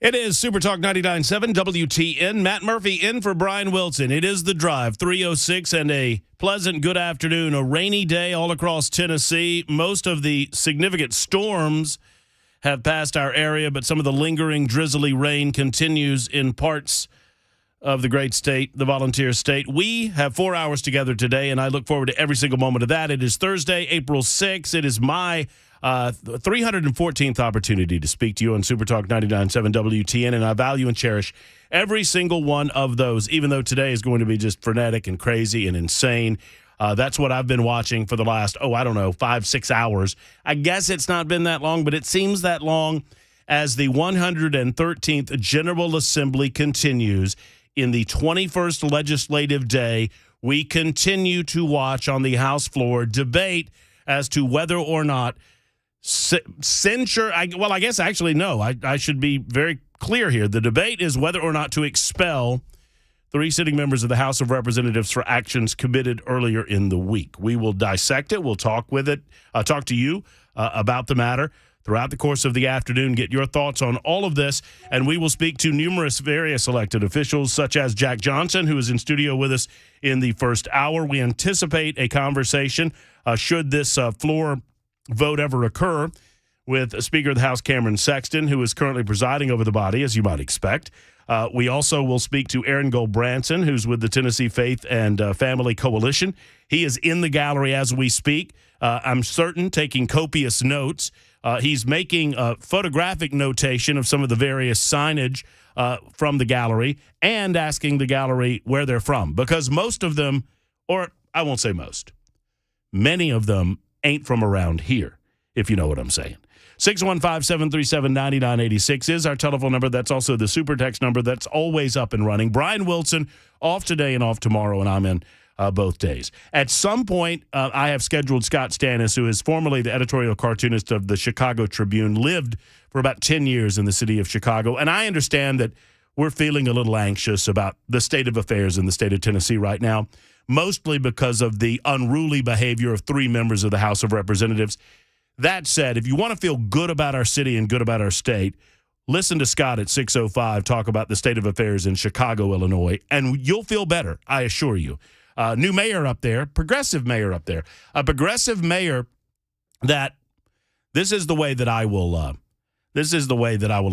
It is Super Talk 99.7 WTN. Matt Murphy in for Brian Wilson. It is The Drive, 3:06, and a pleasant good afternoon. A rainy day all across Tennessee. Most of the significant storms have passed our area, but some of the lingering drizzly rain continues in parts of the great state, the volunteer state. We have 4 hours together today, and I look forward to every single moment of that. It is Thursday, April 6th. It is my 314th opportunity to speak to you on Super Talk 99.7 WTN, and I value and cherish every single one of those, even though today is going to be just frenetic and crazy and insane. That's what I've been watching for the last, 5-6 hours. I guess it's not been that long, but it seems that long as the 113th General Assembly continues in the 21st legislative day. We continue to watch on the House floor debate as to whether or not censure, I should be very clear here. The debate is whether or not to expel 3 sitting members of the House of Representatives for actions committed earlier in the week. We will dissect it. We'll talk to you about the matter throughout the course of the afternoon, get your thoughts on all of this, and we will speak to numerous various elected officials, such as Jack Johnson, who is in studio with us in the first hour. We anticipate a conversation, should this floor vote ever occur, with Speaker of the House Cameron Sexton, who is currently presiding over the body, as you might expect. We also will speak to Aaron Gold-Branson, who's with the Tennessee Faith and Family Coalition. He is in the gallery as we speak, I'm certain, taking copious notes. He's making a photographic notation of some of the various signage from the gallery and asking the gallery where they're from, because most of them, or I won't say most, many of them ain't from around here, if you know what I'm saying. 615-737-9986 is our telephone number. That's also the super text number that's always up and running. Brian Wilson off today and off tomorrow, and I'm in both days. At some point, I have scheduled Scott Stannis, who is formerly the editorial cartoonist of the Chicago Tribune, lived for about 10 years in the city of Chicago, and I understand that we're feeling a little anxious about the state of affairs in the state of Tennessee right now, mostly because of the unruly behavior of 3 members of the House of Representatives. That said, if you want to feel good about our city and good about our state, listen to Scott at 6:05 talk about the state of affairs in Chicago, Illinois, and you'll feel better, I assure you. New mayor up there, progressive mayor up there, a progressive mayor that this is the way that I will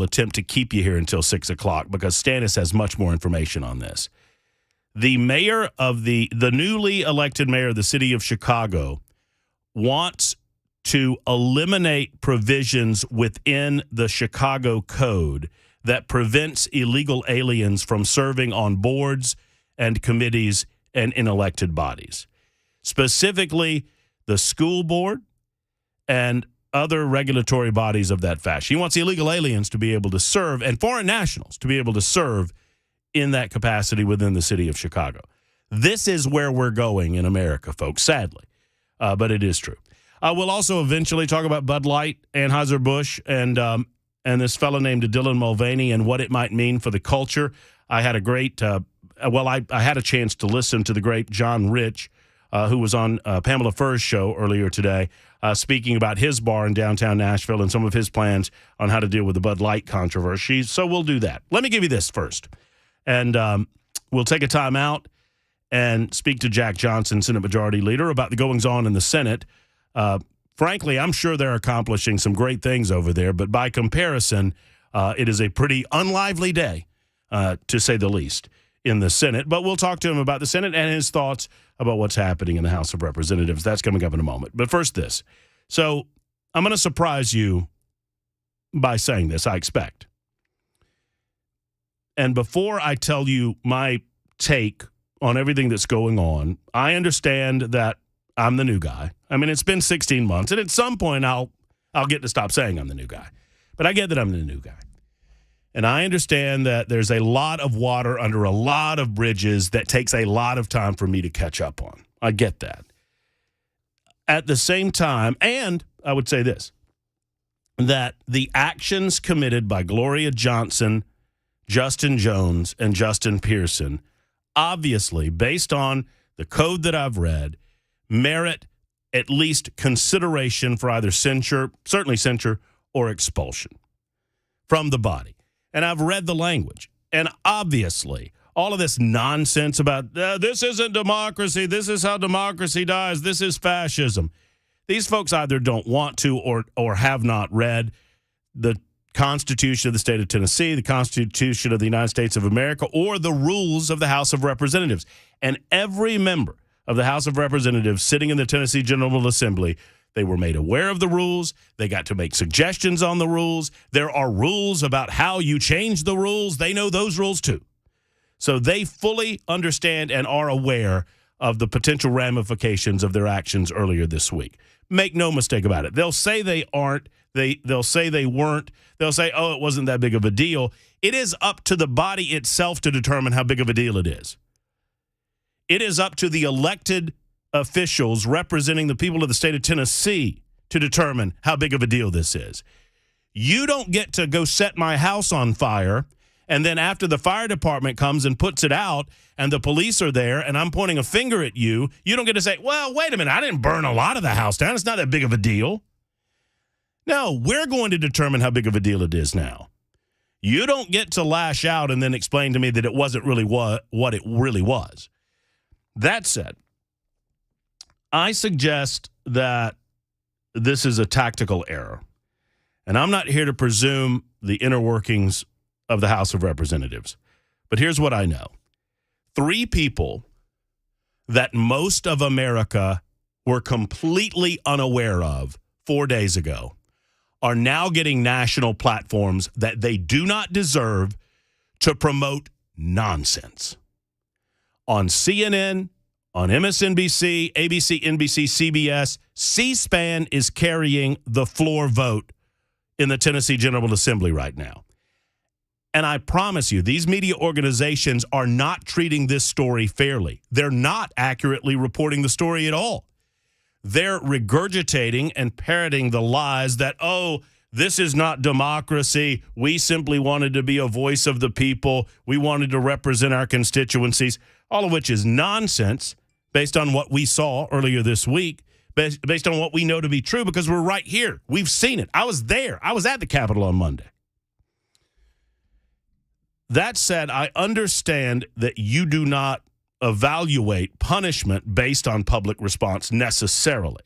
attempt to keep you here until 6 o'clock, because Stannis has much more information on this. The mayor of the newly elected mayor of the city of Chicago wants to eliminate provisions within the Chicago Code that prevents illegal aliens from serving on boards and committees and in elected bodies, specifically the school board and other regulatory bodies of that fashion. He wants illegal aliens to be able to serve, and foreign nationals to be able to serve in that capacity within the city of Chicago. This is where we're going in America, folks, sadly, but it is true. We'll also eventually talk about Bud Light, Anheuser-Busch, and this fellow named Dylan Mulvaney and what it might mean for the culture. I had a great I had a chance to listen to the great John Rich, who was on Pamela Furr's show earlier today, speaking about his bar in downtown Nashville and some of his plans on how to deal with the Bud Light controversy. So we'll do that. Let me give you this first. And we'll take a time out and speak to Jack Johnson, Senate Majority Leader, about the goings-on in the Senate. Frankly, I'm sure they're accomplishing some great things over there, but by comparison, it is a pretty unlively day, to say the least, in the Senate. But we'll talk to him about the Senate and his thoughts about what's happening in the House of Representatives. That's coming up in a moment. But first, this. So I'm going to surprise you by saying this, I expect. And before I tell you my take on everything that's going on, I understand that I'm the new guy. I mean, it's been 16 months, and at some point I'll get to stop saying I'm the new guy. But I get that I'm the new guy. And I understand that there's a lot of water under a lot of bridges that takes a lot of time for me to catch up on. I get that. At the same time, and I would say this, that the actions committed by Gloria Johnson, Justin Jones, and Justin Pearson, obviously, based on the code that I've read, merit at least consideration for either censure, certainly censure, or expulsion from the body. and I've read the language. And obviously, all of this nonsense about this isn't democracy, this is how democracy dies, this is fascism. These folks either don't want to or have not read the Constitution of the state of Tennessee, the Constitution of the United States of America, or the rules of the House of Representatives. And every member of the House of Representatives sitting in the Tennessee General Assembly, they were made aware of the rules. They got to make suggestions on the rules. There are rules about how you change the rules. They know those rules too. So they fully understand and are aware of the potential ramifications of their actions earlier this week. Make no mistake about it. They'll say they aren't. They'll say they weren't. They'll say, oh, it wasn't that big of a deal. It is up to the body itself to determine how big of a deal it is. It is up to the elected officials representing the people of the state of Tennessee to determine how big of a deal this is. You don't get to go set my house on fire, and then after the fire department comes and puts it out and the police are there and I'm pointing a finger at you, you don't get to say, well, wait a minute, I didn't burn a lot of the house down. It's not that big of a deal. No, we're going to determine how big of a deal it is now. You don't get to lash out and then explain to me that it wasn't really what it really was. That said, I suggest that this is a tactical error. And I'm not here to presume the inner workings of the House of Representatives. But here's what I know. 3 people that most of America were completely unaware of 4 days ago are now getting national platforms that they do not deserve to promote nonsense. On CNN, on MSNBC, ABC, NBC, CBS, C-SPAN is carrying the floor vote in the Tennessee General Assembly right now. And I promise you, these media organizations are not treating this story fairly. They're not accurately reporting the story at all. They're regurgitating and parroting the lies that, oh, this is not democracy. We simply wanted to be a voice of the people. We wanted to represent our constituencies, all of which is nonsense based on what we saw earlier this week, based on what we know to be true because we're right here. We've seen it. I was there. I was at the Capitol on Monday. That said, I understand that you do not evaluate punishment based on public response necessarily.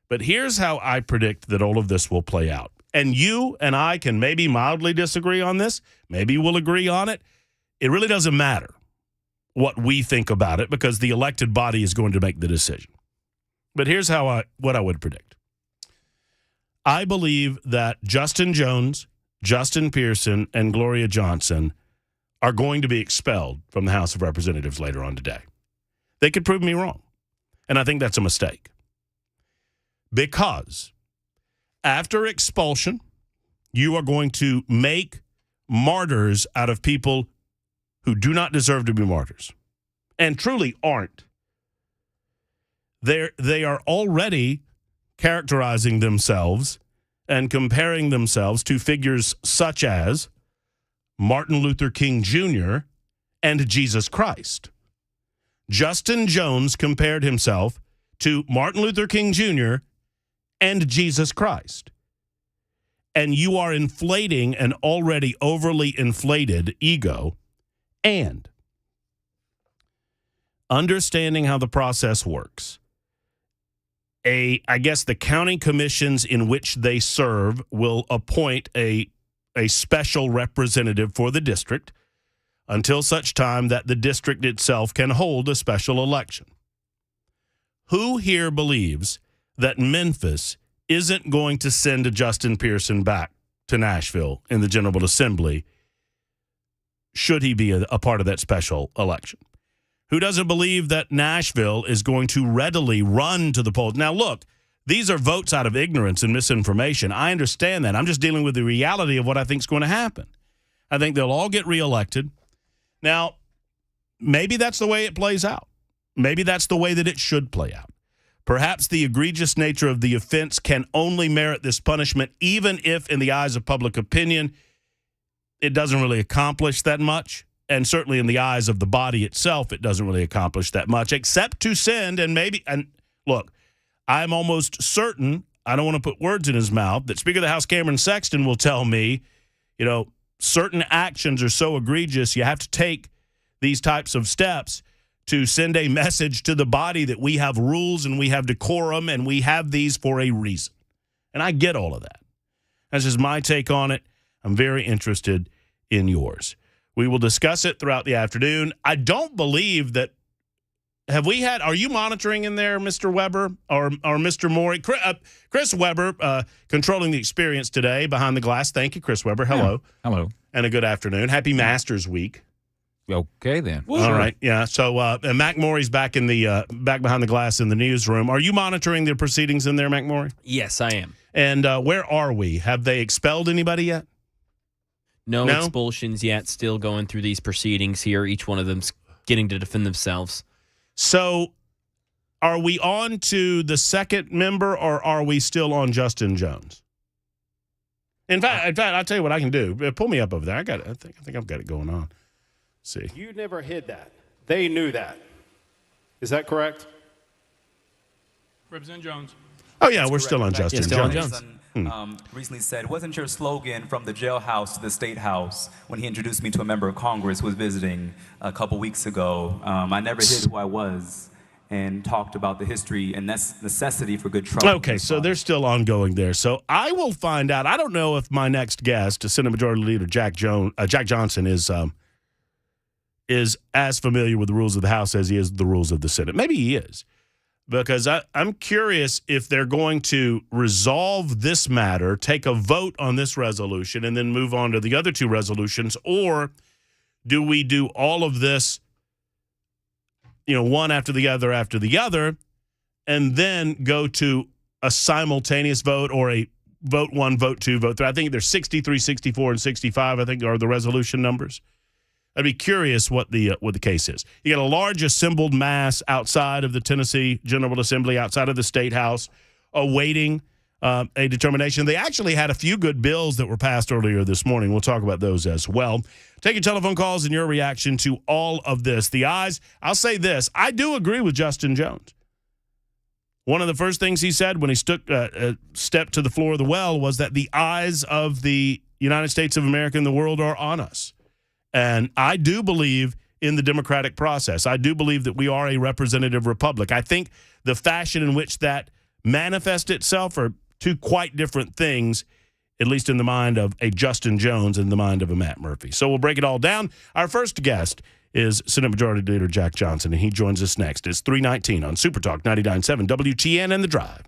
But here's how I predict that all of this will play out. And you and I can maybe mildly disagree on this. Maybe we'll agree on it. It really doesn't matter what we think about it because the elected body is going to make the decision. But here's what I would predict. I believe that Justin Jones, Justin Pearson, and Gloria Johnson are going to be expelled from the House of Representatives later on today. They could prove me wrong, and I think that's a mistake. Because after expulsion, you are going to make martyrs out of people who do not deserve to be martyrs and truly aren't. They are already characterizing themselves and comparing themselves to figures such as Martin Luther King Jr. and Jesus Christ. Justin Jones compared himself to Martin Luther King Jr. and Jesus Christ. And you are inflating an already overly inflated ego and understanding how the process works. I guess the county commissions in which they serve will appoint a special representative for the district until such time that the district itself can hold a special election. Who here believes that Memphis isn't going to send Justin Pearson back to Nashville in the General Assembly should he be a part of that special election? Who doesn't believe that Nashville is going to readily run to the polls? Now, look, these are votes out of ignorance and misinformation. I understand that. I'm just dealing with the reality of what I think is going to happen. I think they'll all get reelected. Now, maybe that's the way it plays out. Maybe that's the way that it should play out. Perhaps the egregious nature of the offense can only merit this punishment, even if, in the eyes of public opinion, it doesn't really accomplish that much. And certainly in the eyes of the body itself, it doesn't really accomplish that much, except to send and look, I'm almost certain, I don't want to put words in his mouth, that Speaker of the House Cameron Sexton will tell me, certain actions are so egregious, you have to take these types of steps to send a message to the body that we have rules and we have decorum and we have these for a reason. And I get all of that. That's just my take on it. I'm very interested in yours. We will discuss it throughout the afternoon. I don't believe that. Are you monitoring in there, Mr. Weber or Mr. Morey? Chris Weber, controlling the experience today behind the glass. Thank you, Chris Weber. Hello. Yeah. Hello. And a good afternoon. Happy Masters Week. Okay, then. All right. Yeah. So and Mac Morey's back in the back behind the glass in the newsroom. Are you monitoring the proceedings in there, Mac Morey? Yes, I am. And where are we? Have they expelled anybody yet? No expulsions yet. Still going through these proceedings here. Each one of them's getting to defend themselves. So are we on to the second member, or are we still on Justin Jones? In fact, I'll tell you what I can do. Pull me up over there. I think I've got it going on. See. You never hid that. They knew that. Is that correct? Representative Jones. Oh, yeah, we're still on Justin Jones. Recently said, wasn't your slogan from the jailhouse to the state house when he introduced me to a member of Congress who was visiting a couple weeks ago? I never hid who I was and talked about the history and necessity for good trouble. Okay, so they're still ongoing there. So I will find out. I don't know if my next guest, Senate Majority Leader Jack Johnson, is as familiar with the rules of the House as he is the rules of the Senate. Maybe he is. Because I'm curious if they're going to resolve this matter, take a vote on this resolution, and then move on to the other two resolutions, or do we do all of this, one after the other, and then go to a simultaneous vote or a vote 1, vote 2, vote 3? I think there's 63, 64, and 65, I think, are the resolution numbers. I'd be curious what the case is. You got a large assembled mass outside of the Tennessee General Assembly, outside of the State House, awaiting a determination. They actually had a few good bills that were passed earlier this morning. We'll talk about those as well. Take your telephone calls and your reaction to all of this. The ayes, I'll say this. I do agree with Justin Jones. One of the first things he said when he stepped to the floor of the well was that the eyes of the United States of America and the world are on us. And I do believe in the democratic process. I do believe that we are a representative republic. I think the fashion in which that manifests itself are two quite different things, at least in the mind of a Justin Jones and the mind of a Matt Murphy. So we'll break it all down. Our first guest is Senate Majority Leader Jack Johnson, and he joins us next. It's 3:19 on Super Talk 99.7 WTN and The Drive.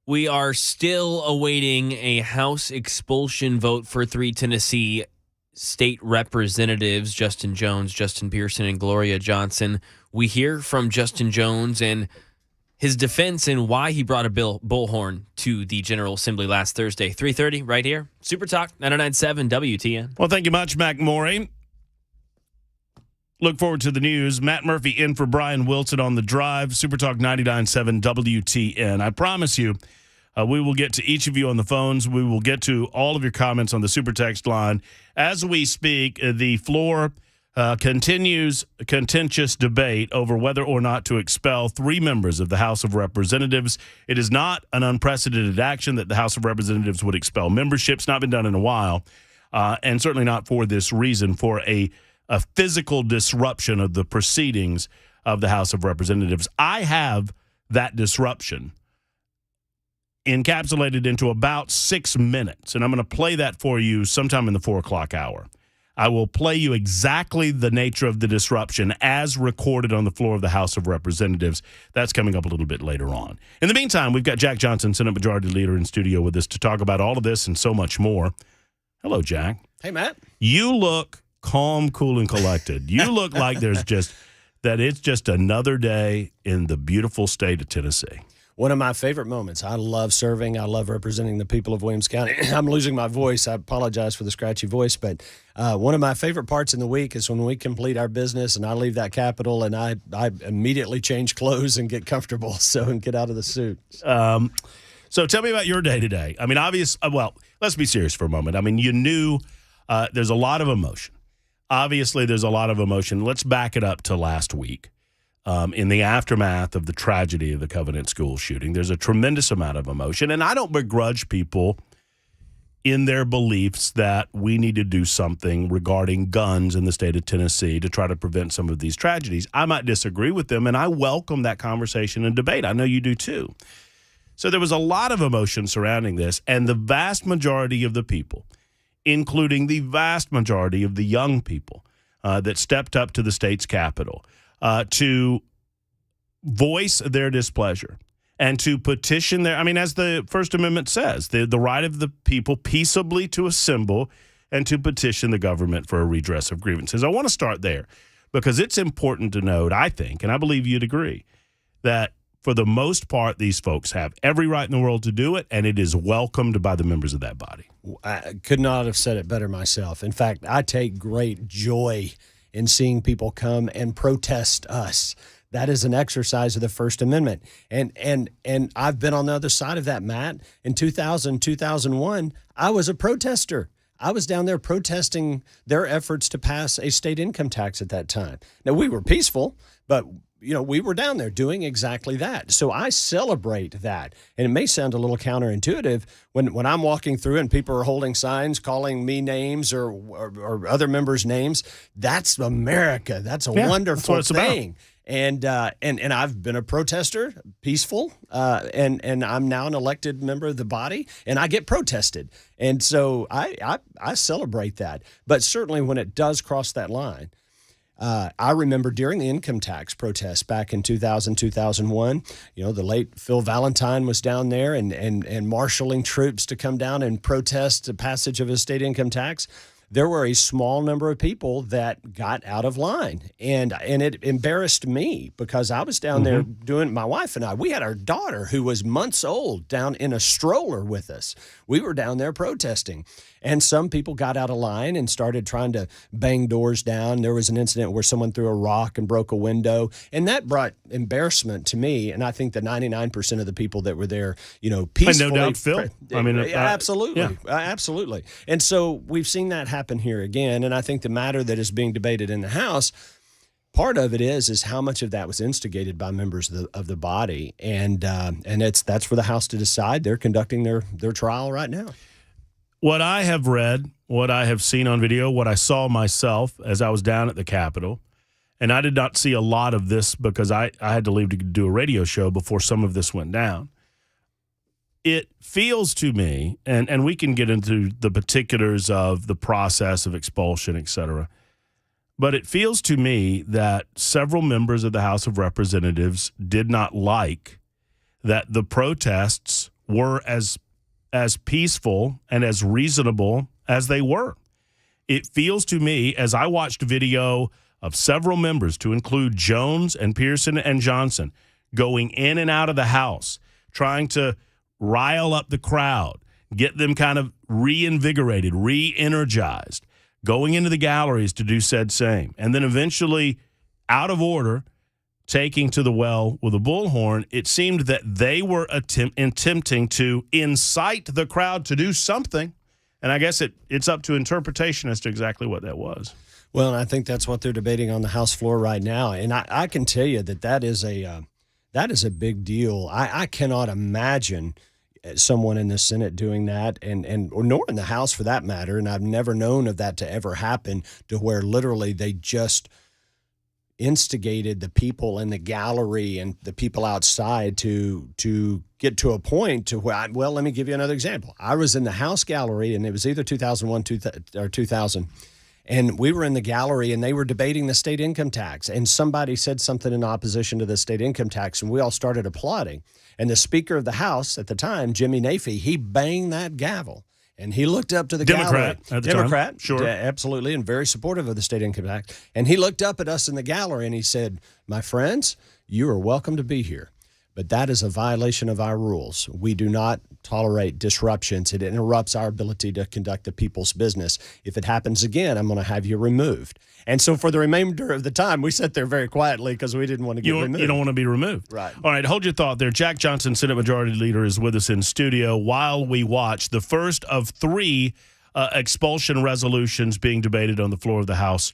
We are still awaiting a House expulsion vote for 3 Tennessee state representatives, Justin Jones, Justin Pearson, and Gloria Johnson. We hear from Justin Jones and his defense and why he brought a bullhorn to the General Assembly last Thursday. 3:30 right here. Super Talk 99.7 WTN. Well, thank you much, Mac Morey. Look forward to the news. Matt Murphy in for Brian Wilson on the drive. Super Talk 99.7 WTN. I promise you, we will get to each of you on the phones. We will get to all of your comments on the super text line. As we speak, the floor continues a contentious debate over whether or not to expel 3 members of the House of Representatives. It is not an unprecedented action that the House of Representatives would expel membership. It's not been done in a while, and certainly not for this reason, for a physical disruption of the proceedings of the House of Representatives. I have that disruption encapsulated into about 6 minutes, and I'm going to play that for you sometime in the 4 o'clock hour. I will play you exactly the nature of the disruption as recorded on the floor of the House of Representatives. That's coming up a little bit later on. In the meantime, we've got Jack Johnson, Senate Majority Leader, in studio with us to talk about all of this and so much more. Hello, Jack. Hey, Matt. You look calm, cool, and collected. You look like it's just another day in the beautiful state of Tennessee. One of my favorite moments. I love serving. I love representing the people of Williams County. I'm losing my voice. I apologize for the scratchy voice, but one of my favorite parts in the week is when we complete our business and I leave that Capitol and I immediately change clothes and get comfortable and get out of the suit. So tell me about your day today. I mean, let's be serious for a moment. I mean, you knew there's a lot of emotion. Obviously, there's a lot of emotion. Let's back it up to last week. In the aftermath of the tragedy of the Covenant School shooting, there's a tremendous amount of emotion, and I don't begrudge people in their beliefs that we need to do something regarding guns in the state of Tennessee to try to prevent some of these tragedies. I might disagree with them, and I welcome that conversation and debate. I know you do too. So there was a lot of emotion surrounding this, and the vast majority of the people, including the vast majority of the young people that stepped up to the state's capitol, to voice their displeasure and to petition as the First Amendment says, the right of the people peaceably to assemble and to petition the government for a redress of grievances. I want to start there because it's important to note, I think, and I believe you'd agree, that for the most part, these folks have every right in the world to do it, and it is welcomed by the members of that body. I could not have said it better myself. In fact, I take great joy in seeing people come and protest us. That is an exercise of the First Amendment. And I've been on the other side of that, Matt. In 2001, I was a protester. I was down there protesting their efforts to pass a state income tax at that time. Now, we were peaceful, but we were down there doing exactly that. So I celebrate that. And it may sound a little counterintuitive when I'm walking through and people are holding signs calling me names or other members' names. That's America. That's a wonderful thing. And I've been a protester, peaceful, and I'm now an elected member of the body, and I get protested. And so I celebrate that. But certainly when it does cross that line, I remember during the income tax protests back in 2000, 2001, the late Phil Valentine was down there and marshaling troops to come down and protest the passage of a state income tax. There were a small number of people that got out of line, and it embarrassed me because I was down there doing, my wife and I, we had our daughter who was months old down in a stroller with us. We were down there protesting, and some people got out of line and started trying to bang doors down. There was an incident where someone threw a rock and broke a window, and that brought embarrassment to me, and I think the 99% of the people that were there, peacefully. And no doubt Phil. Absolutely. Absolutely. And so we've seen that happen here again, and I think the matter that is being debated in the House, part of it is how much of that was instigated by members of the body, and that's for the House to decide. They're conducting their trial right now. What I have read, what I have seen on video, what I saw myself as I was down at the Capitol, and I did not see a lot of this because I had to leave to do a radio show before some of this went down. It feels to me, and we can get into the particulars of the process of expulsion, et cetera, but it feels to me that several members of the House of Representatives did not like that the protests were as peaceful and as reasonable as they were. It feels to me, as I watched video of several members, to include Jones and Pearson and Johnson, going in and out of the house, trying to rile up the crowd, get them kind of reinvigorated, re-energized, going into the galleries to do said same, and then eventually, out of order, taking to the well with a bullhorn. It seemed that they were attempting to incite the crowd to do something, and I guess it's up to interpretation as to exactly what that was. Well, and I think that's what they're debating on the House floor right now, and I can tell you that is a big deal. I cannot imagine someone in the Senate doing that, or nor in the House for that matter, and I've never known of that to ever happen, to where literally they just instigated the people in the gallery and the people outside to get to a point to where, well, let me give you another example. I was in the House gallery, and it was either 2001 or 2000, and we were in the gallery, and they were debating the state income tax, and somebody said something in opposition to the state income tax, and we all started applauding. And the Speaker of the House at the time, Jimmy Nafee, he banged that gavel, and he looked up to the Democrat gallery. at the Democrat, time. Sure. Absolutely, and very supportive of the state income tax. And he looked up at us in the gallery, and he said, "My friends, you are welcome to be here, but that is a violation of our rules. We do not tolerate disruptions. It interrupts our ability to conduct the people's business. If it happens again, I'm going to have you removed." And so for the remainder of the time, we sat there very quietly because we didn't want to get removed. You don't want to be removed. Right. All right, hold your thought there. Jack Johnson, Senate Majority Leader, is with us in studio while we watch the first of three expulsion resolutions being debated on the floor of the House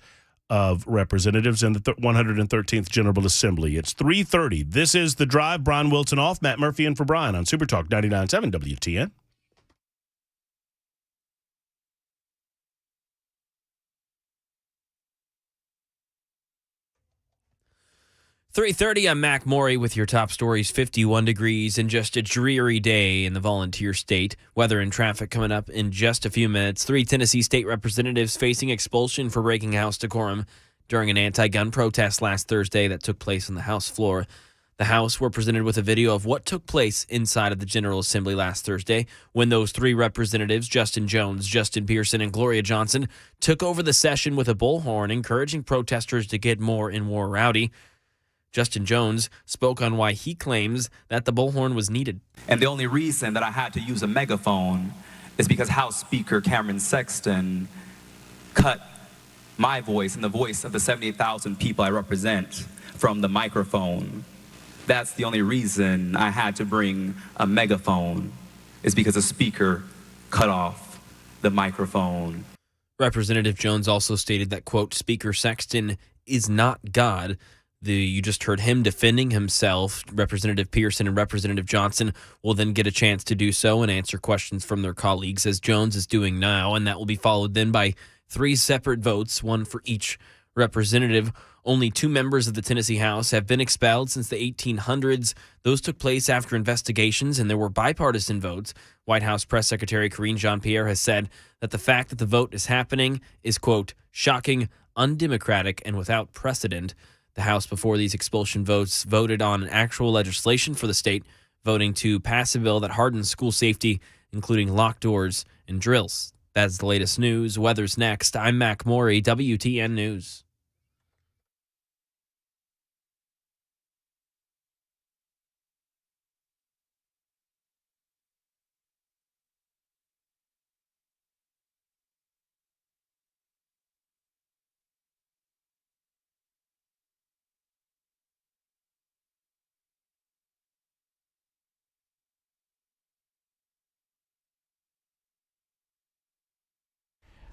of Representatives in the 113th General Assembly. It's 3:30. This is The Drive. Brian Wilson off. Matt Murphy in for Brian on Super Talk 99.7 WTN. 3:30, I'm Mac Morey with your top stories. 51 degrees and just a dreary day in the volunteer state. Weather and traffic coming up in just a few minutes. 3 Tennessee state representatives facing expulsion for breaking House decorum during an anti-gun protest last Thursday that took place on the House floor. The House were presented with a video of what took place inside of the General Assembly last Thursday when those 3 representatives, Justin Jones, Justin Pearson, and Gloria Johnson, took over the session with a bullhorn, encouraging protesters to get more and more rowdy. Justin Jones spoke on why he claims that the bullhorn was needed. And the only reason that I had to use a megaphone is because House Speaker Cameron Sexton cut my voice and the voice of the 78,000 people I represent from the microphone. That's the only reason I had to bring a megaphone, is because the speaker cut off the microphone. Representative Jones also stated that, quote, Speaker Sexton is not God. You just heard him defending himself. Representative Pearson and Representative Johnson will then get a chance to do so and answer questions from their colleagues, as Jones is doing now, and that will be followed then by 3 separate votes, one for each representative. Only 2 members of the Tennessee House have been expelled since the 1800s. Those took place after investigations, and there were bipartisan votes. White House Press Secretary Karine Jean-Pierre has said that the fact that the vote is happening is, quote, shocking, undemocratic, and without precedent. The House, before these expulsion votes, voted on actual legislation for the state, voting to pass a bill that hardens school safety, including locked doors and drills. That's the latest news. Weather's next. I'm Mac Morey, WTN News.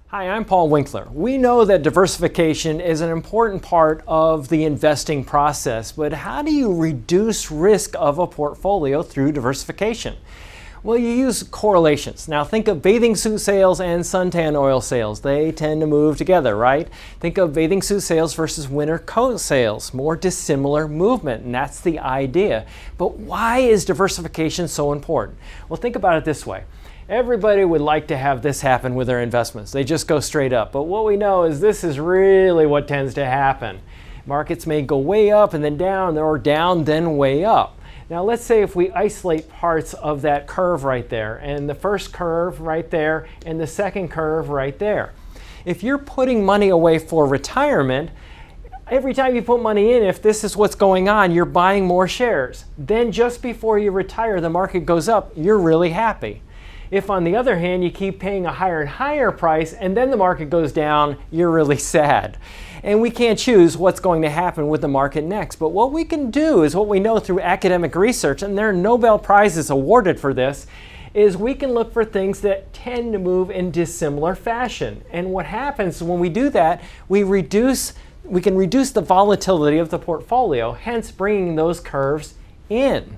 Hi, I'm Paul Winkler. We know that diversification is an important part of the investing process, but how do you reduce risk of a portfolio through diversification? Well, you use correlations. Now think of bathing suit sales and suntan oil sales. They tend to move together, right? Think of bathing suit sales versus winter coat sales. More dissimilar movement, and that's the idea. But why is diversification so important? Well, think about it this way. Everybody would like to have this happen with their investments. They just go straight up. But what we know is this is really what tends to happen. Markets may go way up and then down, or down, then way up. Now let's say if we isolate parts of that curve right there, and the first curve right there, and the second curve right there. If you're putting money away for retirement, every time you put money in, if this is what's going on, you're buying more shares. Then just before you retire, the market goes up, you're really happy. If on the other hand, you keep paying a higher and higher price and then the market goes down, you're really sad. And we can't choose what's going to happen with the market next. But what we can do is what we know through academic research, and there are Nobel Prizes awarded for this, is we can look for things that tend to move in dissimilar fashion. And what happens when we do that, we can reduce the volatility of the portfolio, hence bringing those curves in.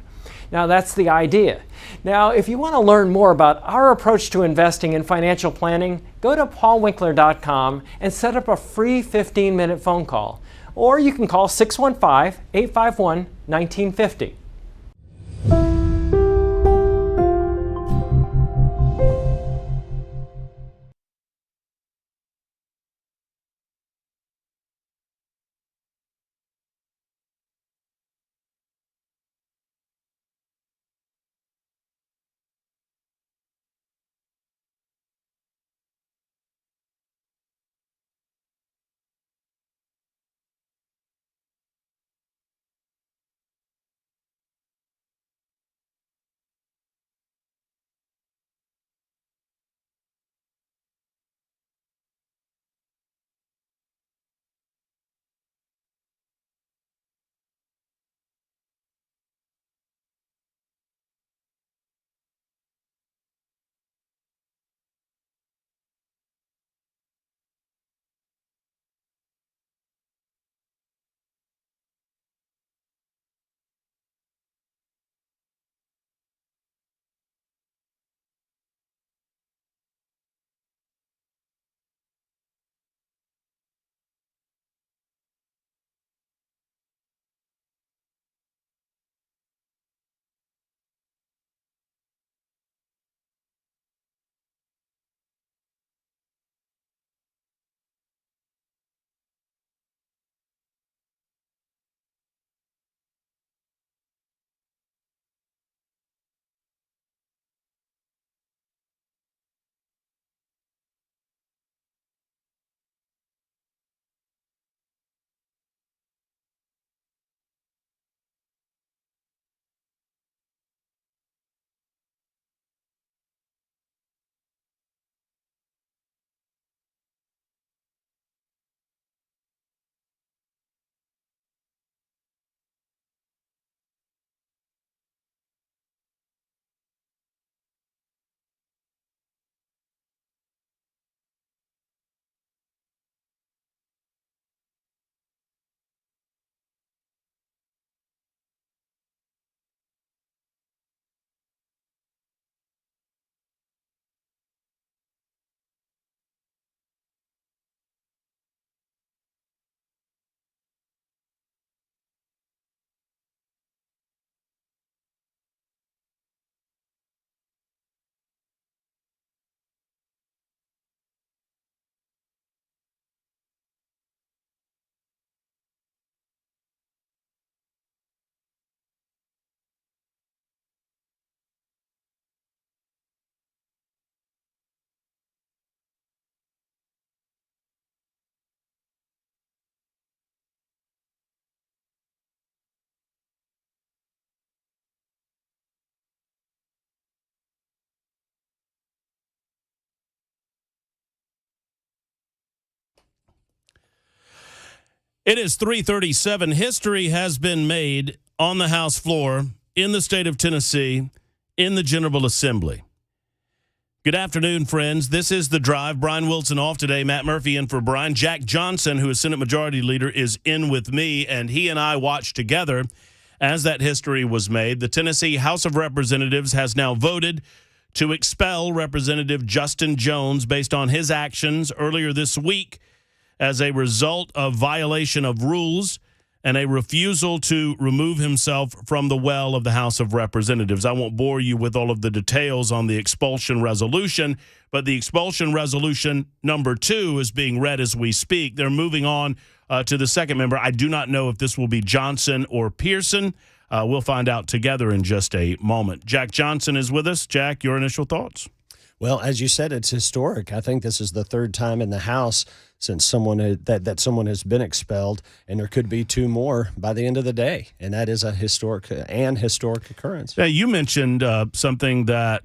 Now that's the idea. Now if you want to learn more about our approach to investing in financial planning, go to paulwinkler.com and set up a free 15-minute phone call. Or you can call 615-851-1950. It is 3:37. History has been made on the House floor in the state of Tennessee in the General Assembly. Good afternoon, friends. This is The Drive. Brian Wilson off today. Matt Murphy in for Brian. Jack Johnson, who is Senate Majority Leader, is in with me, and he and I watched together as that history was made. The Tennessee House of Representatives has now voted to expel Representative Justin Jones based on his actions earlier this week as a result of violation of rules and a refusal to remove himself from the well of the House of Representatives. I won't bore you with all of the details on the expulsion resolution, but the expulsion resolution number 2 is being read as we speak. They're moving on to the second member. I do not know if this will be Johnson or Pearson. We'll find out together in just a moment. Jack Johnson is with us. Jack, your initial thoughts? Well, as you said, it's historic. I think this is the third time in the House since someone has been expelled, and there could be two more by the end of the day, and that is a historic occurrence. Now, you mentioned something that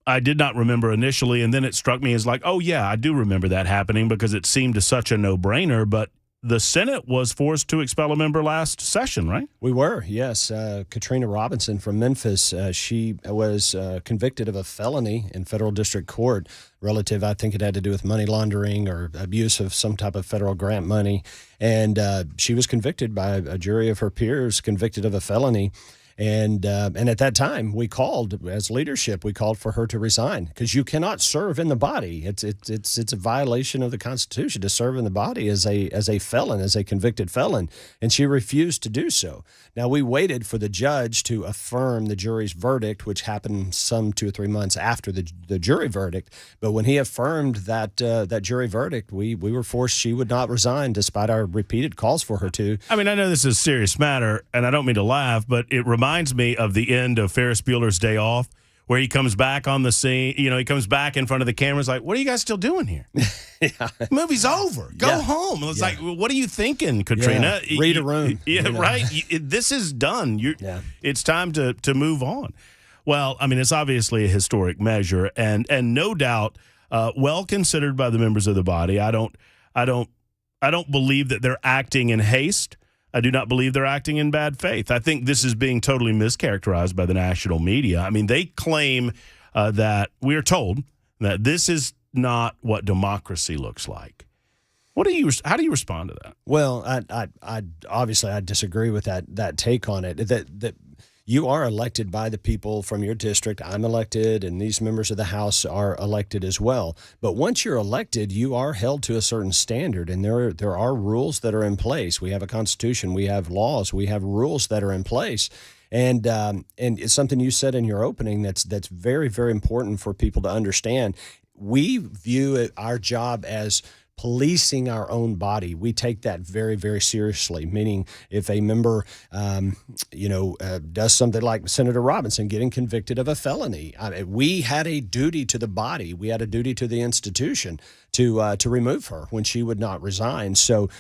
I did not remember initially, and then it struck me as like, oh, yeah, I do remember that happening because it seemed such a no-brainer, but the Senate was forced to expel a member last session, right? We were, yes. Katrina Robinson from Memphis, she was convicted of a felony in federal district court relative, I think it had to do with money laundering or abuse of some type of federal grant money. And she was convicted by a jury of her peers, convicted of a felony. And at that time, we called, as leadership, we called for her to resign because you cannot serve in the body. It's a violation of the Constitution to serve in the body as a felon, as a convicted felon, and she refused to do so. Now, we waited for the judge to affirm the jury's verdict, which happened some 2 or 3 months after the jury verdict. But when he affirmed that jury verdict, we were forced she would not resign despite our repeated calls for her to. I mean, I know this is a serious matter, and I don't mean to laugh, but it reminds me of the end of Ferris Bueller's Day Off, where he comes back on the scene. You know, he comes back in front of the cameras like, what are you guys still doing here? Yeah. Movie's over. Go home. It's like, what are you thinking, Katrina? Yeah. Read a room. Yeah, right. This is done. It's time to move on. Well, I mean, it's obviously a historic measure, and no doubt well considered by the members of the body. I don't believe that they're acting in haste. I do not believe they're acting in bad faith. I think this is being totally mischaracterized by the national media. I mean, they claim that we are told that this is not what democracy looks like. How do you respond to that? Well, I obviously I disagree with that take on it. That you are elected by the people from your district. I'm elected, and these members of the House are elected as well. But once you're elected, you are held to a certain standard, and there are rules that are in place. We have a constitution, we have laws, we have rules that are in place. And it's something you said in your opening that's very, very important for people to understand. We view our job as policing our own body. We take that very, very seriously, meaning if a member, does something like Senator Robinson getting convicted of a felony, we had a duty to the body. We had a duty to the institution to remove her when she would not resign. So,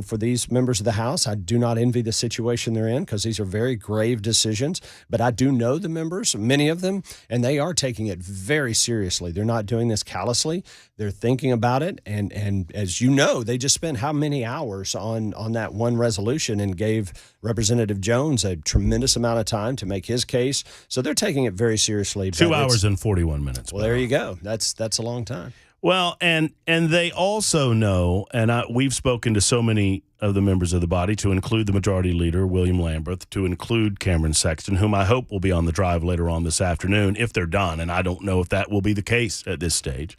for these members of the House, I do not envy the situation they're in because these are very grave decisions. But I do know the members, many of them, and they are taking it very seriously. They're not doing this callously. They're thinking about it. And as you know, they just spent how many hours on that one resolution and gave Representative Jones a tremendous amount of time to make his case. So they're taking it very seriously. 2 hours and 41 minutes. Well, there you go. That's a long time. Well, and they also know, and we've spoken to so many of the members of the body, to include the Majority Leader, William Lamberth, to include Cameron Sexton, whom I hope will be on the drive later on this afternoon, if they're done, and I don't know if that will be the case at this stage.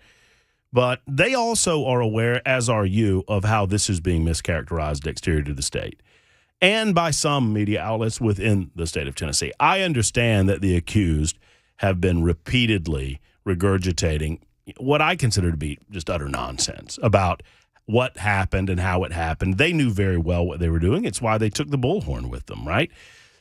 But they also are aware, as are you, of how this is being mischaracterized exterior to the state, and by some media outlets within the state of Tennessee. I understand that the accused have been repeatedly regurgitating what I consider to be just utter nonsense about what happened and how it happened. They knew very well what they were doing. It's why they took the bullhorn with them, right?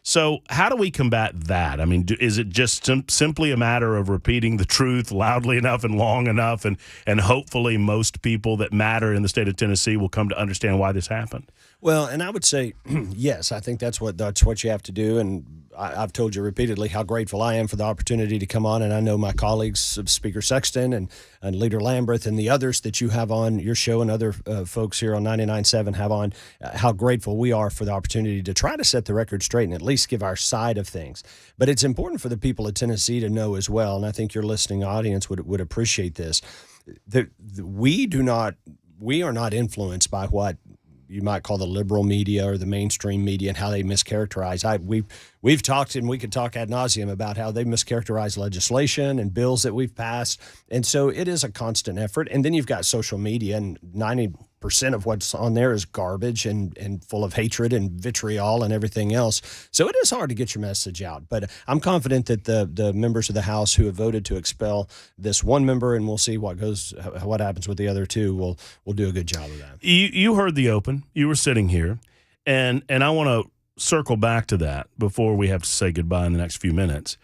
So how do we combat that? I mean, is it just simply a matter of repeating the truth loudly enough and long enough, and hopefully most people that matter in the state of Tennessee will come to understand why this happened? Well, and I would say, yes, I think that's what you have to do. And I've told you repeatedly how grateful I am for the opportunity to come on. And I know my colleagues, Speaker Sexton and Leader Lamberth and the others that you have on your show and other folks here on 99.7 have on, how grateful we are for the opportunity to try to set the record straight and at least give our side of things. But it's important for the people of Tennessee to know as well, and I think your listening audience would appreciate this, that we are not influenced by what you might call the liberal media or the mainstream media and how they mischaracterize. We've talked, and we could talk ad nauseum about how they mischaracterize legislation and bills that we've passed. And so it is a constant effort. And then you've got social media, and 90% of what's on there is garbage and full of hatred and vitriol and everything else. So it is hard to get your message out. But I'm confident that the members of the House who have voted to expel this one member, and we'll see what happens with the other two, will do a good job of that. You heard the open. You were sitting here, and I want to circle back to that before we have to say goodbye in the next few minutes.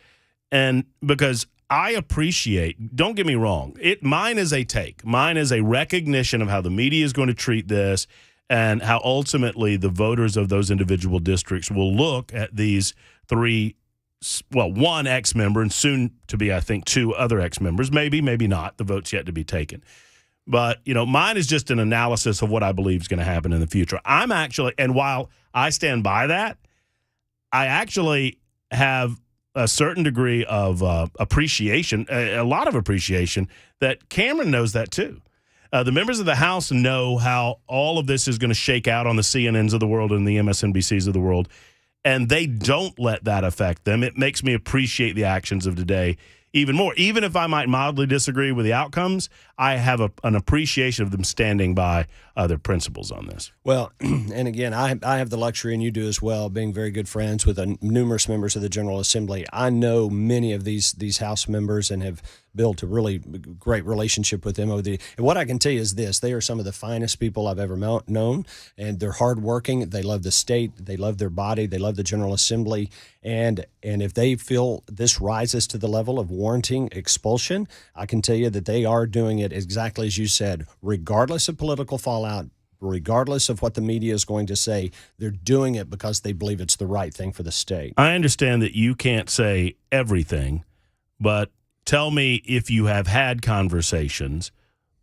And because I appreciate, don't get me wrong, mine is a take. Mine is a recognition of how the media is going to treat this and how ultimately the voters of those individual districts will look at these one ex-member and soon to be, I think, 2 other ex-members. Maybe not. The vote's yet to be taken. But, mine is just an analysis of what I believe is going to happen in the future. And while I stand by that, I actually have a certain degree of appreciation, a lot of appreciation, that Cameron knows that too. The members of the House know how all of this is going to shake out on the CNNs of the world and the MSNBCs of the world, and they don't let that affect them. It makes me appreciate the actions of today even more. Even if I might mildly disagree with the outcomes, I have an appreciation of them standing by their principles on this. Well, and again, I have the luxury, and you do as well, being very good friends with numerous members of the General Assembly. I know many of these House members and have built a really great relationship with them. And what I can tell you is this: they are some of the finest people I've ever known, and they're hardworking. They love the state. They love their body. They love the General Assembly. And if they feel this rises to the level of warranting expulsion, I can tell you that they are doing it exactly as you said, regardless of political fallout, regardless of what the media is going to say. They're doing it because they believe it's the right thing for the state. I understand that you can't say everything, but tell me if you have had conversations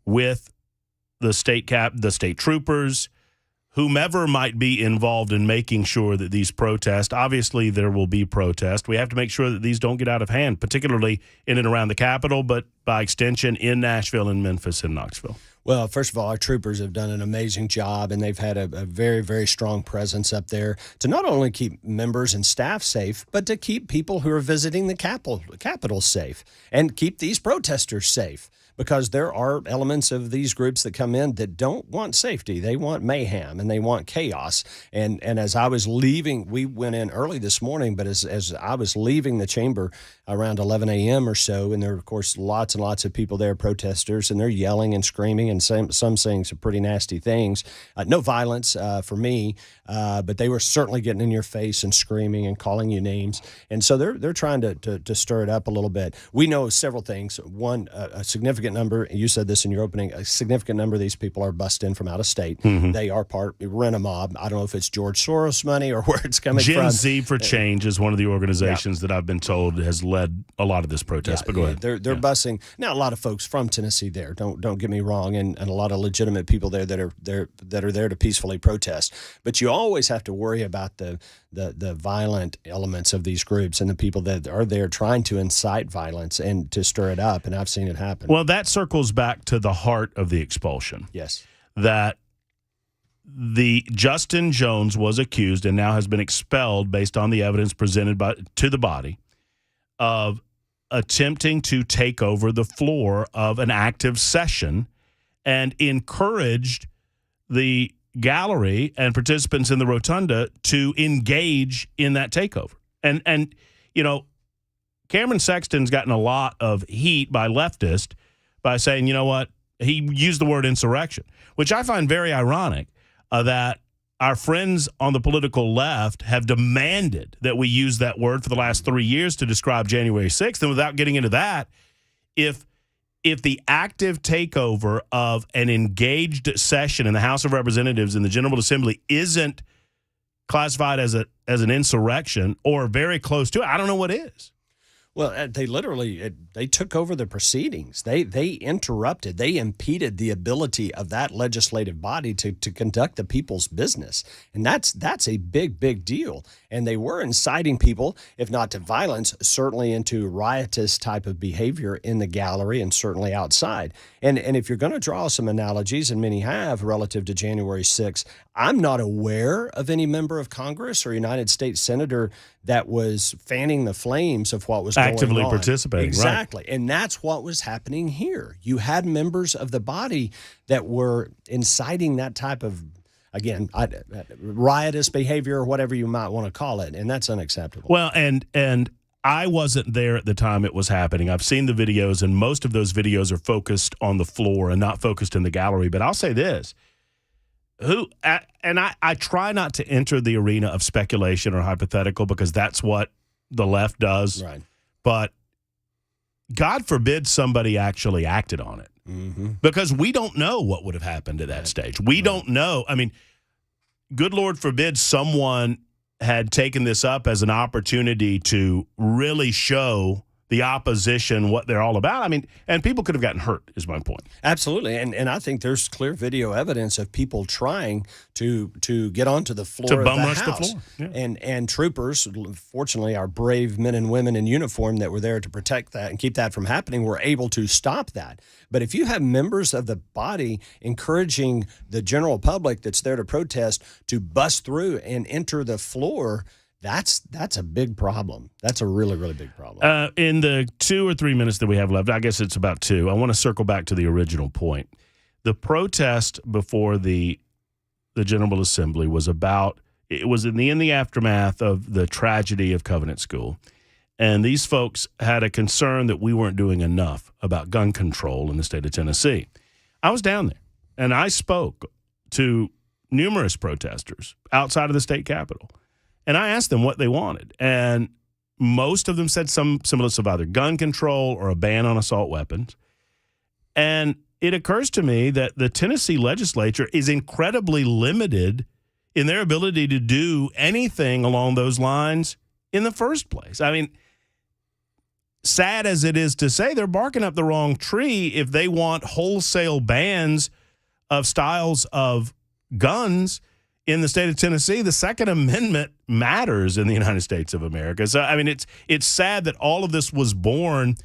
with the state troopers, whomever might be involved in making sure that these protests, obviously there will be protest. We have to make sure that these don't get out of hand, particularly in and around the Capitol, but by extension in Nashville and Memphis and Knoxville. Well, first of all, our troopers have done an amazing job, and they've had a very, very strong presence up there to not only keep members and staff safe, but to keep people who are visiting the Capitol safe and keep these protesters safe. Because there are elements of these groups that come in that don't want safety. They want mayhem and they want chaos. And as I was leaving, we went in early this morning, but as I was leaving the chamber around 11 a.m. or so, and there are, of course, lots and lots of people there, protesters, and they're yelling and screaming and some saying some pretty nasty things. No violence for me, but they were certainly getting in your face and screaming and calling you names. And so they're trying to stir it up a little bit. We know several things. One, a significant number, you said this in your opening, a significant number of these people are bussed in from out of state. Mm-hmm. They are rent-a-mob. I don't know if it's George Soros money or where it's coming from. Gen Z for Change is one of the organizations that I've been told has led a lot of this protest. But go ahead. They're bussing. Now, a lot of folks from Tennessee there, don't get me wrong, and a lot of legitimate people there that are there to peacefully protest. But you always have to worry about the violent elements of these groups and the people that are there trying to incite violence and to stir it up, and I've seen it happen. Well, that circles back to the heart of the expulsion. Yes. That the Justin Jones was accused and now has been expelled based on the evidence presented to the body of attempting to take over the floor of an active session and encouraged the gallery and participants in the rotunda to engage in that takeover. And Cameron Sexton's gotten a lot of heat by leftists by saying, you know what, he used the word insurrection, which I find very ironic that our friends on the political left have demanded that we use that word for the last 3 years to describe January 6th. And without getting into that, if the active takeover of an engaged session in the House of Representatives in the General Assembly isn't classified as an insurrection or very close to it, I don't know what is. Well, they literally they took over the proceedings. They interrupted. They impeded the ability of that legislative body to conduct the people's business, and that's a big deal. And they were inciting people, if not to violence, certainly into riotous type of behavior in the gallery and certainly outside. And if you're going to draw some analogies, and many have, relative to January 6th, I'm not aware of any member of Congress or United States senator that was fanning the flames of what was actively going on. participating. Exactly. Right. And that's what was happening here. You had members of the body that were inciting that type of, again, riotous behavior or whatever you might want to call it, and that's unacceptable. Well, and I wasn't there at the time it was happening. I've seen the videos, and most of those videos are focused on the floor and not focused in the gallery. But I'll say this. I try not to enter the arena of speculation or hypothetical because that's what the left does. Right. But God forbid somebody actually acted on it. Because we don't know what would have happened at that stage. We don't know. I mean, good Lord forbid someone had taken this up as an opportunity to really show the opposition what they're all about. I mean, and people could have gotten hurt, is my point. Absolutely. And I think there's clear video evidence of people trying to get onto the floor of bum the rush the house. floor. Yeah. And troopers, fortunately, our brave men and women in uniform that were there to protect that and keep that from happening were able to stop that. But if you have members of the body encouraging the general public that's there to protest to bust through and enter the floor, that's a big problem. That's a really, really big problem. In the 2 or 3 minutes that we have left, I guess it's about 2, I want to circle back to the original point. The protest before the General Assembly was in the aftermath of the tragedy of Covenant School. And these folks had a concern that we weren't doing enough about gun control in the state of Tennessee. I was down there, and I spoke to numerous protesters outside of the state capitol. And I asked them what they wanted. And most of them said some semblance of either gun control or a ban on assault weapons. And it occurs to me that the Tennessee legislature is incredibly limited in their ability to do anything along those lines in the first place. I mean, sad as it is to say, they're barking up the wrong tree if they want wholesale bans of styles of guns in the state of Tennessee. The Second Amendment matters in the United States of America. So, I mean, it's sad that all of this was born,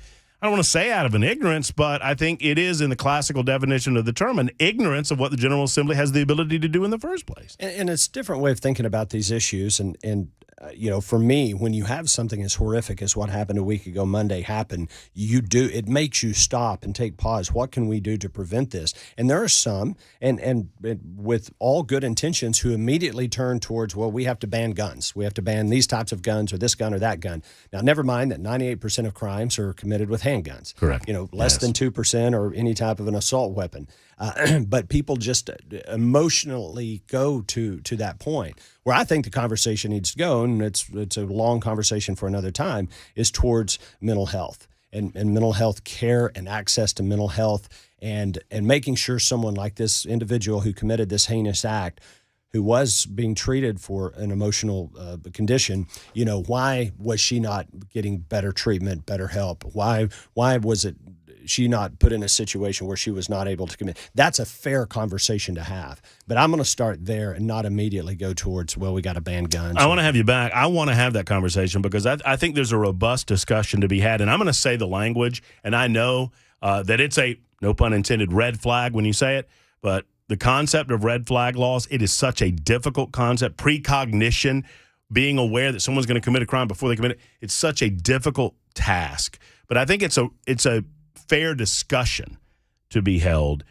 I don't want to say out of an ignorance, but I think it is in the classical definition of the term, an ignorance of what the General Assembly has the ability to do in the first place. And it's a different way of thinking about these issues. And for me, when you have something as horrific as what happened a week ago, Monday happen, it makes you stop and take pause. What can we do to prevent this? And there are some, and with all good intentions, who immediately turn towards, well, we have to ban guns. We have to ban these types of guns or this gun or that gun. Now, never mind that 98% of crimes are committed with handguns. Correct. Less than 2% or any type of an assault weapon. But people just emotionally go to that point. Where I think the conversation needs to go, and it's a long conversation for another time, is towards mental health and mental health care and access to mental health and making sure someone like this individual who committed this heinous act, who was being treated for an emotional condition, why was she not getting better treatment, better help? Why was she not put in a situation where she was not able to commit? That's a fair conversation to have. But I'm going to start there and not immediately go towards, well, we got to ban guns. I want to have you back. I want to have that conversation because I think there's a robust discussion to be had. And I'm going to say the language, and I know that it's a, no pun intended, red flag when you say it, but the concept of red flag laws, it is such a difficult concept. Precognition, being aware that someone's going to commit a crime before they commit it, it's such a difficult task. But I think it's a fair discussion to be held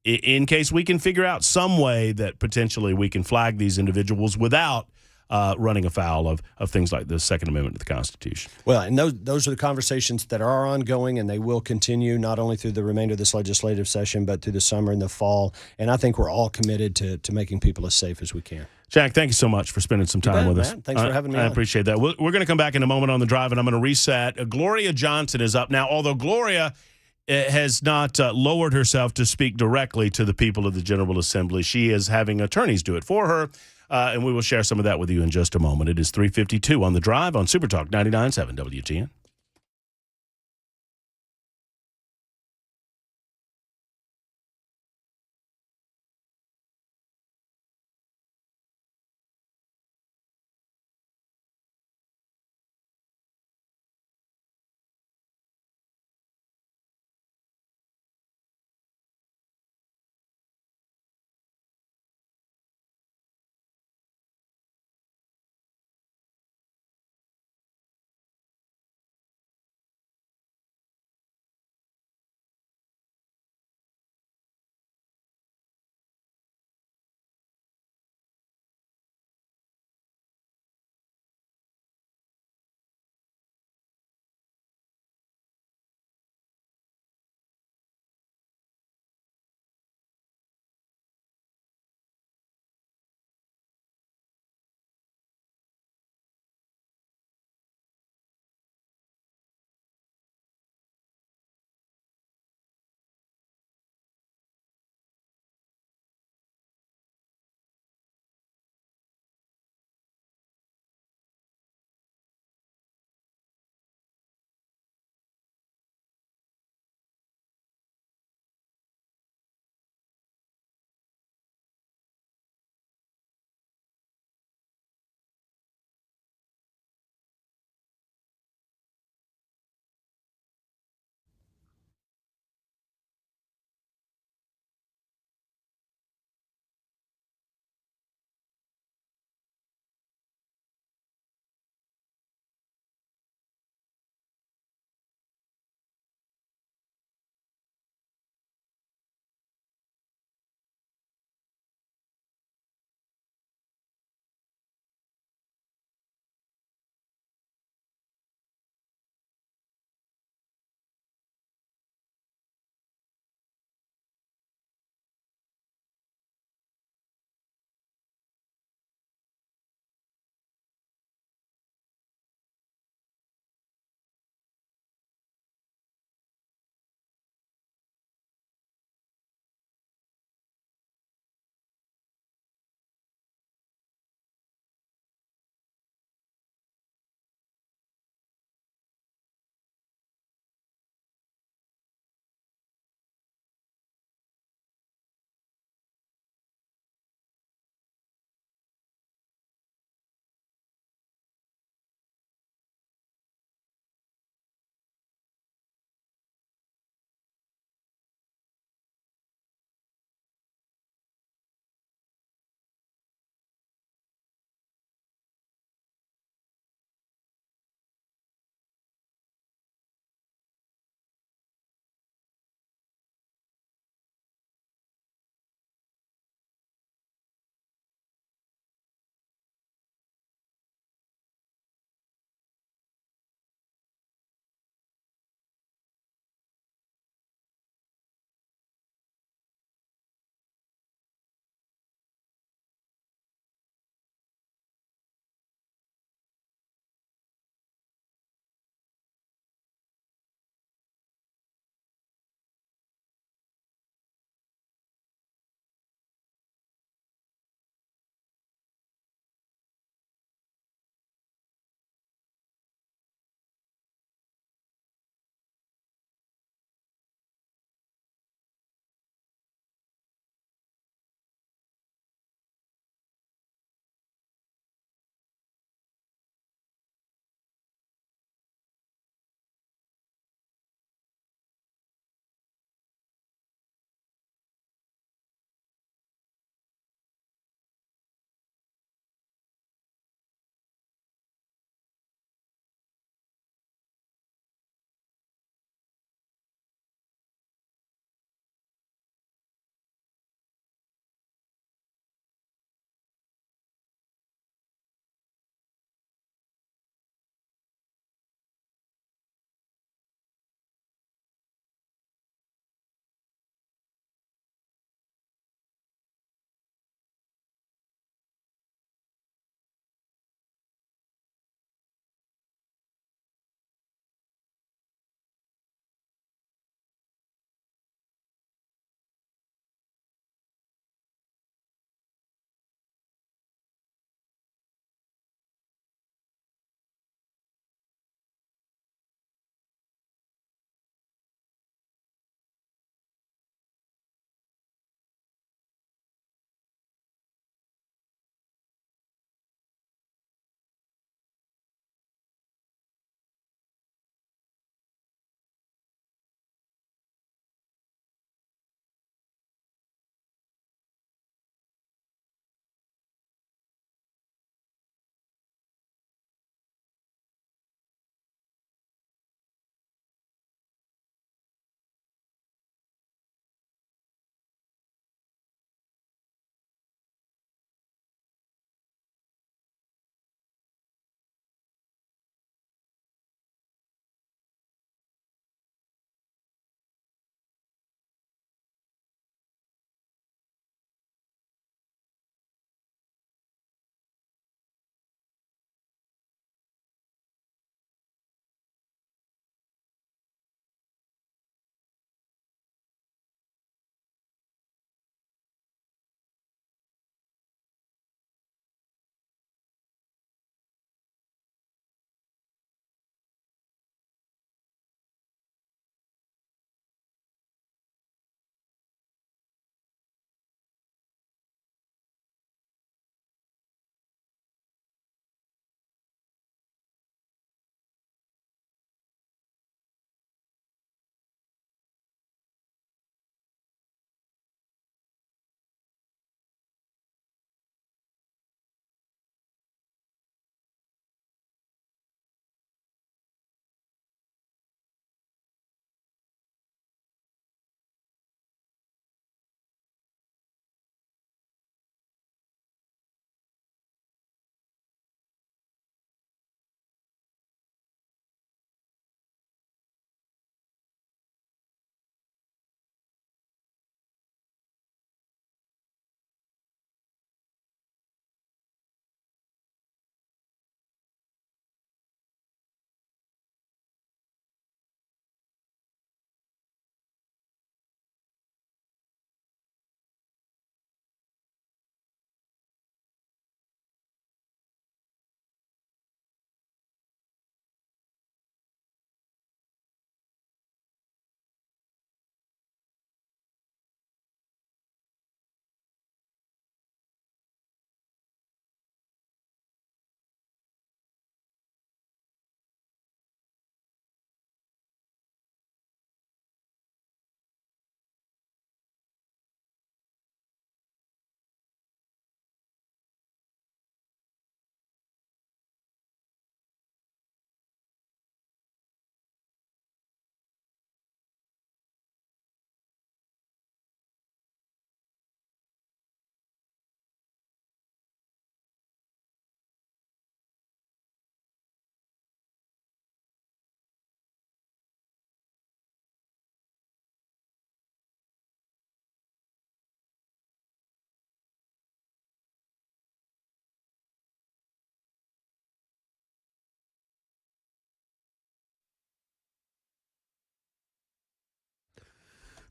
in case we can figure out some way that potentially we can flag these individuals without running afoul of things like the Second Amendment to the Constitution. Well, and those are the conversations that are ongoing, and they will continue not only through the remainder of this legislative session, but through the summer and the fall. And I think we're all committed to making people as safe as we can. Jack, thank you so much for spending some time with us. Matt. Thanks for having me I on. appreciate that. We're going to come back in a moment on The Drive, and I'm going to reset. Gloria Johnson is up now, although Gloria has not lowered herself to speak directly to the people of the General Assembly. She is having attorneys do it for her, and we will share some of that with you in just a moment. It is 3:52 on The Drive on Super Talk 99.7 WTN.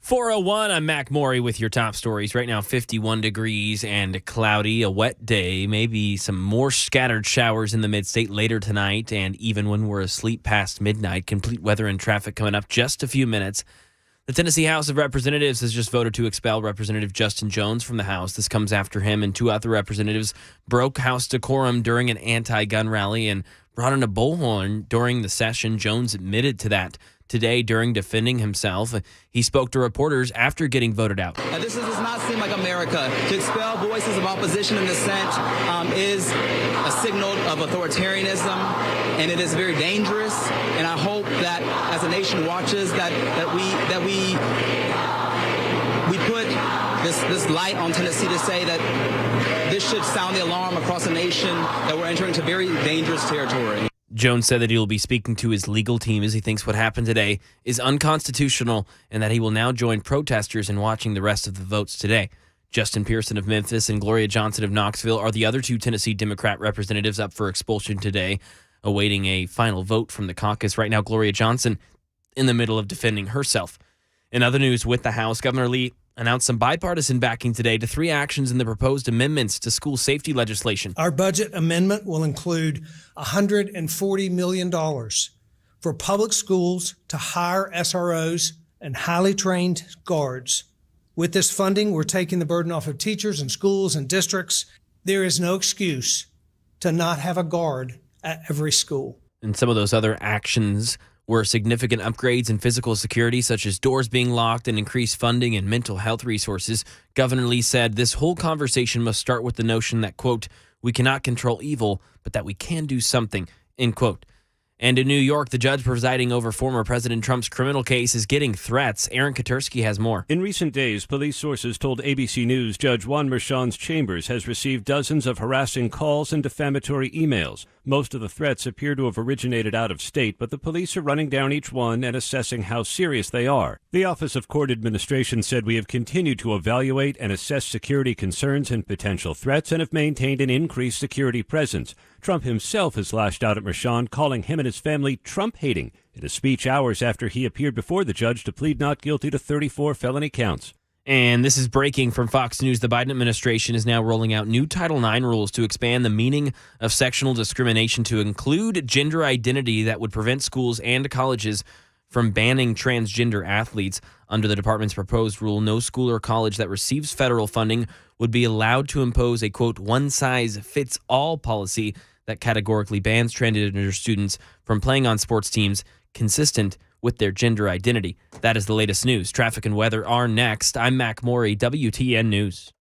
4:01, I'm Mac Maury with your top stories. Right now, 51 degrees and cloudy, a wet day, maybe some more scattered showers in the mid-state later tonight, and even when we're asleep past midnight. Complete weather and traffic coming up just a few minutes. The Tennessee House of Representatives has just voted to expel Representative Justin Jones from the House. This comes after him and two other representatives broke House decorum during an anti-gun rally and brought in a bullhorn during the session. Jones admitted to that today during defending himself. He spoke to reporters after getting voted out. This does not seem like America. To expel voices of opposition and dissent is a signal of authoritarianism, and it is very dangerous. And I hope that as the nation watches, that we put this light on Tennessee to say that this should sound the alarm across the nation that we're entering into very dangerous territory. Jones said that he will be speaking to his legal team as he thinks what happened today is unconstitutional and that he will now join protesters in watching the rest of the votes today. Justin Pearson of Memphis and Gloria Johnson of Knoxville are the other two Tennessee Democrat representatives up for expulsion today, awaiting a final vote from the caucus. Right now, Gloria Johnson in the middle of defending herself. In other news with the House, Governor Lee announced some bipartisan backing today to three actions in the proposed amendments to school safety legislation. Our budget amendment will include $140 million for public schools to hire SROs and highly trained guards. With this funding, we're taking the burden off of teachers and schools and districts. There is no excuse to not have a guard at every school. And some of those other actions were significant upgrades in physical security, such as doors being locked and increased funding and mental health resources. Governor Lee said this whole conversation must start with the notion that, quote, we cannot control evil, but that we can do something, end quote. And in New York, the judge presiding over former President Trump's criminal case is getting threats. Aaron Katersky has more. In recent days, police sources told ABC News Judge Juan Merchan's chambers has received dozens of harassing calls and defamatory emails. Most of the threats appear to have originated out of state, but the police are running down each one and assessing how serious they are. The Office of Court Administration said we have continued to evaluate and assess security concerns and potential threats and have maintained an increased security presence. Trump himself has lashed out at Merchan, calling him and his family Trump-hating in a speech hours after he appeared before the judge to plead not guilty to 34 felony counts. And this is breaking from Fox News. The Biden administration is now rolling out new Title IX rules to expand the meaning of sexual discrimination to include gender identity that would prevent schools and colleges from banning transgender athletes. Under the department's proposed rule, no school or college that receives federal funding would be allowed to impose a, quote, one-size-fits-all policy that categorically bans transgender students from playing on sports teams consistent with their gender identity. That is the latest news. Traffic and weather are next. I'm Mac Maury, WTN News.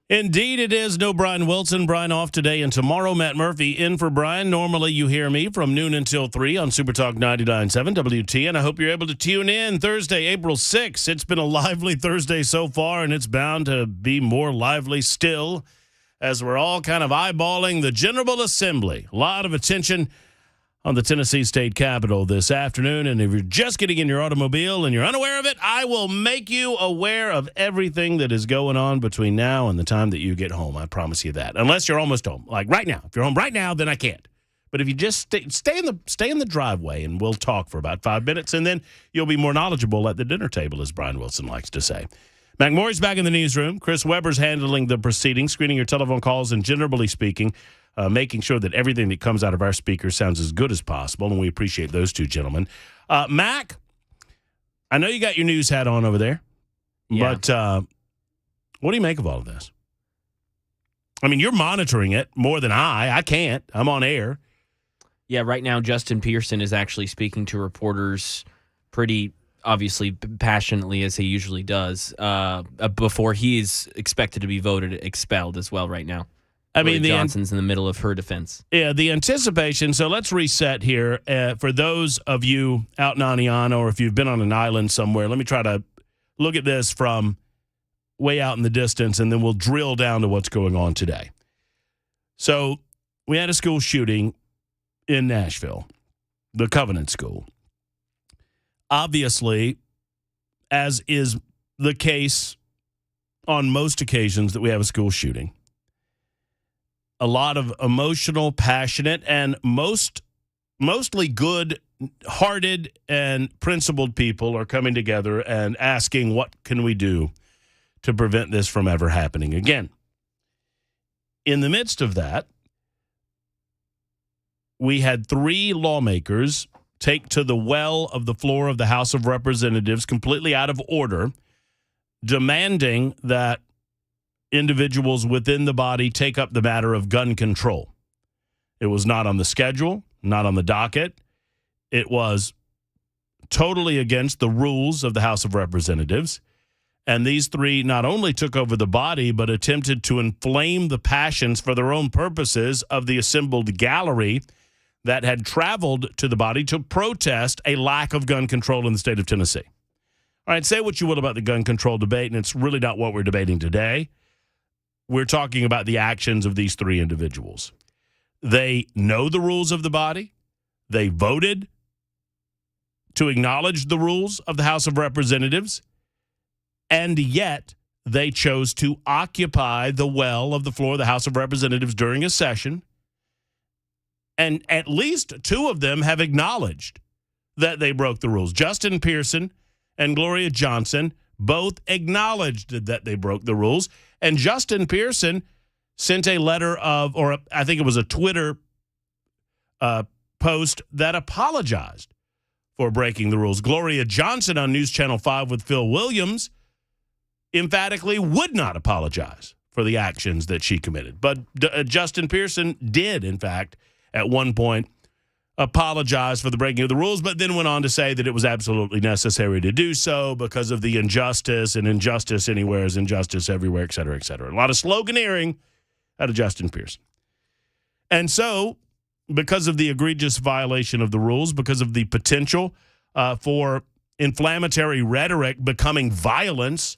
Indeed, it is. No Brian Wilson. Brian off today and tomorrow. Matt Murphy in for Brian. Normally, you hear me from noon until 3 on Super Talk 99.7 WTN. I hope you're able to tune in Thursday, April 6th. It's been a lively Thursday so far, and it's bound to be more lively still as we're all kind of eyeballing the General Assembly. A lot of attention on the Tennessee State Capitol this afternoon. And if you're just getting in your automobile and you're unaware of it, I will make you aware of everything that is going on between now and the time that you get home. I promise you that. Unless you're almost home. Like right now. If you're home right now, then I can't. But if you just stay in the driveway and we'll talk for about 5 minutes, and then you'll be more knowledgeable at the dinner table, as Brian Wilson likes to say. McMorray's back in the newsroom. Chris Weber's handling the proceedings, screening your telephone calls, and generally speaking, making sure that everything that comes out of our speakers sounds as good as possible, and we appreciate those two gentlemen. Mac, I know you got your news hat on over there, but what do you make of all of this? I mean, you're monitoring it more than I can't. I'm on air. Yeah, right now Justin Pearson is actually speaking to reporters pretty obviously passionately, as he usually does, before he is expected to be voted expelled as well right now. I mean, Johnson's in the middle of her defense. Yeah, the anticipation. So let's reset here. For those of you out in Aniana, or if you've been on an island somewhere, let me try to look at this from way out in the distance, and then we'll drill down to what's going on today. So we had a school shooting in Nashville, the Covenant School. Obviously, as is the case on most occasions that we have a school shooting, a lot of emotional, passionate, and mostly good-hearted and principled people are coming together and asking, what can we do to prevent this from ever happening again? In the midst of that, we had 3 lawmakers take to the well of the floor of the House of Representatives, completely out of order, demanding that individuals within the body take up the matter of gun control. It was not on the schedule, not on the docket. It was totally against the rules of the House of Representatives. And these 3 not only took over the body, but attempted to inflame the passions for their own purposes of the assembled gallery that had traveled to the body to protest a lack of gun control in the state of Tennessee. All right, say what you will about the gun control debate, and it's really not what we're debating today. We're talking about the actions of these 3 individuals. They know the rules of the body. They voted to acknowledge the rules of the House of Representatives, and yet they chose to occupy the well of the floor of the House of Representatives during a session, and at least 2 of them have acknowledged that they broke the rules. Justin Pearson and Gloria Johnson both acknowledged that they broke the rules. And Justin Pearson sent a letter of, or I think it was a Twitter post that apologized for breaking the rules. Gloria Johnson on News Channel 5 with Phil Williams emphatically would not apologize for the actions that she committed. But Justin Pearson did, in fact, at one point apologize for the breaking of the rules, but then went on to say that it was absolutely necessary to do so because of the injustice, and injustice anywhere is injustice everywhere, et cetera, et cetera. A lot of sloganeering out of Justin Pearson. And so, because of the egregious violation of the rules, because of the potential for inflammatory rhetoric becoming violence,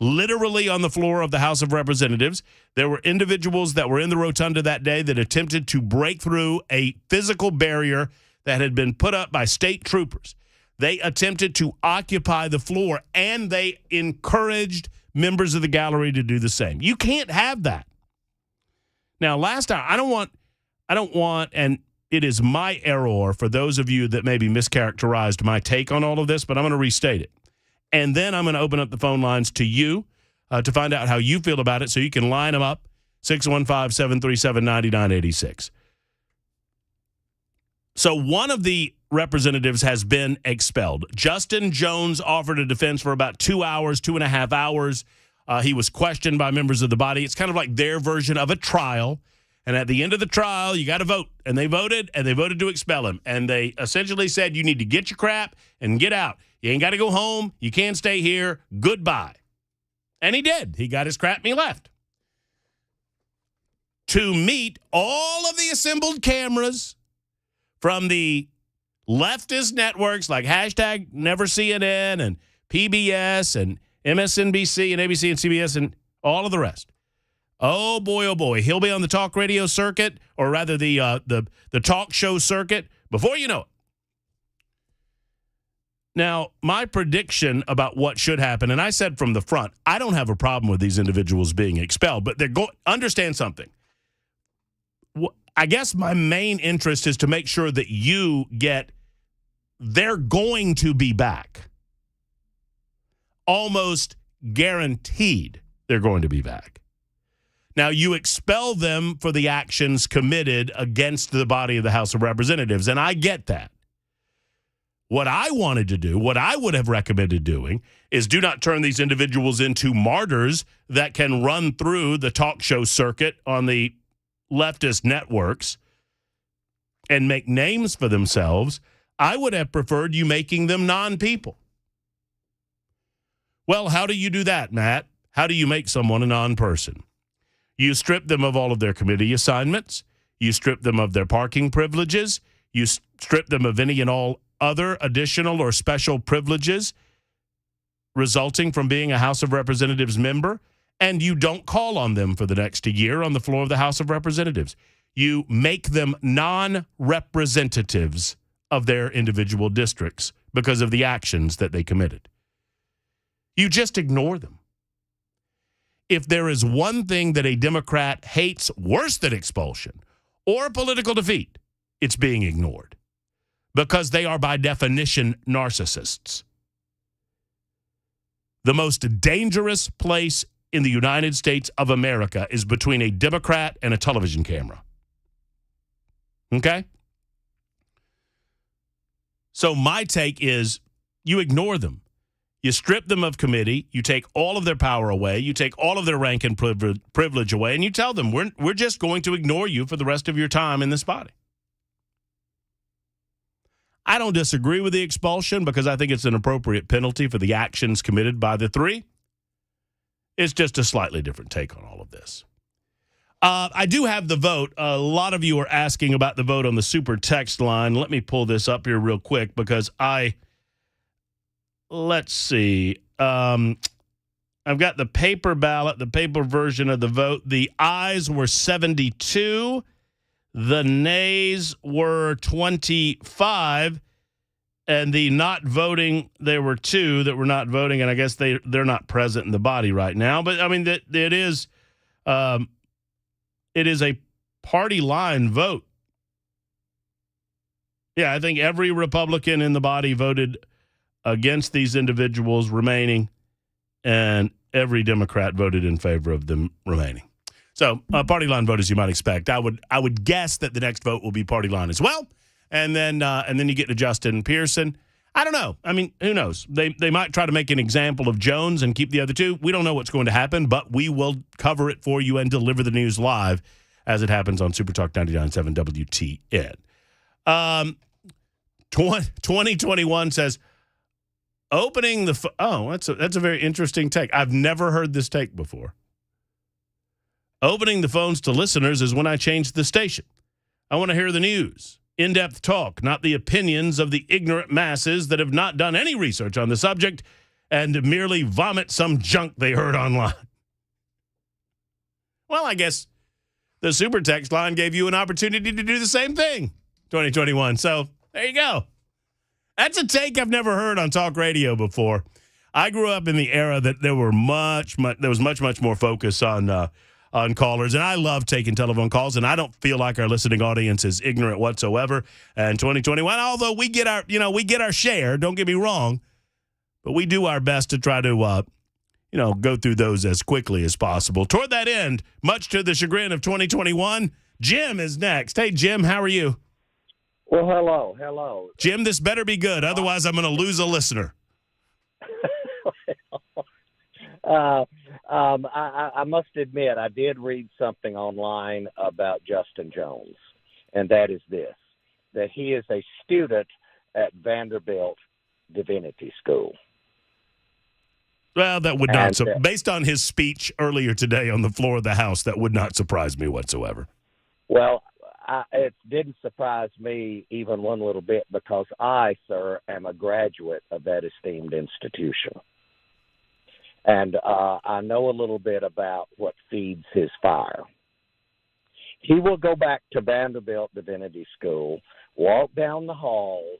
literally on the floor of the House of Representatives, there were individuals that were in the rotunda that day that attempted to break through a physical barrier that had been put up by state troopers. They attempted to occupy the floor, and they encouraged members of the gallery to do the same. You can't have that. Now, last time, I don't want, and it is my error for those of you that maybe mischaracterized my take on all of this, but I'm going to restate it. And then I'm going to open up the phone lines to you to find out how you feel about it, so you can line them up, 615-737-9986. So one of the representatives has been expelled. Justin Jones offered a defense for about 2.5 hours. He was questioned by members of the body. It's kind of like their version of a trial. And at the end of the trial, you got to vote. And they voted to expel him. And they essentially said, you need to get your crap and get out. You ain't got to go home. You can't stay here. Goodbye. And he did. He got his crap and he left. to meet all of the assembled cameras from the leftist networks like hashtag Never CNN and PBS and MSNBC and ABC and CBS and all of the rest. Oh boy, he'll be on the talk radio circuit, or rather the talk show circuit, before you know it. Now, my prediction about what should happen, and I said from the front, I don't have a problem with these individuals being expelled, but understand something. I guess my main interest is to make sure that they're going to be back. Almost guaranteed they're going to be back. Now, you expel them for the actions committed against the body of the House of Representatives, and I get that. What I wanted to do, what I would have recommended doing, is do not turn these individuals into martyrs that can run through the talk show circuit on the leftist networks and make names for themselves. I would have preferred you making them non-people. Well, how do you do that, Matt? How do you make someone a non-person? You strip them of all of their committee assignments. You strip them of their parking privileges. You strip them of any and all other additional or special privileges resulting from being a House of Representatives member, and you don't call on them for the next year on the floor of the House of Representatives. You make them non-representatives of their individual districts because of the actions that they committed. You just ignore them. If there is one thing that a Democrat hates worse than expulsion or political defeat, it's being ignored, because they are by definition narcissists. The most dangerous place in the United States of America is between a Democrat and a television camera. Okay? So my take is you ignore them. You strip them of committee. You take all of their power away. You take all of their rank and privilege away, and you tell them, we're just going to ignore you for the rest of your time in this body. I don't disagree with the expulsion because I think it's an appropriate penalty for the actions committed by the three. It's just a slightly different take on all of this. I do have the vote. A lot of you are asking about the vote on the super text line. Let me pull this up here real quick because let's see. I've got the paper ballot, the paper version of the vote. The ayes were 72. The nays were 25. And the not voting, there were 2 that were not voting, and I guess they're not present in the body right now. But, I mean, it is a party line vote. Yeah, I think every Republican in the body voted against these individuals remaining, and every Democrat voted in favor of them remaining. So, party line vote, as you might expect. I would guess that the next vote will be party line as well. And then you get to Justin Pearson. I don't know. I mean, who knows? They might try to make an example of Jones and keep the other 2. We don't know what's going to happen, but we will cover it for you and deliver the news live as it happens on Super Talk 99.7 WTN. 2021 says, opening the that's a very interesting take. I've never heard this take before. Opening the phones to listeners is when I change the station. I want to hear the news. In-depth talk, not the opinions of the ignorant masses that have not done any research on the subject and merely vomit some junk they heard online. Well, I guess the super text line gave you an opportunity to do the same thing, 2021. So there you go. That's a take I've never heard on talk radio before. I grew up in the era that there was much more focus on callers, and I love taking telephone calls, and I don't feel like our listening audience is ignorant whatsoever. And 2021, although we get our share, don't get me wrong, but we do our best to try to go through those as quickly as possible. Toward that end, much to the chagrin of 2021, Jim is next. Hey, Jim, how are you? Well, hello. Jim, this better be good. Otherwise, I'm going to lose a listener. I must admit, I did read something online about Justin Jones, and that is this, that he is a student at Vanderbilt Divinity School. Well, that would not. And, Based on his speech earlier today on the floor of the House, that would not surprise me whatsoever. Well, it didn't surprise me even one little bit because I, sir, am a graduate of that esteemed institution. And I know a little bit about what feeds his fire. He will go back to Vanderbilt Divinity School, walk down the halls,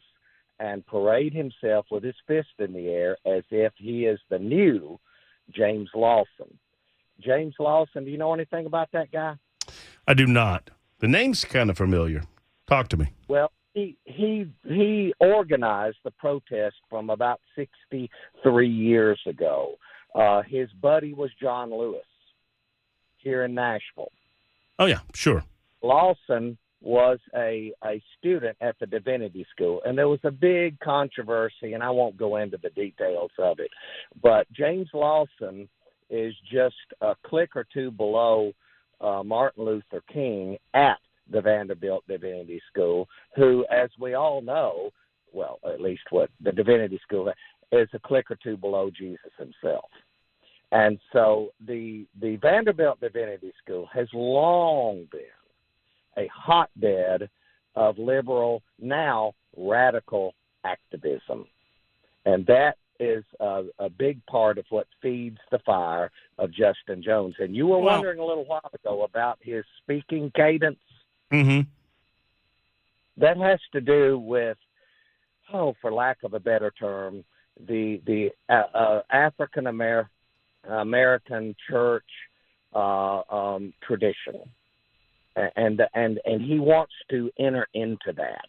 and parade himself with his fist in the air as if he is the new James Lawson. James Lawson, do you know anything about that guy? I do not. The name's kind of familiar. Talk to me. Well, he organized the protest from about 63 years ago. His buddy was John Lewis here in Nashville. Oh, yeah, sure. Lawson was a student at the Divinity School, and there was a big controversy, and I won't go into the details of it, but James Lawson is just a click or two below Martin Luther King at the Vanderbilt Divinity School, who, as we all know, well, at least what the Divinity School is, a click or two below Jesus himself. And so the Vanderbilt Divinity School has long been a hotbed of liberal, now radical activism. And that is a big part of what feeds the fire of Justin Jones. And you were wondering a little while ago about his speaking cadence. Mm-hmm. That has to do with, for lack of a better term, the African American church tradition. And he wants to enter into that.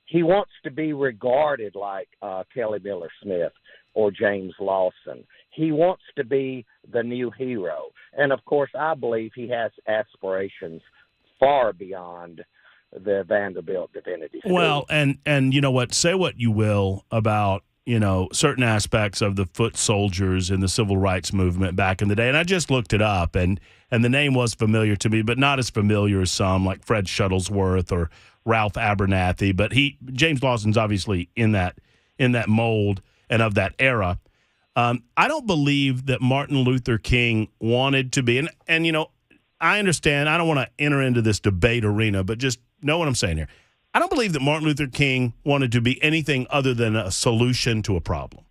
He wants to be regarded like Kelly Miller Smith or James Lawson. He wants to be the new hero. And, of course, I believe he has aspirations far beyond the Vanderbilt Divinity School. Well, and you know what? Say what you will about, certain aspects of the foot soldiers in the civil rights movement back in the day. And I just looked it up, and the name was familiar to me, but not as familiar as some like Fred Shuttlesworth or Ralph Abernathy. But James Lawson's obviously in that mold and of that era. I don't believe that Martin Luther King wanted to be, and I understand. I don't want to enter into this debate arena, but just know what I'm saying here. I don't believe that Martin Luther King wanted to be anything other than a solution to a problem.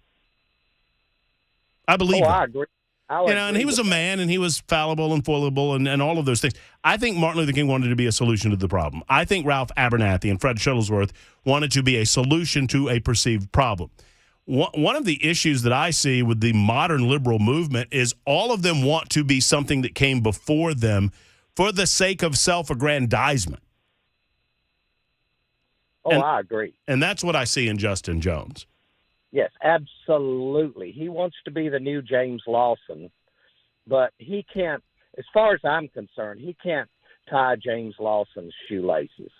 I believe that. I agree. And he was a man, and he was fallible and foilable and all of those things. I think Martin Luther King wanted to be a solution to the problem. I think Ralph Abernathy and Fred Shuttlesworth wanted to be a solution to a perceived problem. One of the issues that I see with the modern liberal movement is all of them want to be something that came before them for the sake of self-aggrandizement. I agree. And that's what I see in Justin Jones. Yes, absolutely. He wants to be the new James Lawson, but he can't, as far as I'm concerned, he can't tie James Lawson's shoelaces.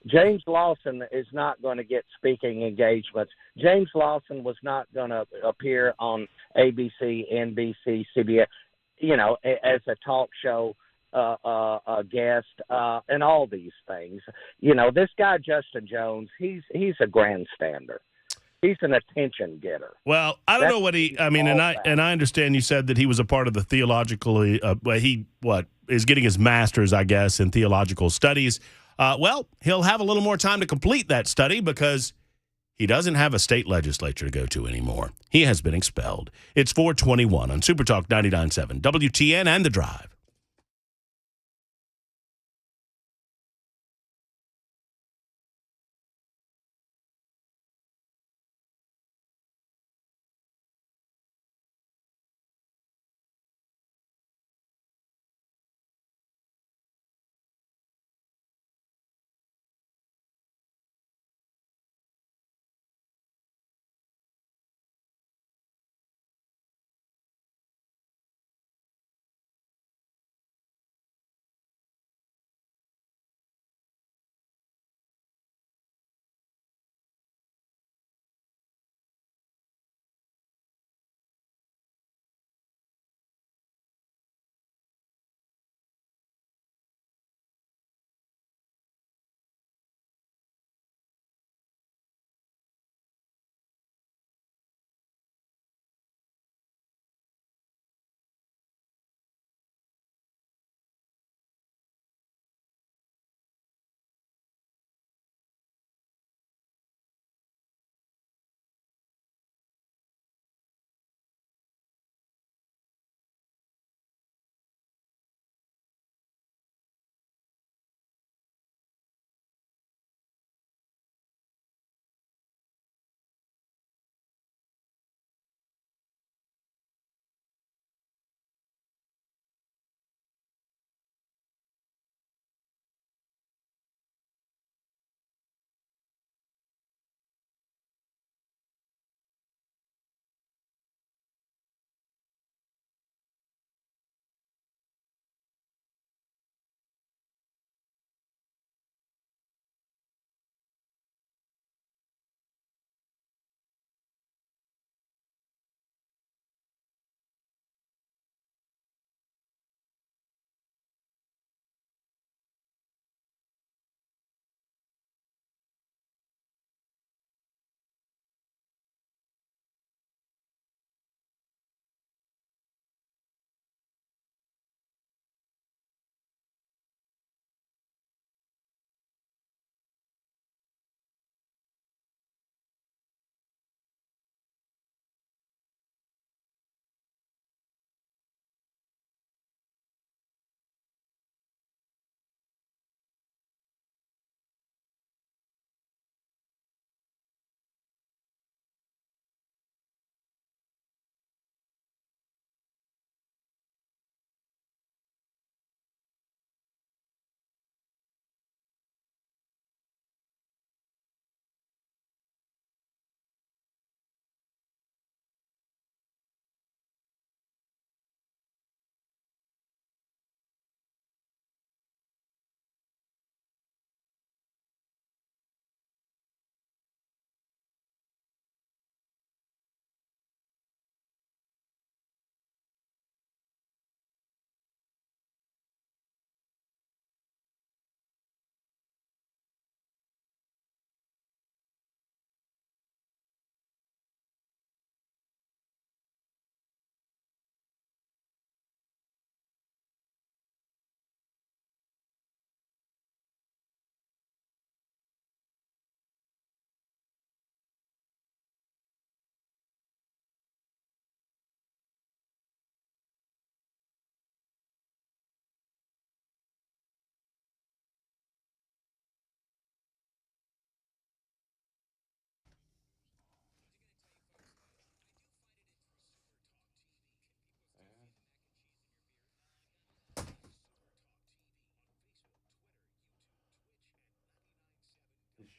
James Lawson is not going to get speaking engagements. James Lawson was not going to appear on ABC, NBC, CBS, as a talk show a guest, and all these things. This guy Justin Jones, he's a grandstander. He's an attention getter. Well, I don't know what and I understand you said that he was a part of the theologically. He is getting his master's, I guess, in theological studies. Well, he'll have a little more time to complete that study because he doesn't have a state legislature to go to anymore. He has been expelled. It's 421 on Super Talk 99.7 WTN and The Drive.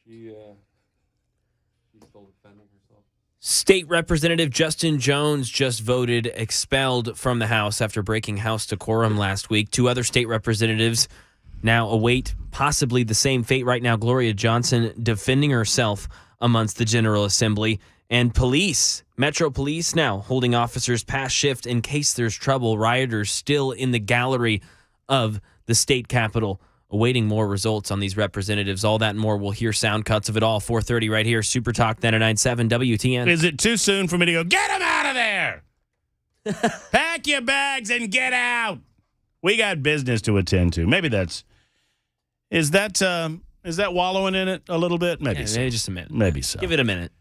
She's still defending herself. State Representative Justin Jones just voted expelled from the House after breaking House decorum last week. 2 other state representatives now await possibly the same fate right now. Gloria Johnson defending herself amongst the General Assembly. And police, Metro Police now holding officers past shift in case there's trouble. Rioters still in the gallery of the state capitol, awaiting more results on these representatives. All that and more. We'll hear sound cuts of it all. 4:30 right here. Super Talk 99.7 WTN. Is it too soon for me to go, get him out of there? Pack your bags and get out. We got business to attend to. Maybe that's... Is that wallowing in it a little bit? Maybe so. Maybe just a minute. Maybe so. Give it a minute.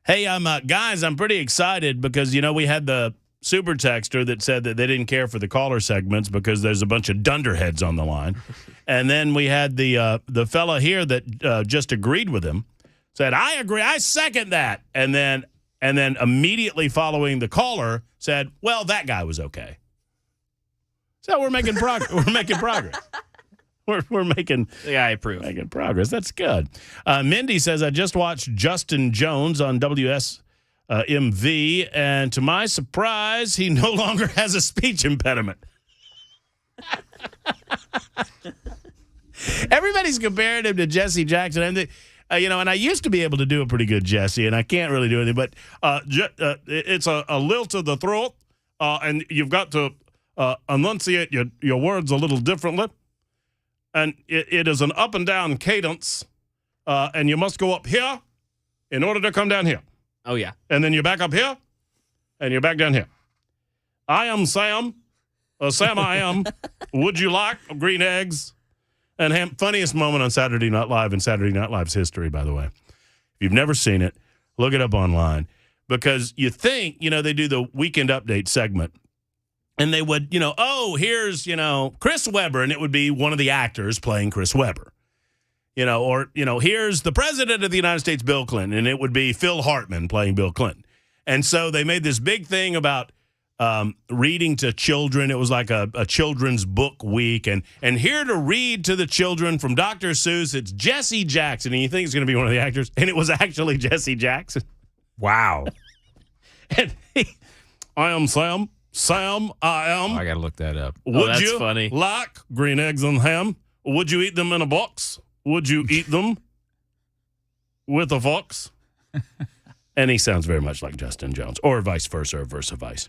Hey, guys, I'm pretty excited because, we had the super texter that said that they didn't care for the caller segments because there's a bunch of dunderheads on the line. And then we had the fella here that just agreed with him, said, I agree, I second that. And then immediately following the caller said, well, that guy was okay. So we're making progress. We're making progress. We're making, yeah, I approve. Making progress. That's good. Mindy says, I just watched Justin Jones on WSMV, and to my surprise, he no longer has a speech impediment. Everybody's comparing him to Jesse Jackson. And and I used to be able to do a pretty good Jesse, and I can't really do anything, but it's a lilt of the throat, and you've got to enunciate your words a little differently. And it is an up and down cadence, and you must go up here in order to come down here. Oh, yeah. And then you're back up here, and you're back down here. I am Sam. Sam, I am. Would you like green eggs and ham? Funniest moment on Saturday Night Live in Saturday Night Live's history, by the way. If you've never seen it, look it up online. Because you think, they do the Weekend Update segment. And they would, here's, Chris Webber, and it would be one of the actors playing Chris Webber. Here's the President of the United States, Bill Clinton, and it would be Phil Hartman playing Bill Clinton. And so they made this big thing about reading to children. It was like a children's book week. And here to read to the children from Dr. Seuss, it's Jesse Jackson. And you think it's going to be one of the actors, and it was actually Jesse Jackson. Wow. And I am Sam. Sam, I am. I got to look that up. Would that's you funny. like green eggs and ham? Would you eat them in a box? Would you eat them with a fox? And he sounds very much like Justin Jones, or vice versa, or versa vice.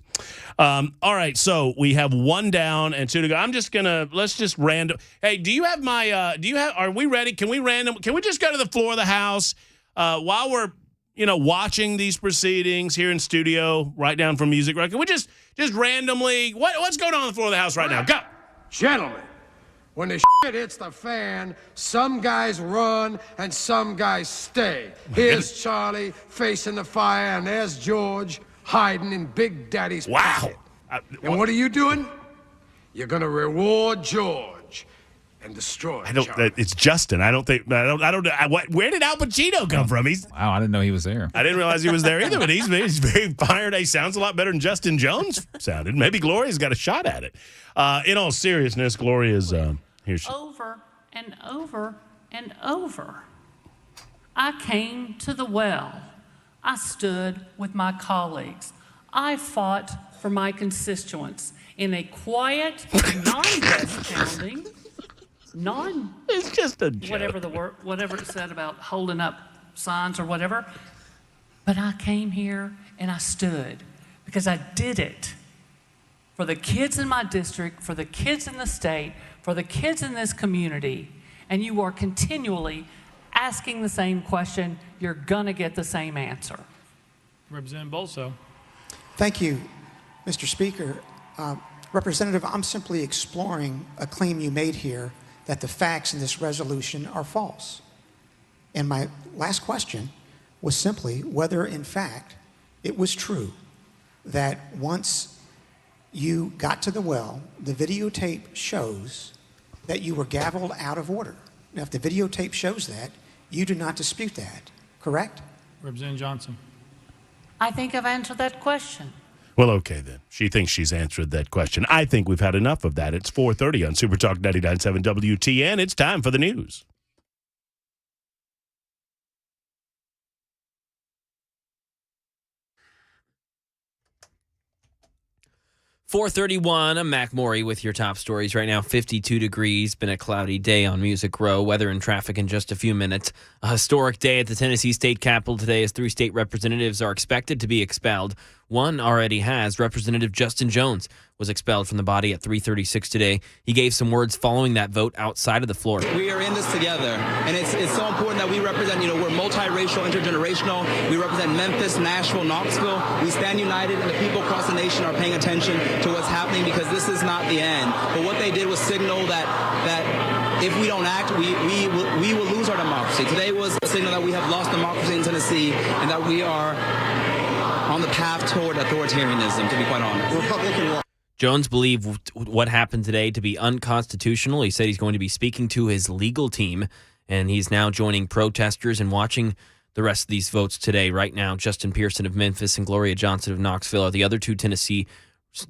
All right, so we have 1 down and 2 to go. Let's just random. Hey, are we ready? Can we just go to the floor of the House while we're watching these proceedings here in studio, write down from music, right? Can we just randomly, what's going on the floor of the House right now? Go. Gentlemen, when the shit hits the fan, some guys run and some guys stay. Here's Charlie facing the fire, and there's George hiding in Big Daddy's pocket. And what are you doing? You're going to reward George and destroy Charlie. It's Justin. I don't know. Where did Al Pacino come from? Wow, I didn't know he was there. I didn't realize he was there either, but he's very fired. He sounds a lot better than Justin Jones sounded. Maybe Gloria's got a shot at it. In all seriousness, Gloria's here. Over and over and over. I came to the well. I stood with my colleagues. I fought for my constituents in a quiet, non-best sounding, it's just a joke. whatever it said about holding up signs or whatever. But I came here and I stood because I did it for the kids in my district, for the kids in the state, for the kids in this community. And you are continually asking the same question. You're gonna get the same answer. Representative Bolso. Thank you, Mr. Speaker. Representative, I'm simply exploring a claim you made here that the facts in this resolution are false. And my last question was simply whether, in fact, it was true that once you got to the well, the videotape shows that you were gavelled out of order. Now, if the videotape shows that, you do not dispute that, correct? Representative Johnson. I think I've answered that question. Well, okay, then. She thinks she's answered that question. I think we've had enough of that. It's 4:30 on Super Talk 99.7 WTN. It's time for the news. 4:31. I'm Mac Maury with your top stories right now. 52 degrees. Been a cloudy day on Music Row. Weather and traffic in just a few minutes. A historic day at the Tennessee State Capitol today as 3 state representatives are expected to be expelled. One already has. Representative Justin Jones was expelled from the body at 3:36 today. He gave some words following that vote outside of the floor. We are in this together, and it's so important that we represent, we're multiracial, intergenerational. We represent Memphis, Nashville, Knoxville. We stand united, and the people across the nation are paying attention to what's happening because this is not the end. But what they did was signal that if we don't act, we will lose our democracy. Today was a signal that we have lost democracy in Tennessee and that we are on the path toward authoritarianism, to be quite honest. Jones believed what happened today to be unconstitutional. He said he's going to be speaking to his legal team, and he's now joining protesters and watching the rest of these votes today. Right now, Justin Pearson of Memphis and Gloria Johnson of Knoxville are the other 2 Tennessee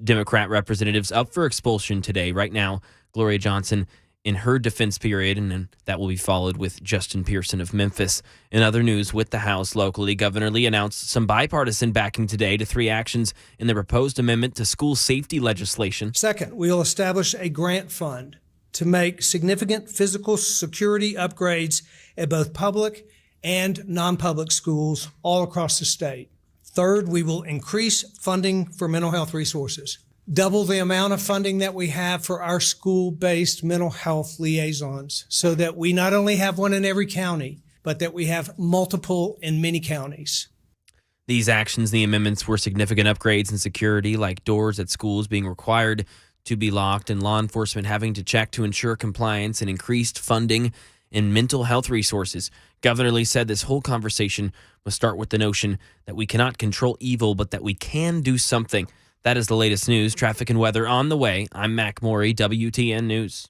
Democrat representatives up for expulsion today. Right now, Gloria Johnson in her defense period, and then that will be followed with Justin Pearson of Memphis. In other news, with the House locally, Governor Lee announced some bipartisan backing today to 3 actions in the proposed amendment to school safety legislation. Second, we will establish a grant fund to make significant physical security upgrades at both public and non-public schools all across the state. Third, we will increase funding for mental health resources. Double the amount of funding that we have for our school-based mental health liaisons so that we not only have one in every county, but that we have multiple in many counties. These actions, the amendments, were significant upgrades in security, like doors at schools being required to be locked and law enforcement having to check to ensure compliance, and increased funding in mental health resources. Governor Lee said this whole conversation must start with the notion that we cannot control evil, but that we can do something. That is the latest news, traffic, and weather on the way. I'm Mac Maury, WTN News.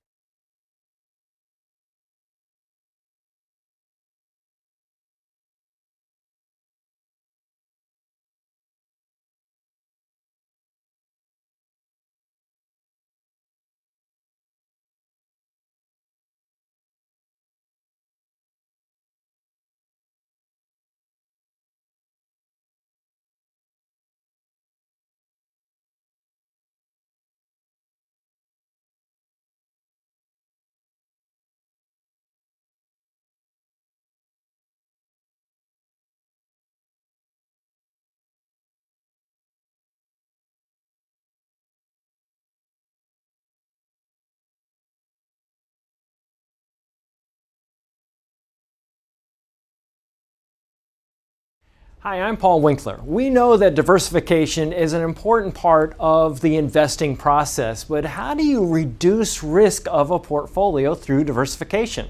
Hi, I'm Paul Winkler. We know that diversification is an important part of the investing process, but how do you reduce risk of a portfolio through diversification?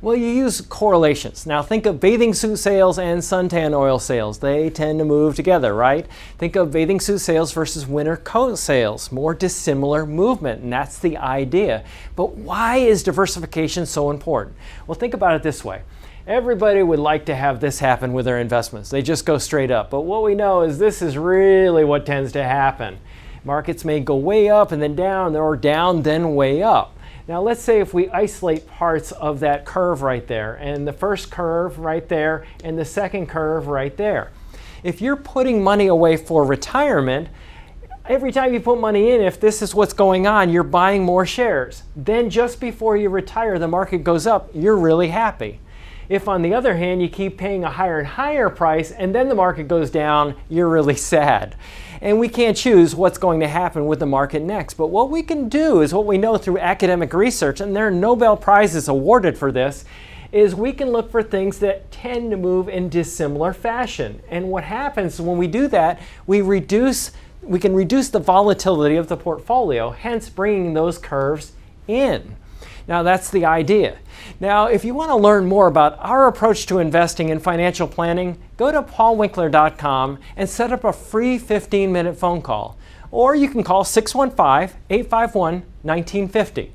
Well, you use correlations. Now think of bathing suit sales and suntan oil sales. They tend to move together, right? Think of bathing suit sales versus winter coat sales. More dissimilar movement, and that's the idea. But why is diversification so important? Well, think about it this way. Everybody would like to have this happen with their investments. They just go straight up. But what we know is this is really what tends to happen. Markets may go way up and then down, or down, then way up. Now let's say if we isolate parts of that curve right there, and the first curve right there, and the second curve right there. If you're putting money away for retirement, every time you put money in, if this is what's going on, you're buying more shares. Then just before you retire, the market goes up, you're really happy. If, on the other hand, you keep paying a higher and higher price and then the market goes down, you're really sad. And we can't choose what's going to happen with the market next. But what we can do is what we know through academic research, and there are Nobel Prizes awarded for this, is we can look for things that tend to move in dissimilar fashion. And what happens when we do that, we can reduce the volatility of the portfolio, hence bringing those curves in. Now that's the idea. Now if you want to learn more about our approach to investing and financial planning, go to paulwinkler.com and set up a free 15-minute phone call. Or you can call 615-851-1950.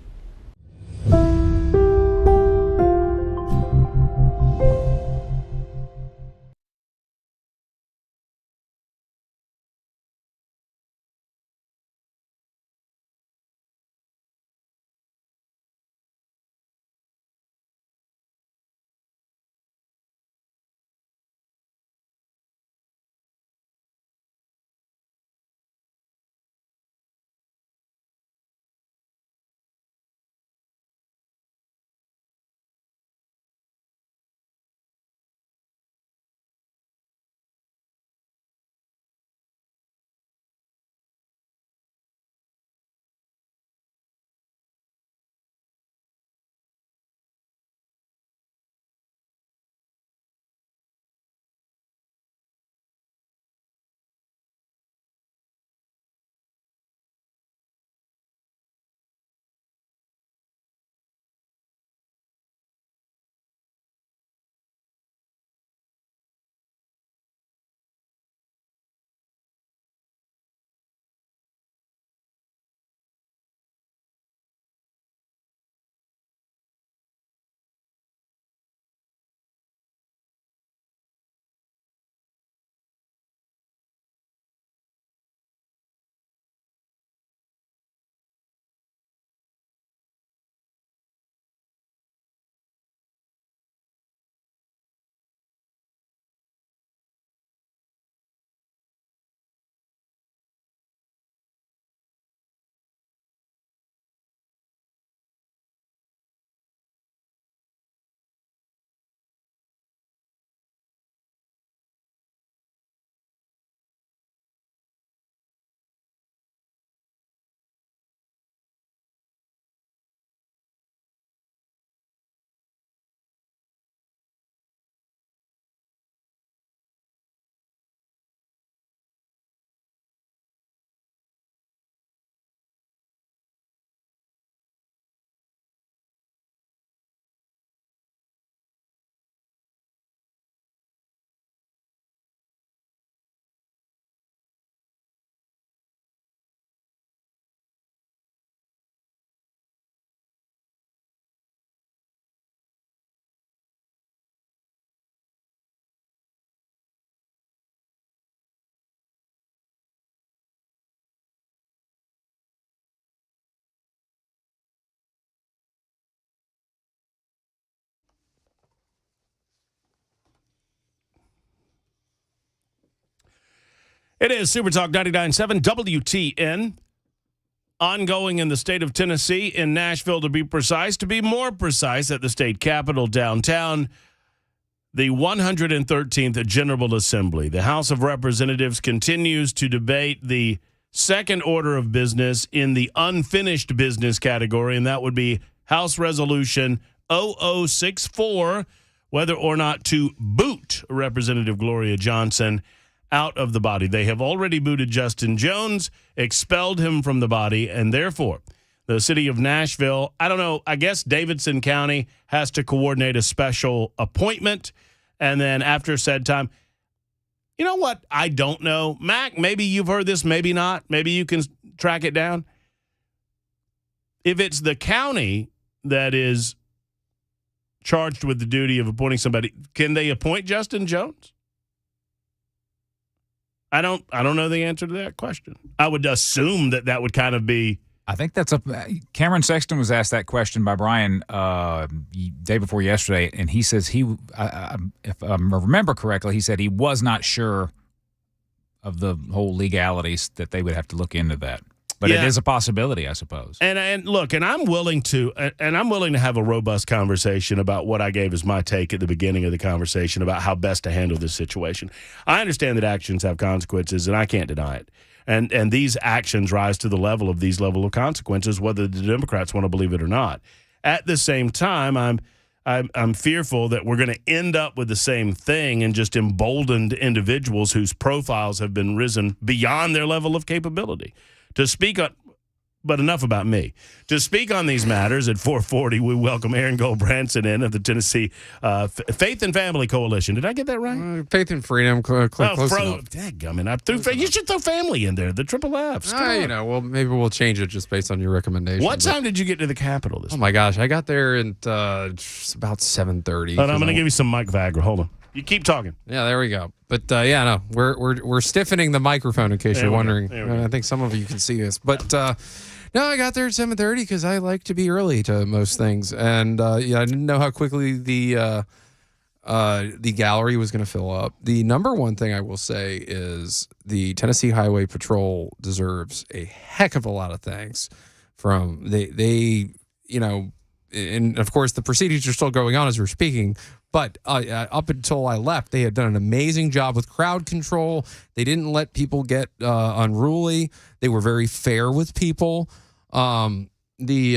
It is Super Talk 99.7 WTN. Ongoing in the state of Tennessee, in Nashville to be precise. To be more precise, at the state capitol downtown, the 113th General Assembly. The House of Representatives continues to debate the second order of business in the unfinished business category, and that would be House Resolution 0064, whether or not to boot Representative Gloria Johnson out of the body. They have already booted Justin Jones, expelled him from the body, and therefore the city of Nashville, I don't know, I guess Davidson County has to coordinate a special appointment, and then after said time, you know what? I don't know. Mac, maybe you've heard this, maybe not. Maybe you can track it down. If it's the county that is charged with the duty of appointing somebody, can they appoint Justin Jones? I don't know the answer to that question. I would assume that would kind of be. I think that's Cameron Sexton was asked that question by Brian day before yesterday, and he says if I remember correctly, he said he was not sure of the whole legalities, that they would have to look into that. But it is a possibility, I suppose. And look, and I'm willing to have a robust conversation about what I gave as my take at the beginning of the conversation about how best to handle this situation. I understand that actions have consequences, and I can't deny it. And these actions rise to the level of these level of consequences, whether the Democrats want to believe it or not. At the same time, I'm fearful that we're going to end up with the same thing and just emboldened individuals whose profiles have been risen beyond their level of capability. To speak on, but enough about me. To speak on these matters at 4:40, we welcome Aaron Gold-Branson in of the Tennessee Faith and Family Coalition. Did I get that right? Faith and Freedom. Close enough. Dadgummit, you should throw family in there. The triple Fs. Well, maybe we'll change it just based on your recommendation. What time did you get to the Capitol this morning? Oh my gosh, I got there at about 7:30. But I'm going to give you some Mike Viagra. Hold on. You keep talking. Yeah, there we go. But we're stiffening the microphone in case you're wondering. I think some of you can see this, but no, I got there at 7:30 because I like to be early to most things, and I didn't know how quickly the gallery was going to fill up. The number one thing I will say is the Tennessee Highway Patrol deserves a heck of a lot of thanks from they and of course the proceedings are still going on as we're speaking. But up until I left, they had done an amazing job with crowd control. They didn't let people get unruly. They were very fair with people. Obviously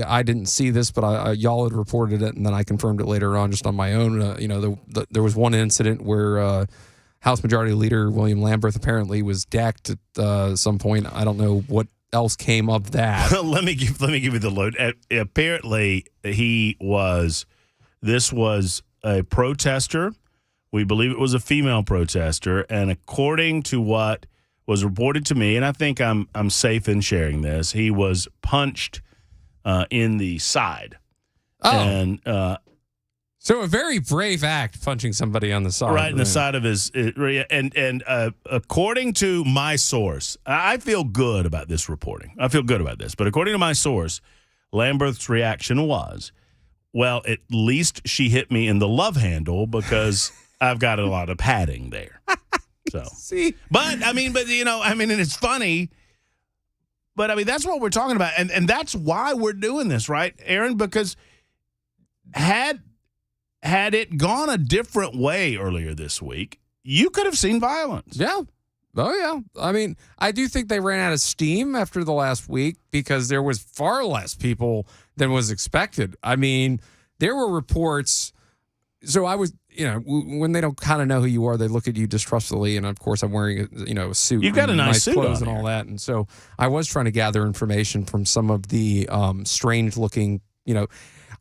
I didn't see this, but y'all had reported it, and then I confirmed it later on just on my own. There was one incident where House Majority Leader William Lamberth apparently was decked at some point. I don't know what else came of that. Let me give you the load. Apparently, This was a protester. We believe it was a female protester, and according to what was reported to me, and I think I'm safe in sharing this, he was punched in the side. Oh. And so a very brave act, punching somebody on the side. Right in the side of his and according to my source, I feel good about this reporting. I feel good about this. But according to my source, Lamberth's reaction was, well, at least she hit me in the love handle because I've got a lot of padding there. So, and it's funny, but that's what we're talking about. And that's why we're doing this, right, Aaron? Because had it gone a different way earlier this week, you could have seen violence. Yeah. Oh, yeah. I mean, I do think they ran out of steam after the last week because there was far less people than was expected. I mean, there were reports. So I was, when they don't kind of know who you are, they look at you distrustfully. And of course, I'm wearing a suit. You've got a nice suit clothes on and all that. And so I was trying to gather information from some of the strange looking,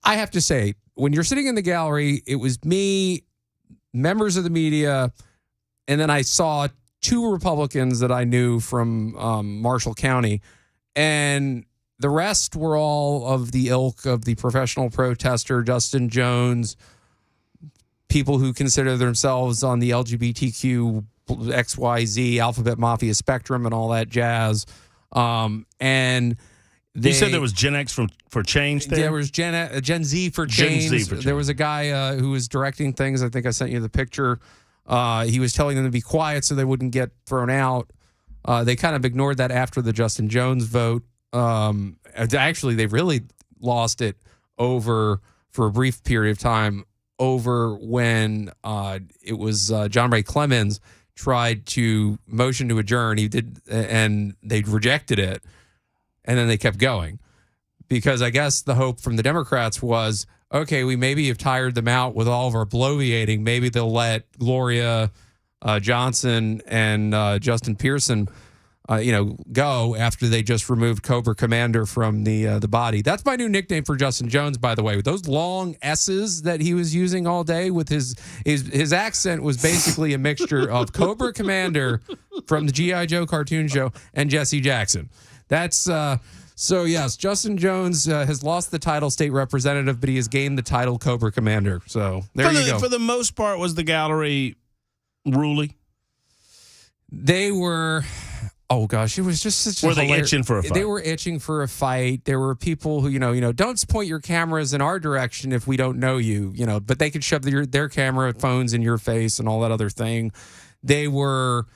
I have to say, when you're sitting in the gallery, it was me, members of the media, and then I saw two Republicans that I knew from Marshall County, and the rest were all of the ilk of the professional protester, Justin Jones, people who consider themselves on the LGBTQ XYZ alphabet mafia spectrum and all that jazz. And you said there was Gen X for change there? There was Gen Z for change. There was a guy who was directing things. I think I sent you the picture. He was telling them to be quiet so they wouldn't get thrown out. They kind of ignored that after the Justin Jones vote. Actually, they really lost it over for a brief period of time over when it was John Ray Clemens tried to motion to adjourn. He did, and they rejected it, and then they kept going because I guess the hope from the Democrats was, okay, we maybe have tired them out with all of our bloviating. Maybe they'll let Gloria Johnson and Justin Pearson go after they just removed Cobra Commander from the body. That's my new nickname for Justin Jones, by the way. With those long S's that he was using all day with his accent was basically a mixture of Cobra Commander from the G.I. Joe cartoon show and Jesse Jackson. That's so yes, Justin Jones has lost the title state representative, but he has gained the title Cobra Commander. So there you go. For the most part, was the gallery ruly? They were. Oh gosh, it was just such. Were they itching for a fight? They were itching for a fight. There were people who, don't point your cameras in our direction if we don't know you, but they could shove their camera phones in your face and all that other thing. They were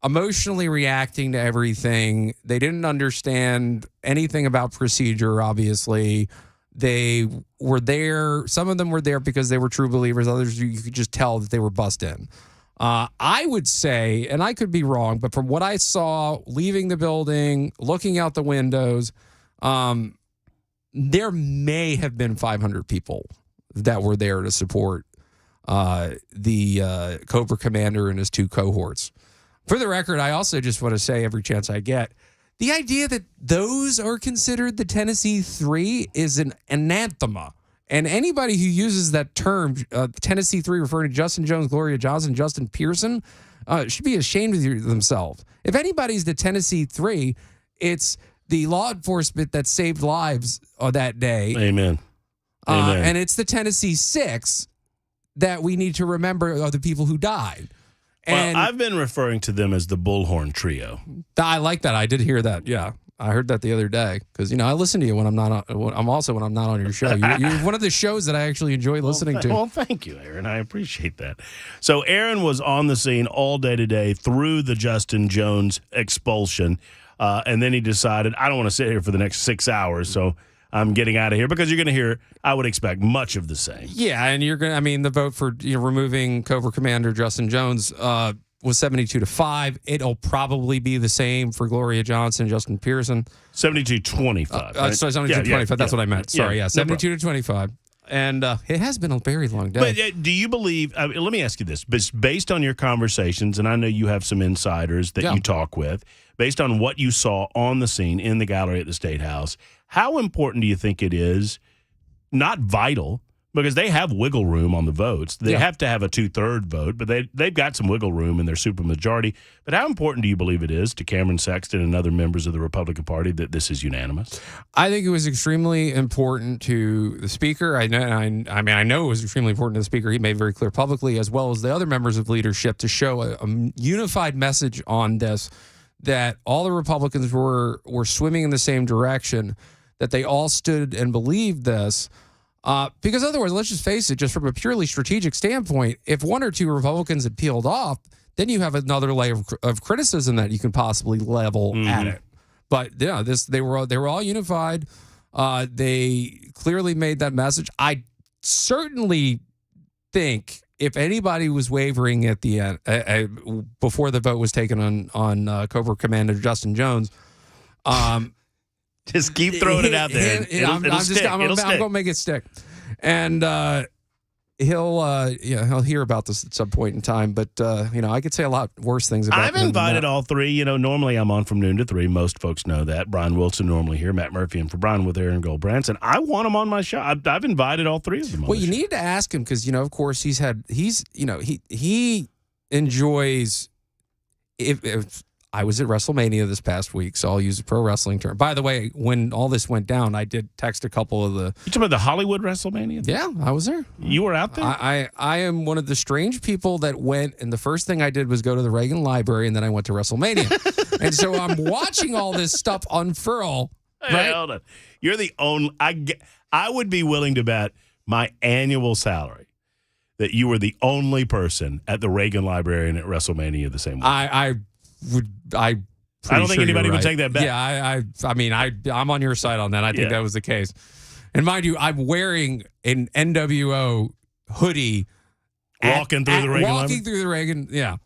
emotionally reacting to everything. They didn't understand anything about procedure, obviously. They were there. Some of them were there because they were true believers. Others, you could just tell that they were bussed in. I would say, and I could be wrong, but from what I saw leaving the building, looking out the windows, there may have been 500 people that were there to support the Cobra Commander and his two cohorts. For the record, I also just want to say every chance I get, the idea that those are considered the Tennessee Three is an anathema. And anybody who uses that term, Tennessee Three, referring to Justin Jones, Gloria Johnson, Justin Pearson, should be ashamed of themselves. If anybody's the Tennessee Three, it's the law enforcement that saved lives that day. Amen. Amen. And it's the Tennessee Six that we need to remember are the people who died. And I've been referring to them as the Bullhorn Trio. I like that. I did hear that. Yeah. I heard that the other day because, I listen to you when I'm not on your show. You're one of the shows that I actually enjoy listening to. Well, thank you, Aaron. I appreciate that. So Aaron was on the scene all day today through the Justin Jones expulsion. And then he decided, I don't want to sit here for the next 6 hours. So I'm getting out of here because you're going to hear, I would expect, much of the same. Yeah. And the vote for removing Cobra Commander Justin Jones was 72-5. It'll probably be the same for Gloria Johnson, Justin Pearson. 72-25. Right? Sorry, 72-25. That's what I meant. Sorry, yeah, 72-25. And it has been a very long day. But do you believe, let me ask you this, based on your conversations, and I know you have some insiders that you talk with, based on what you saw on the scene in the gallery at the State House, how important do you think it is, not vital, because they have wiggle room on the votes. They have to have a 2/3 vote, but they've got some wiggle room in their supermajority. But how important do you believe it is to Cameron Sexton and other members of the Republican Party that this is unanimous? I think it was extremely important to the Speaker. I know it was extremely important to the Speaker. He made very clear publicly, as well as the other members of leadership, to show a unified message on this, that all the Republicans were swimming in the same direction, that they all stood and believed this. Because otherwise, let's just face it, just from a purely strategic standpoint, if one or two Republicans had peeled off, then you have another layer of criticism that you can possibly level at it. But yeah, they were all unified. They clearly made that message. I certainly think if anybody was wavering at the end before the vote was taken on Cobra Commander Justin Jones, just keep throwing it out there. I'm going to make it stick. And he'll hear about this at some point in time. But, I could say a lot worse things about him. I've invited all three. Normally I'm on from noon to 3. Most folks know that. Brian Wilson normally here. Matt Murphy and for Brian with Aaron Goldbranson. I want him on my show. I've invited all three of them. Well, you need to ask him because, of course, he enjoys if I was at WrestleMania this past week, so I'll use a pro wrestling term. By the way, when all this went down, I did text a couple of the... You talking about the Hollywood WrestleMania? Yeah, I was there. You were out there? I am one of the strange people that went, and the first thing I did was go to the Reagan Library, and then I went to WrestleMania. And so I'm watching all this stuff unfurl. Right? Hey, hold on. You're the only... I would be willing to bet my annual salary that you were the only person at the Reagan Library and at WrestleMania the same week. I don't think anybody would take that back. Yeah, I mean, I'm on your side on that. I think that was the case. And mind you, I'm wearing an NWO hoodie. Walking through the Reagan Walking Library? through the Reagan, yeah.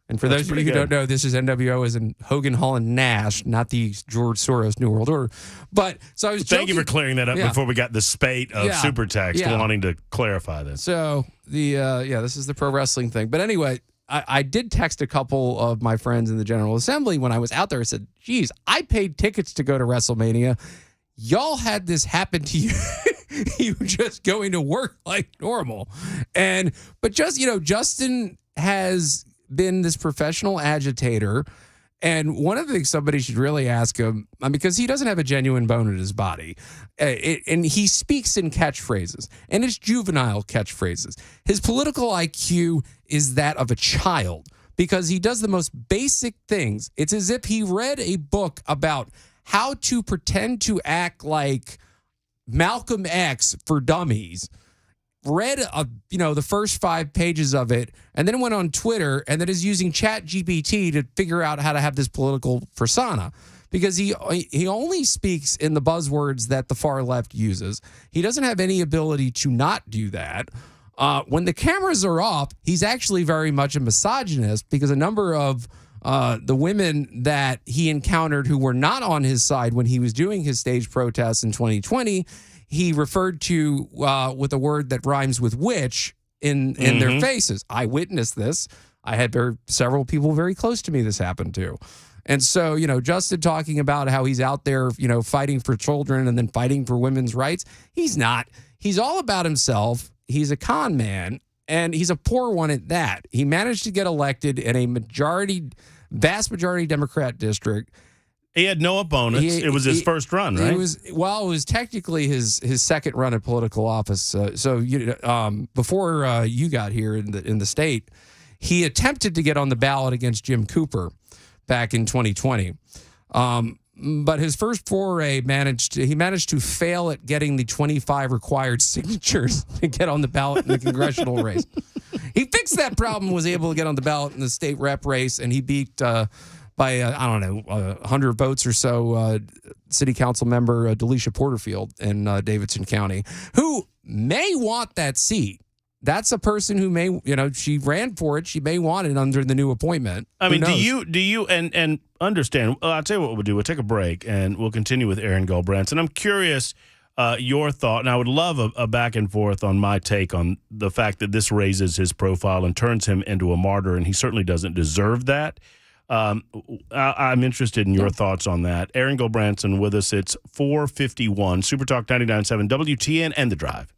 And for That's those of you pretty who don't know, this is NWO as in Hogan, Hall, and Nash, not the George Soros New World Order. But so I was Thank you for clearing that up before we got the spate of super text wanting to clarify this. So this is the pro wrestling thing. But anyway, I did text a couple of my friends in the General Assembly when I was out there. I said, geez, I paid tickets to go to WrestleMania. Y'all had this happen to you. You were just going to work like normal. But Justin has been this professional agitator. And one of the things somebody should really ask him, because he doesn't have a genuine bone in his body, and he speaks in catchphrases, and it's juvenile catchphrases. His political IQ is that of a child because he does the most basic things. It's as if he read a book about how to pretend to act like Malcolm X for dummies, read the first 5 pages of it, and then went on Twitter and then is using ChatGPT to figure out how to have this political persona, because he only speaks in the buzzwords that the far left uses. He doesn't have any ability to not do that. When the cameras are off, he's actually very much a misogynist, because a number of the women that he encountered who were not on his side when he was doing his stage protests in 2020, he referred to with a word that rhymes with witch in their faces. I witnessed this. I had several people very close to me this happened to. And so, Justin talking about how he's out there, fighting for children and then fighting for women's rights. He's not. He's all about himself. He's a con man, and he's a poor one at that. He managed to get elected in a vast majority Democrat district. He had no opponents. It was his first run, right? It was technically his second run at political office. Before you got here in the state, he attempted to get on the ballot against Jim Cooper back in 2020. But his first foray he managed to fail at getting the 25 required signatures to get on the ballot in the congressional race. He fixed that problem, was able to get on the ballot in the state rep race, and he beat by 100 votes or so city council member Delisha Porterfield in Davidson County, who may want that seat. That's a person who may, she ran for it. She may want it under the new appointment. I mean, do you and understand? I'll tell you what we'll do. We'll take a break and we'll continue with Aaron Goldbranson. I'm curious your thought, and I would love a back and forth on my take on the fact that this raises his profile and turns him into a martyr, and he certainly doesn't deserve that. I'm interested in your thoughts on that. Aaron Goldbranson with us. It's 4:51. Super Talk 99.7 WTN and The Drive.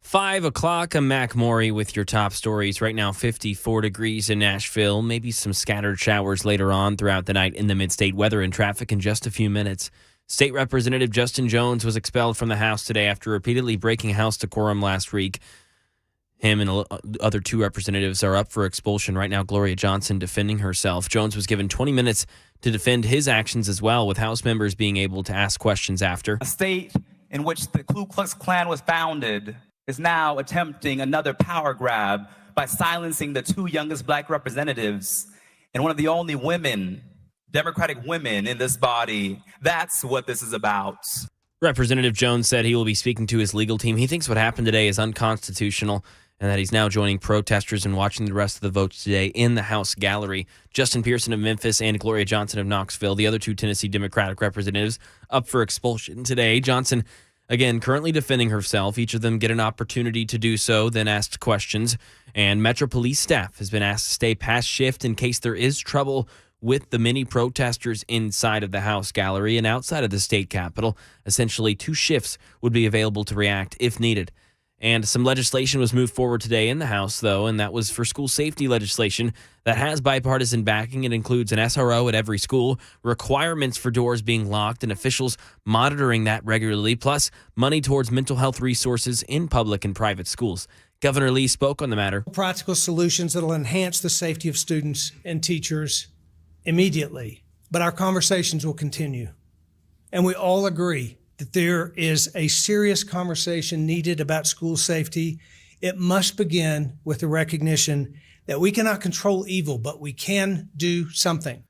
5 o'clock, I'm Mac Maury with your top stories. Right now, 54 degrees in Nashville. Maybe some scattered showers later on throughout the night in the mid-state. Weather and traffic in just a few minutes. State Representative Justin Jones was expelled from the House today after repeatedly breaking House decorum last week. Him and other 2 representatives are up for expulsion. Right now, Gloria Johnson defending herself. Jones was given 20 minutes to defend his actions as well, with House members being able to ask questions after. A state in which the Ku Klux Klan was founded is now attempting another power grab by silencing the 2 youngest black representatives and one of the only women, Democratic women in this body. That's what this is about. Representative Jones said he will be speaking to his legal team. He thinks what happened today is unconstitutional and that he's now joining protesters and watching the rest of the votes today in the House gallery. Justin Pearson of Memphis and Gloria Johnson of Knoxville, the other 2 Tennessee Democratic representatives, up for expulsion today. Johnson, again, currently defending herself. Each of them get an opportunity to do so, then asked questions. And Metro Police staff has been asked to stay past shift in case there is trouble with the many protesters inside of the House gallery and outside of the state capitol. Essentially, 2 shifts would be available to react if needed. And some legislation was moved forward today in the House, though, and that was for school safety legislation that has bipartisan backing. It includes an SRO at every school, requirements for doors being locked, and officials monitoring that regularly, plus money towards mental health resources in public and private schools. Governor Lee spoke on the matter. Practical solutions that will enhance the safety of students and teachers immediately. But our conversations will continue. And we all agree that there is a serious conversation needed about school safety. It must begin with the recognition that we cannot control evil, but we can do something.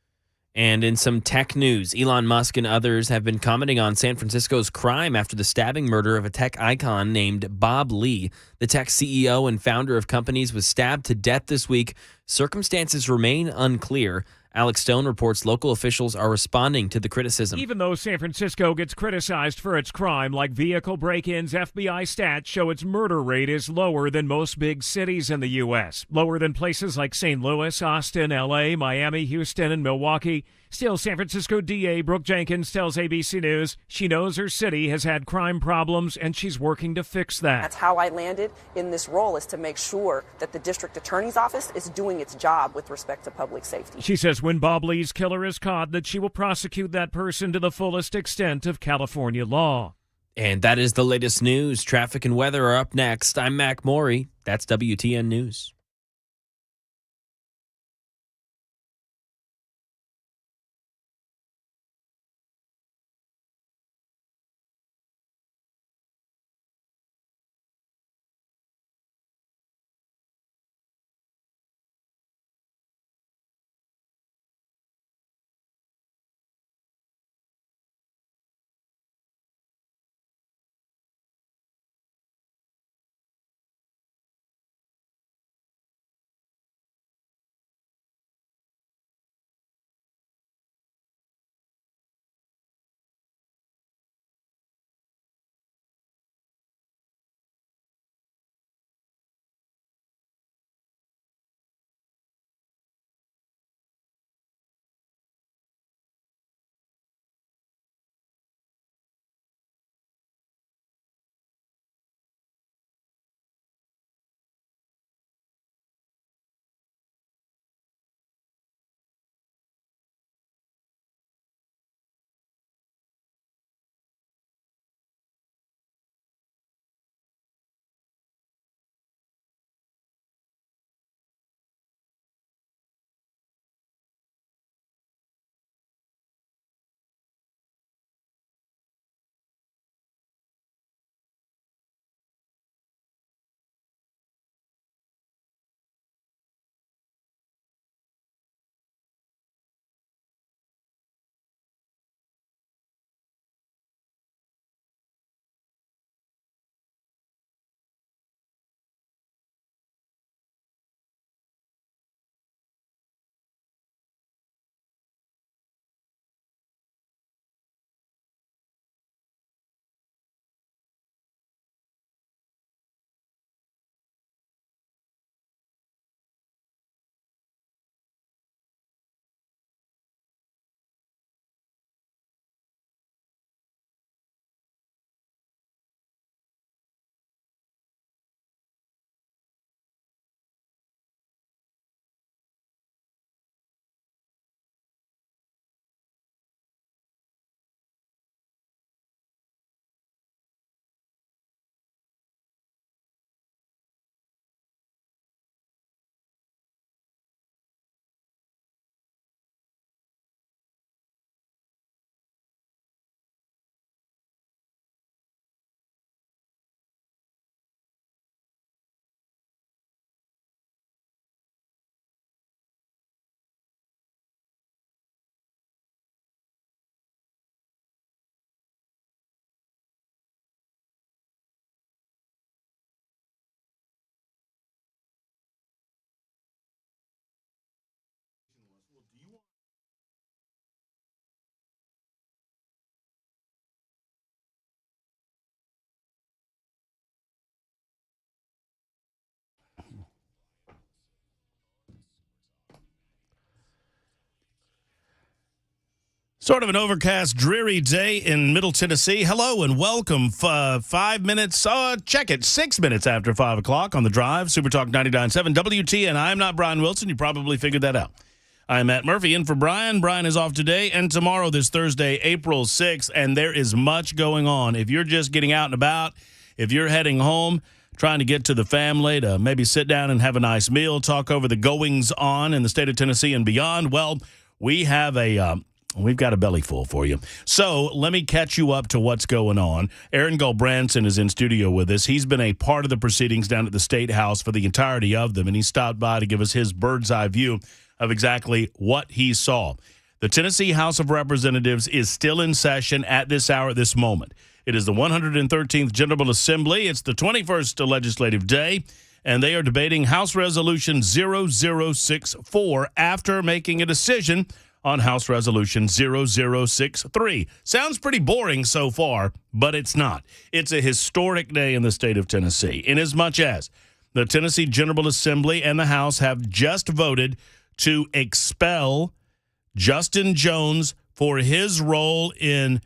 And in some tech news, Elon Musk and others have been commenting on San Francisco's crime after the stabbing murder of a tech icon named Bob Lee. The tech CEO and founder of companies was stabbed to death this week. Circumstances remain unclear. Alex Stone reports local officials are responding to the criticism. Even though San Francisco gets criticized for its crime, like vehicle break-ins, FBI stats show its murder rate is lower than most big cities in the U.S., lower than places like St. Louis, Austin, L.A., Miami, Houston, and Milwaukee. Still, San Francisco DA Brooke Jenkins tells ABC News she knows her city has had crime problems and she's working to fix that. That's how I landed in this role, is to make sure that the district attorney's office is doing its job with respect to public safety. She says when Bob Lee's killer is caught, that she will prosecute that person to the fullest extent of California law. And that is the latest news. Traffic and weather are up next. I'm Mac Maury. That's WTN News. Sort of an overcast, dreary day in Middle Tennessee. Hello and welcome. 5 minutes, check it, 6 minutes after 5 o'clock on The Drive. Super Talk 99.7 WTN. I'm not Brian Wilson. You probably figured that out. I'm Matt Murphy in for Brian. Brian is off today and tomorrow, this Thursday, April 6th, and there is much going on. If you're just getting out and about, if you're heading home, trying to get to the family to maybe sit down and have a nice meal, talk over the goings-on in the state of Tennessee and beyond, well, we have we've got a belly full for you. So let me catch you up to what's going on. Aaron Gulbranson is in studio with us. He's been a part of the proceedings down at the State House for the entirety of them, and he stopped by to give us his bird's eye view of exactly what he saw. The Tennessee House of Representatives is still in session at this hour, at this moment. It is the 113th General Assembly. It's the 21st legislative day, and they are debating House Resolution 0064 after making a decision on House Resolution 0063. Sounds pretty boring so far, but it's not. It's a historic day in the state of Tennessee, inasmuch as the Tennessee General Assembly and the House have just voted to expel Justin Jones for his role in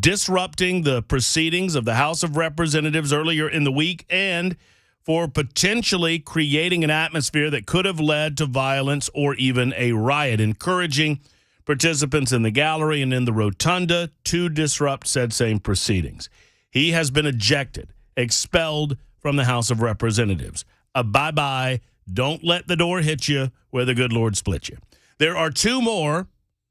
disrupting the proceedings of the House of Representatives earlier in the week and for potentially creating an atmosphere that could have led to violence or even a riot, encouraging participants in the gallery and in the rotunda to disrupt said same proceedings. He has been ejected, expelled from the House of Representatives. A bye-bye. Don't let the door hit you where the good Lord split you. There are two more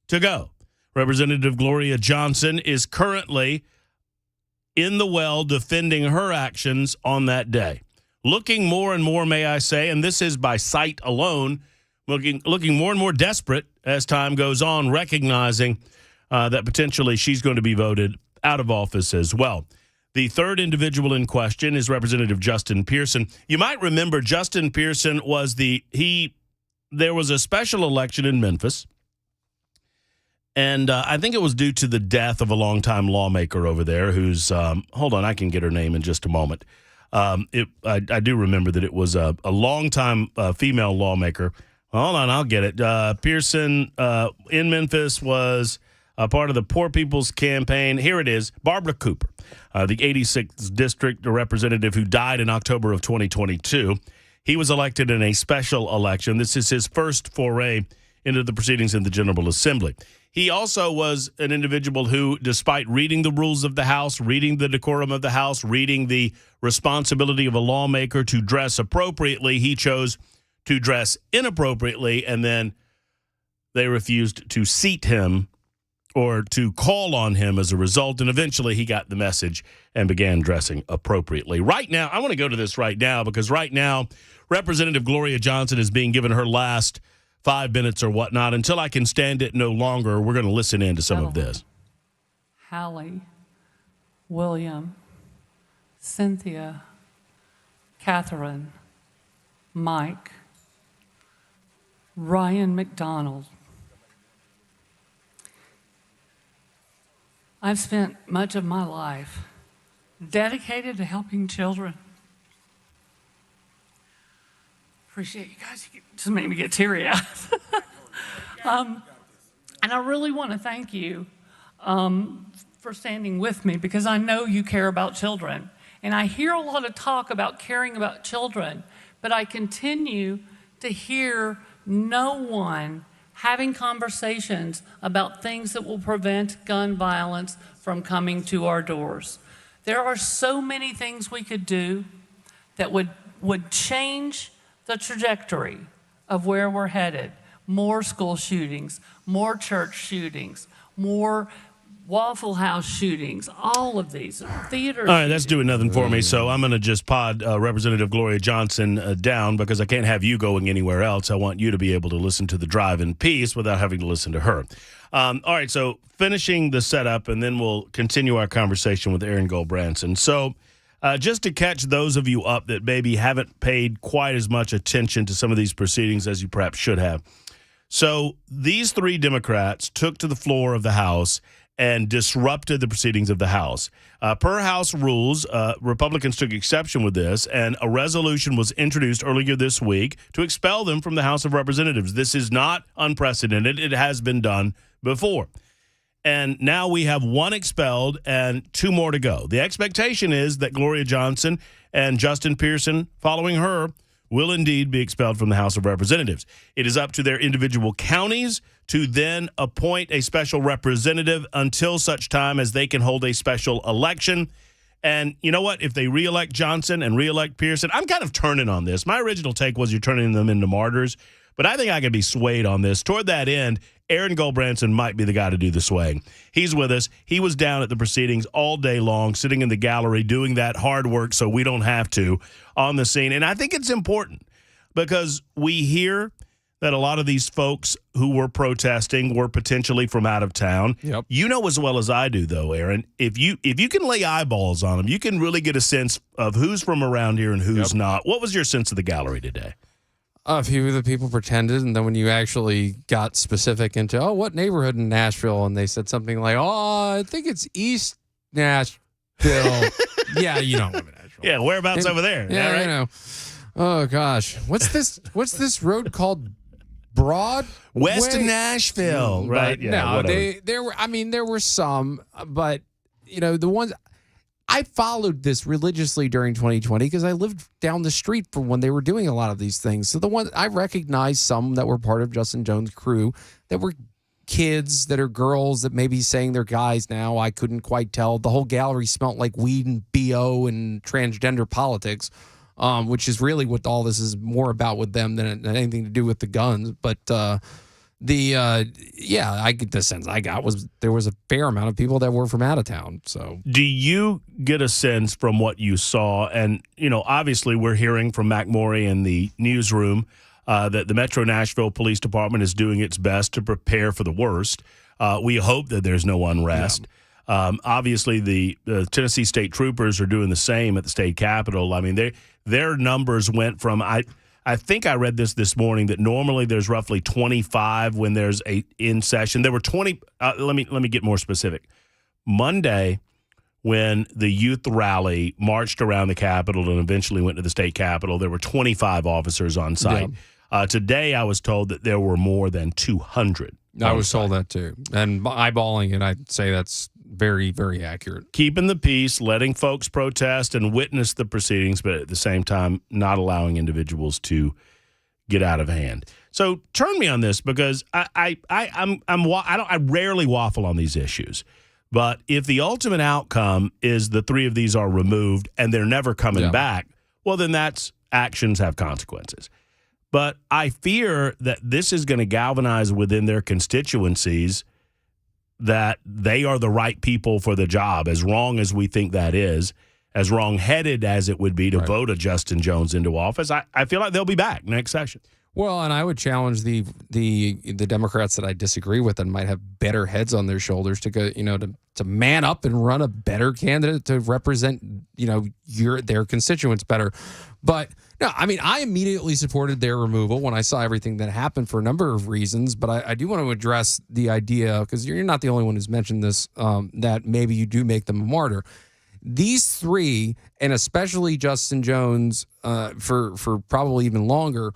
to go. Representative Gloria Johnson is currently in the well defending her actions on that day. Looking more and more, may I say, and this is by sight alone, looking more and more desperate as time goes on, recognizing that potentially she's going to be voted out of office as well. The third individual in question is Representative Justin Pearson. You might remember Justin Pearson was there was a special election in Memphis, and I think it was due to the death of a longtime lawmaker over there who's, hold on, I can get her name in just a moment. I do remember that it was a longtime female lawmaker. Hold on, I'll get it. Pearson in Memphis was a part of the Poor People's Campaign. Here it is, Barbara Cooper, the 86th District Representative who died in October of 2022. He was elected in a special election. This is his first foray into the proceedings in the General Assembly. He also was an individual who, despite reading the rules of the House, reading the decorum of the House, reading the responsibility of a lawmaker to dress appropriately, he chose to dress inappropriately, and then they refused to seat him or to call on him as a result, and eventually he got the message and began dressing appropriately. Right now, I want to go to this right now because right now, Representative Gloria Johnson is being given her last 5 minutes or whatnot. Until I can stand it no longer, we're going to listen in to some of this. Hallie, William, Cynthia, Catherine, Mike, Ryan McDonald. I've spent much of my life dedicated to helping children. Appreciate you guys. You just made me get teary-eyed. And I really want to thank you for standing with me because I know you care about children. And I hear a lot of talk about caring about children, but I continue to hear no one having conversations about things that will prevent gun violence from coming to our doors. There are so many things we could do that would change the trajectory of where we're headed. More school shootings, more church shootings, more Waffle House shootings, all of these, theater All right, that's doing nothing for me, so I'm going to just pod Representative Gloria Johnson down because I can't have you going anywhere else. I want you to be able to listen to the drive in peace without having to listen to her. All right, so finishing the setup, and then we'll continue our conversation with Aaron Gulbranson. So just to catch those of you up that maybe haven't paid quite as much attention to some of these proceedings as you perhaps should have. So these three Democrats took to the floor of the House and disrupted the proceedings of the House. Per House rules, Republicans took exception with this, and a resolution was introduced earlier this week to expel them from the House of Representatives. This is not unprecedented. It has been done before. And now we have one expelled and 2 more to go. The expectation is that Gloria Johnson and Justin Pearson, following her, will indeed be expelled from the House of Representatives. It is up to their individual counties to then appoint a special representative until such time as they can hold a special election. And you know what? If they reelect Johnson and reelect Pearson, I'm kind of turning on this. My original take was you're turning them into martyrs, but I think I can be swayed on this. Toward that end, Aaron Goldbranson might be the guy to do the swaying. He's with us. He was down at the proceedings all day long, sitting in the gallery, doing that hard work so we don't have to on the scene. And I think it's important because we hear that a lot of these folks who were protesting were potentially from out of town. Yep. You know as well as I do, though, Aaron, if you can lay eyeballs on them, you can really get a sense of who's from around here and who's not. What was your sense of the gallery today? A few of the people pretended, and then when you actually got specific into, what neighborhood in Nashville, and they said something like, I think it's East Nashville. Yeah, you don't live in Nashville. Yeah, whereabouts over there? Yeah, right? you know. Oh gosh, what's this road called? Broad West of Nashville, right? Yeah, no, whatever. there were some, but the ones. I followed this religiously during 2020 because I lived down the street from when they were doing a lot of these things. So the ones I recognized some that were part of Justin Jones' crew that were kids that are girls that may be saying they're guys now. I couldn't quite tell. The whole gallery smelled like weed and BO and transgender politics, which is really what all this is more about with them than anything to do with the guns. But I get the sense I got was there was a fair amount of people that were from out of town. So do you get a sense from what you saw? And, obviously we're hearing from McMorey in the newsroom that the Metro Nashville Police Department is doing its best to prepare for the worst. We hope that there's no unrest. Yeah. Obviously, the Tennessee State Troopers are doing the same at the state capitol. I mean, their numbers went from I think I read this morning that normally there's roughly 25 when there's a in session. There were 20. Let me get more specific. Monday, when the youth rally marched around the Capitol and eventually went to the state capitol, there were 25 officers on site. Yeah. Today, I was told that there were more than 200. I was told that too, and eyeballing it, I'd say that's very, very accurate. Keeping the peace, letting folks protest and witness the proceedings, but at the same time, not allowing individuals to get out of hand. So turn me on this because I rarely waffle on these issues, but if the ultimate outcome is the 3 of these are removed and they're never coming back, well, then that's actions have consequences. But I fear that this is going to galvanize within their constituencies that they are the right people for the job, as wrong as we think that is, as wrong-headed as it would be to vote a Justin Jones into office. I feel like they'll be back next session. Well, and I would challenge the Democrats that I disagree with and might have better heads on their shoulders to go, to man up and run a better candidate to represent, their constituents better. But no, I mean, I immediately supported their removal when I saw everything that happened for a number of reasons. But I do want to address the idea, because you're not the only one who's mentioned this, that maybe you do make them a martyr. These 3, and especially Justin Jones, for probably even longer,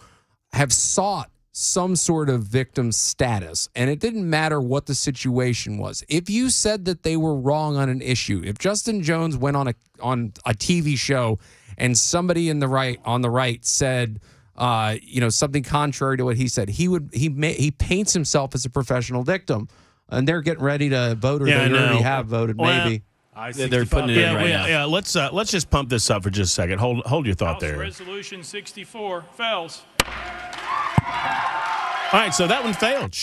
have sought some sort of victim status, and it didn't matter what the situation was. If you said that they were wrong on an issue, if Justin Jones went on a TV show and somebody on the right said something contrary to what he said, he paints himself as a professional victim, and they're getting ready to vote, or they already have voted, maybe. They're putting it in right now. Yeah, let's just pump this up for just a second. Hold your thought House there. Resolution 64 fails. All right, so that one failed.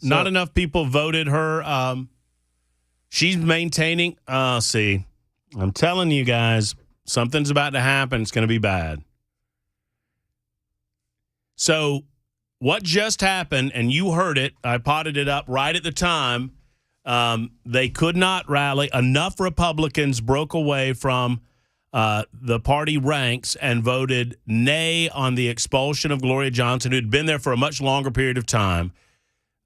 Not enough people voted her. She's maintaining. See, I'm telling you guys, something's about to happen. It's going to be bad. So what just happened, and you heard it, I potted it up right at the time, they could not rally. Enough Republicans broke away from the party ranks and voted nay on the expulsion of Gloria Johnson, who'd been there for a much longer period of time,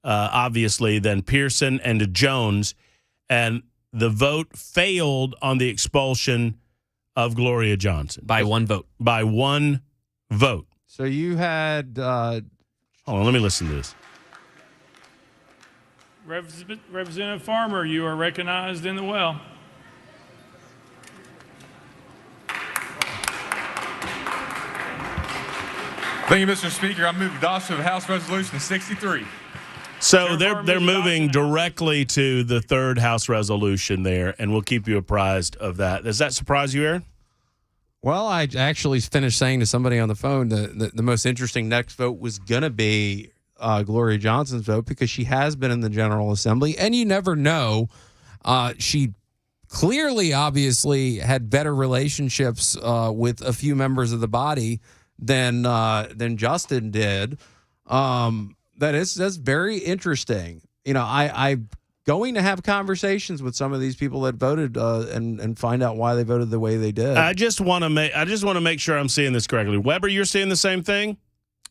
obviously, than Pearson and Jones. And the vote failed on the expulsion of Gloria Johnson. By one vote. By one vote. So you had... hold on, let me listen to this. Representative Farmer, you are recognized in the well. Thank you, Mr. Speaker. I move adoption of House Resolution 63. So they're moving directly to the third House resolution there, and we'll keep you apprised of that. Does that surprise you, Aaron? Well, I actually finished saying to somebody on the phone that the most interesting next vote was going to be Gloria Johnson's vote because she has been in the General Assembly, and you never know. She clearly, obviously, had better relationships with a few members of the body than Justin did. That's very interesting. You know, I'm going to have conversations with some of these people that voted and find out why they voted the way they did. I just want to make sure I'm seeing this correctly. Weber, you're seeing the same thing?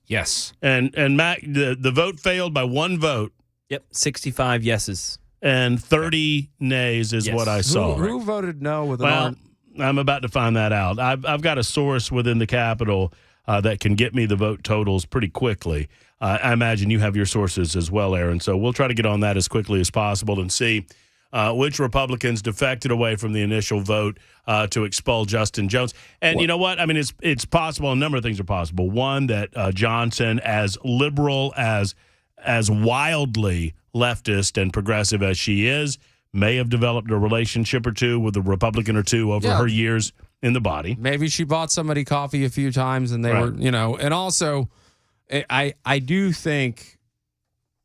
Yes. And Mac, the vote failed by one vote. Yep, 65 yeses. And 30 nays is what I saw. Who voted no with an Well, I'm about to find that out. I've got a source within the Capitol that can get me the vote totals pretty quickly. I imagine you have your sources as well, Aaron. So we'll try to get on that as quickly as possible and see which Republicans defected away from the initial vote to expel Justin Jones. And you know what? I mean, it's possible. A number of things are possible. One, that Johnson, as liberal, as wildly leftist and progressive as she is, may have developed a relationship or two with a Republican or two over her years in the body. Maybe she bought somebody coffee a few times and they were, and also I do think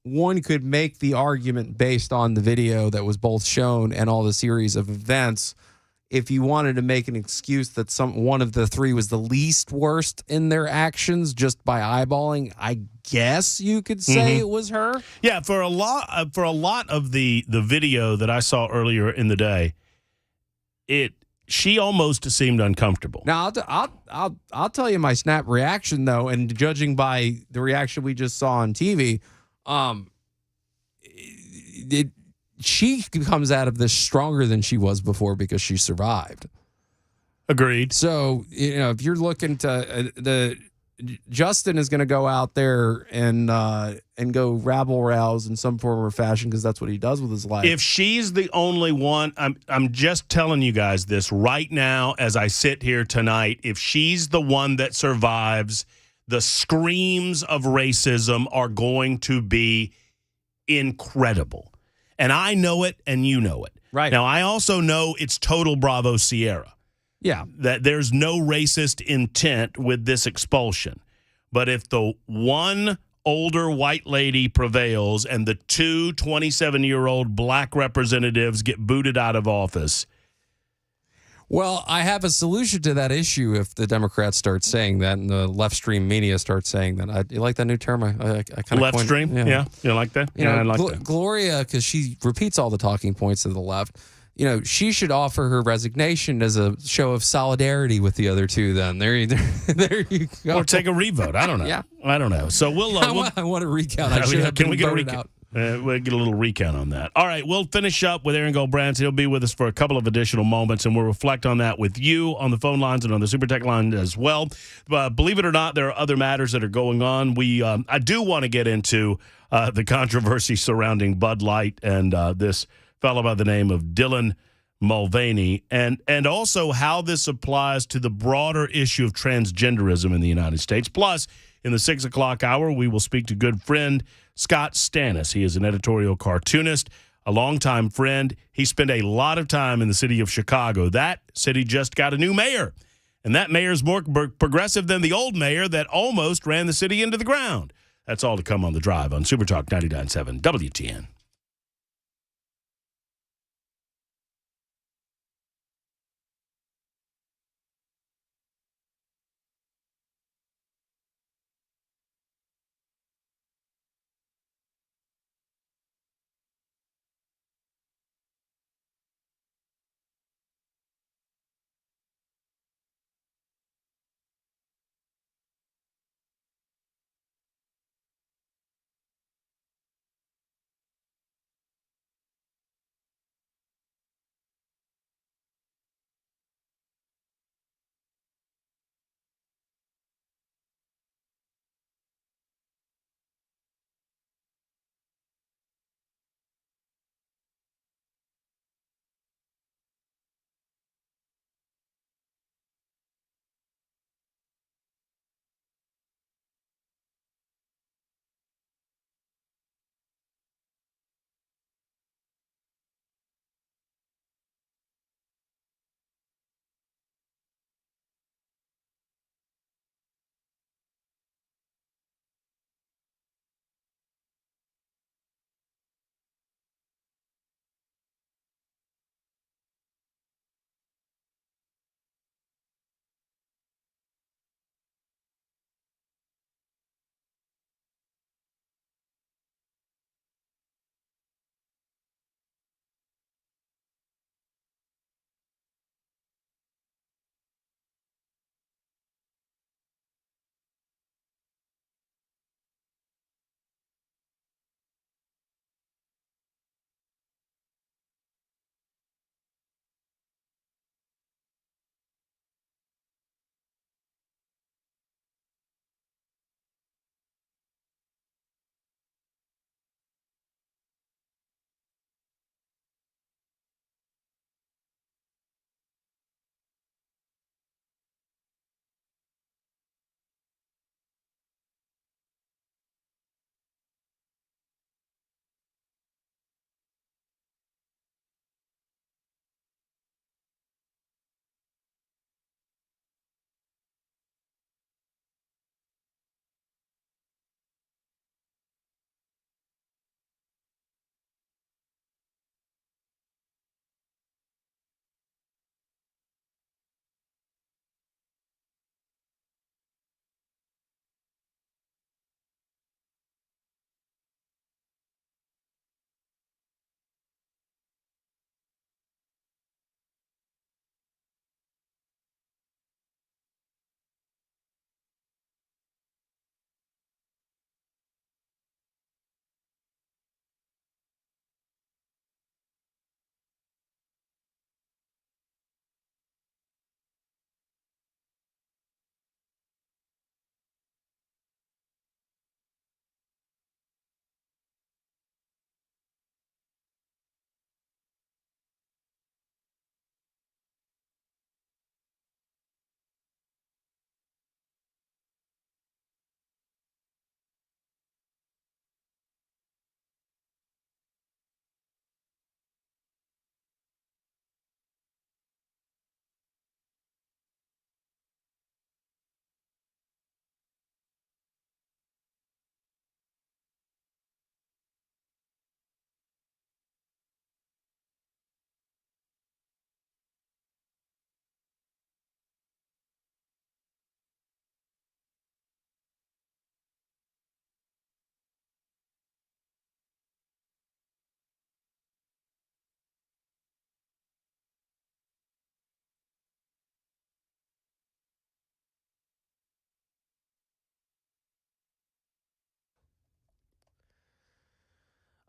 one could make the argument based on the video that was both shown and all the series of events. If you wanted to make an excuse that one of the three was the least worst in their actions just by eyeballing, I guess you could say it was her. Yeah, for a lot of the video that I saw earlier in the day, she almost seemed uncomfortable. Now I'll tell you my snap reaction though, and judging by the reaction we just saw on TV, she comes out of this stronger than she was before because she survived. Agreed. So, if you're looking to Justin is going to go out there and go rabble rouse in some form or fashion because that's what he does with his life. If she's the only one, I'm just telling you guys this right now as I sit here tonight. If she's the one that survives, the screams of racism are going to be incredible. And I know it, and you know it. Right. Now, I also know it's total Bravo Sierra. Yeah. That there's no racist intent with this expulsion. But if the one older white lady prevails and the two 27-year-old black representatives get booted out of office. Well, I have a solution to that issue if the Democrats start saying that and the left stream media starts saying that. You like that new term? I kind of left stream? Yeah. You like that? I like that. Gloria, because she repeats all the talking points of the left, she should offer her resignation as a show of solidarity with the other two then. There you go. Or take a revote. I don't know. Yeah. I don't know. So we'll I want a recount. I should have Can been we get a voted recount? out. We'll get a little recount on that. All right, we'll finish up with Aaron Goldbrandt. He'll be with us for a couple of additional moments, and we'll reflect on that with you on the phone lines and on the Super Tech line as well. Believe it or not, there are other matters that are going on. I do want to get into the controversy surrounding Bud Light and this fellow by the name of Dylan Mulvaney, and also how this applies to the broader issue of transgenderism in the United States. Plus, in the 6 o'clock hour, we will speak to good friend Scott Stannis. He is an editorial cartoonist, a longtime friend. He spent a lot of time in the city of Chicago. That city just got a new mayor, and that mayor is more progressive than the old mayor that almost ran the city into the ground. That's all to come on The Drive on Super Talk 99.7 WTN.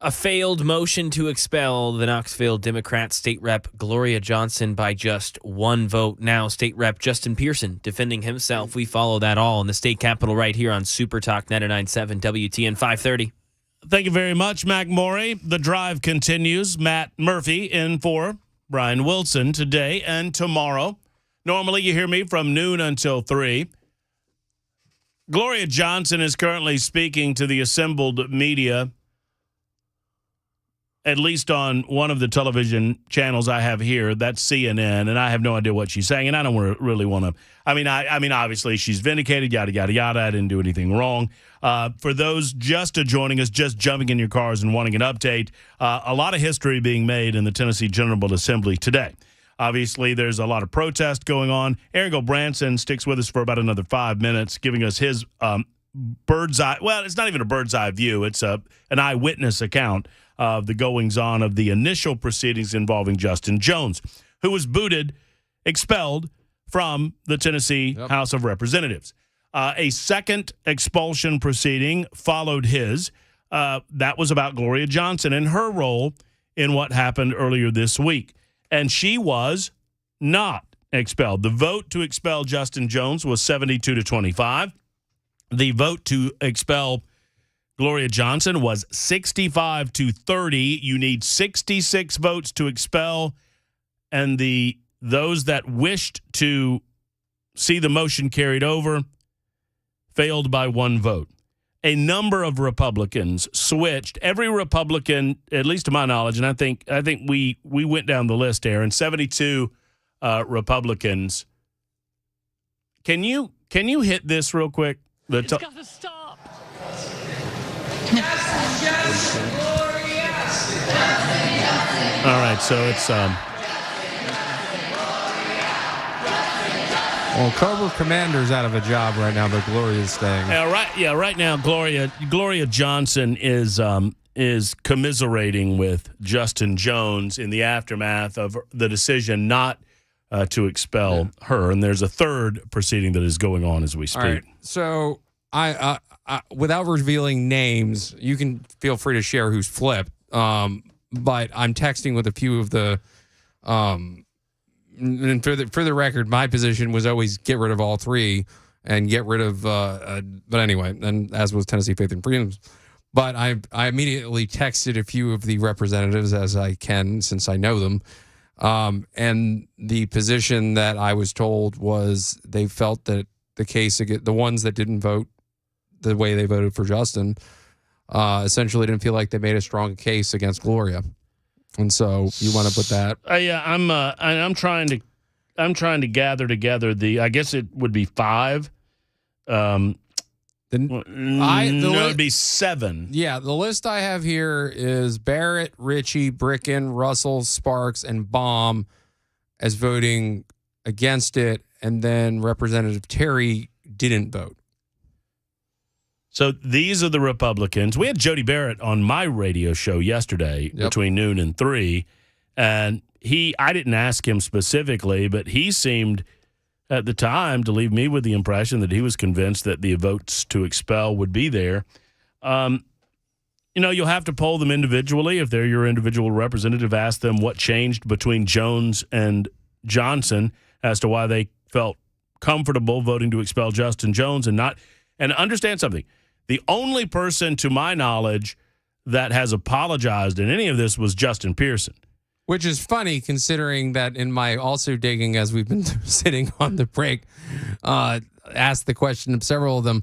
A failed motion to expel the Knoxville Democrat State Rep Gloria Johnson by just one vote. Now, State Rep Justin Pearson defending himself. We follow that all in the state capitol right here on Super Talk 99.7 WTN 530. Thank you very much, Mac Morey. The drive continues. Matt Murphy in for Brian Wilson today and tomorrow. Normally, you hear me from noon until 3. Gloria Johnson is currently speaking to the assembled media, at least on one of the television channels I have here. That's CNN, and I have no idea what she's saying, and I don't really want to. I mean, obviously she's vindicated, yada, yada, yada. I didn't do anything wrong. For those just joining us, just jumping in your cars and wanting an update, a lot of history being made in the Tennessee General Assembly today. Obviously, there's a lot of protest going on. Aaron Branson sticks with us for about another 5 minutes, giving us his bird's eye. Well, it's not even a bird's eye view. It's an eyewitness account of the goings-on of the initial proceedings involving Justin Jones, who was expelled from the Tennessee House of Representatives. A second expulsion proceeding followed his. That was about Gloria Johnson and her role in what happened earlier this week. And she was not expelled. The vote to expel Justin Jones was 72-25. The vote to expel Gloria Johnson was 65-30. You need 66 votes to expel, and those that wished to see the motion carried over failed by one vote. A number of Republicans switched. Every Republican, at least to my knowledge, and I think we went down the list, Aaron, 72 Republicans. Can you hit this real quick? It's got to stop. All right, so it's Well, Cobra Commander's out of a job right now, but Gloria's staying. Right now, Gloria Johnson is commiserating with Justin Jones in the aftermath of the decision not to expel her, and there's a third proceeding that is going on as we speak. All right. So I without revealing names, you can feel free to share who's flipped. But I'm texting with a few of the. And for the record, my position was always get rid of all three and get rid of. But anyway, and as was Tennessee Faith and Freedoms. But I immediately texted a few of the representatives as I can, since I know them. And the position that I was told was they felt that the case, the ones that didn't vote the way they voted for Justin, essentially didn't feel like they made a strong case against Gloria. And so you want to put that? Yeah, I'm trying to gather together I guess it would be 5. It would be 7. Yeah, the list I have here is Barrett, Ritchie, Bricken, Russell, Sparks, and Baum as voting against it, and then Representative Terry didn't vote. So these are the Republicans. We had Jody Barrett on my radio show yesterday between noon and 3, and I didn't ask him specifically, but he seemed at the time to leave me with the impression that he was convinced that the votes to expel would be there. You'll have to poll them individually. If they're your individual representative, ask them what changed between Jones and Johnson as to why they felt comfortable voting to expel Justin Jones and not. And understand something. The only person, to my knowledge, that has apologized in any of this was Justin Pearson. Which is funny, considering that in my also digging, as we've been sitting on the break, asked the question of several of them.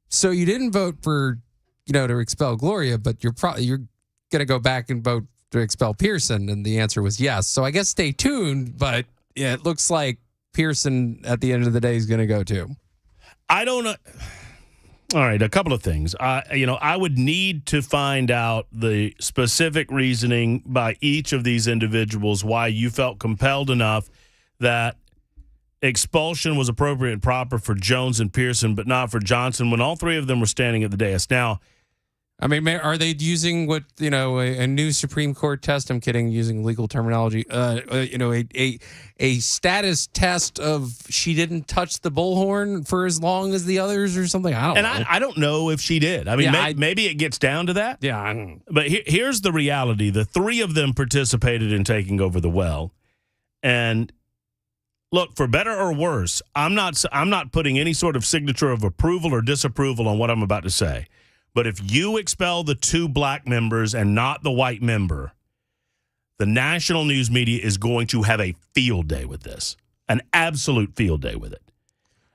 So you didn't vote for, to expel Gloria, but you're going to go back and vote to expel Pearson, and the answer was yes. So I guess stay tuned, but yeah, it looks like Pearson at the end of the day is going to go too. I don't know. All right, a couple of things. I would need to find out the specific reasoning by each of these individuals why you felt compelled enough that expulsion was appropriate and proper for Jones and Pearson, but not for Johnson, when all three of them were standing at the dais. Now, I mean, are they using what, a new Supreme Court test? I'm kidding, using legal terminology. A status test of she didn't touch the bullhorn for as long as the others or something. I don't know. I don't know if she did. I mean, maybe it gets down to that. Yeah, I don't know. But here's the reality: the three of them participated in taking over the well, and look, for better or worse, I'm not putting any sort of signature of approval or disapproval on what I'm about to say. But if you expel the two black members and not the white member, the national news media is going to have a field day with this, an absolute field day with it.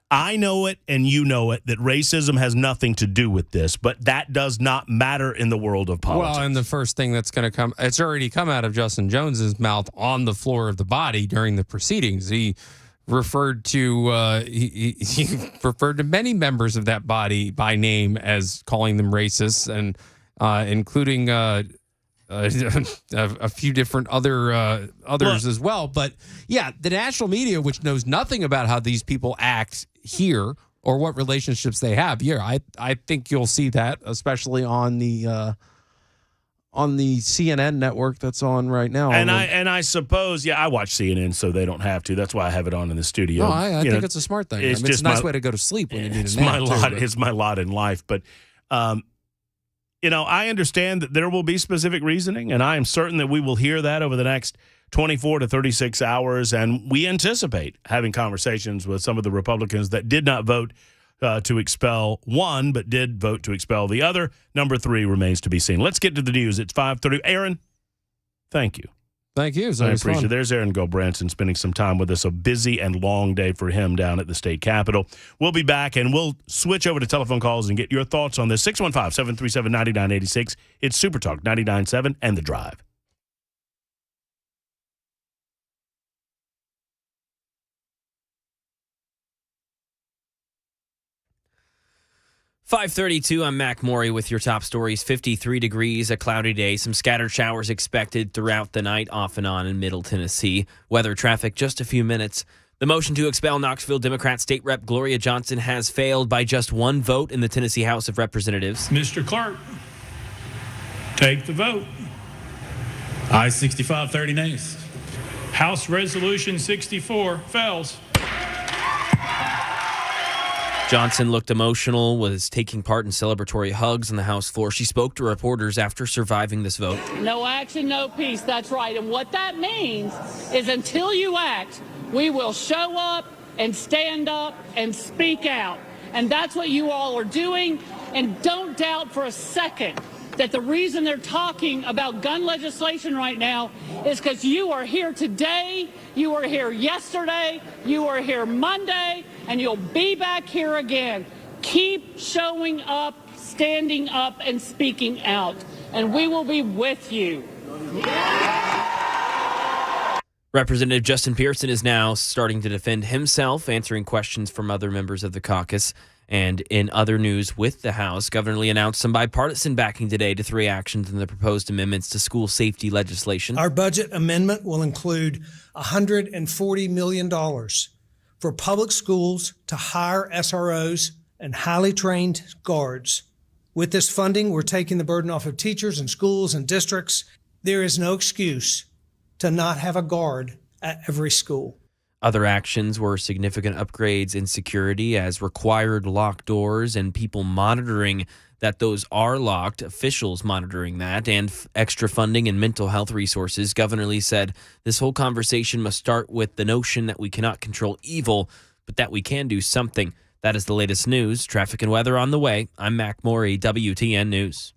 I know it and you know it, that racism has nothing to do with this, but that does not matter in the world of politics. Well, and the first thing that's going to come, it's already come out of Justin Jones's mouth on the floor of the body during the proceedings. He referred to he referred to many members of that body by name as calling them racists, and including a few different others as well. But yeah, the national media, which knows nothing about how these people act here or what relationships they have here, I think you'll see that, especially on the CNN network that's on right now. And I suppose, I watch CNN, so they don't have to. That's why I have it on in the studio. No, I think it's a smart thing. It's just a nice way to go to sleep when you need a nap. It's my lot in life. But, I understand that there will be specific reasoning, and I am certain that we will hear that over the next 24 to 36 hours. And we anticipate having conversations with some of the Republicans that did not vote to expel one, but did vote to expel the other. Number 3 remains to be seen. Let's get to the news. It's 5:30. Aaron, thank you. Thank you. I appreciate it. There's Aaron Gobranson spending some time with us. A busy and long day for him down at the state capitol. We'll be back, and we'll switch over to telephone calls and get your thoughts on this. 615-737-9986. It's Super Talk 99.7 and The Drive. .532, I'm Mac Maury with your top stories. 53 degrees, a cloudy day, some scattered showers expected throughout the night, off and on in Middle Tennessee. Weather traffic, just a few minutes. The motion to expel Knoxville Democrat State Rep Gloria Johnson has failed by just one vote in the Tennessee House of Representatives. Mr. Clerk, take the vote. Aye, 65-30 nays. House Resolution 64 fails. Johnson looked emotional, was taking part in celebratory hugs on the House floor. She spoke to reporters after surviving this vote. No action, no peace. That's right. And what that means is until you act, we will show up and stand up and speak out. And that's what you all are doing. And don't doubt for a second that the reason they're talking about gun legislation right now is because you are here today, you were here yesterday, you were here Monday, and you'll be back here again. Keep showing up, standing up, and speaking out, and we will be with you. Representative Justin Pearson is now starting to defend himself, answering questions from other members of the caucus. And in other news with the House, Governor Lee announced some bipartisan backing today to 3 actions in the proposed amendments to school safety legislation. Our budget amendment will include $140 million for public schools to hire SROs and highly trained guards. With this funding, we're taking the burden off of teachers and schools and districts. There is no excuse to not have a guard at every school. Other actions were significant upgrades in security as required locked doors and people monitoring that those are locked, officials monitoring that, and extra funding and mental health resources. Governor Lee said this whole conversation must start with the notion that we cannot control evil, but that we can do something. That is the latest news. Traffic and weather on the way. I'm Mac Maury, WTN News.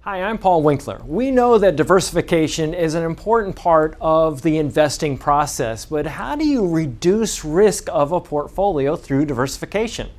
Hi, I'm Paul Winkler. We know that diversification is an important part of the investing process, but how do you reduce risk of a portfolio through diversification?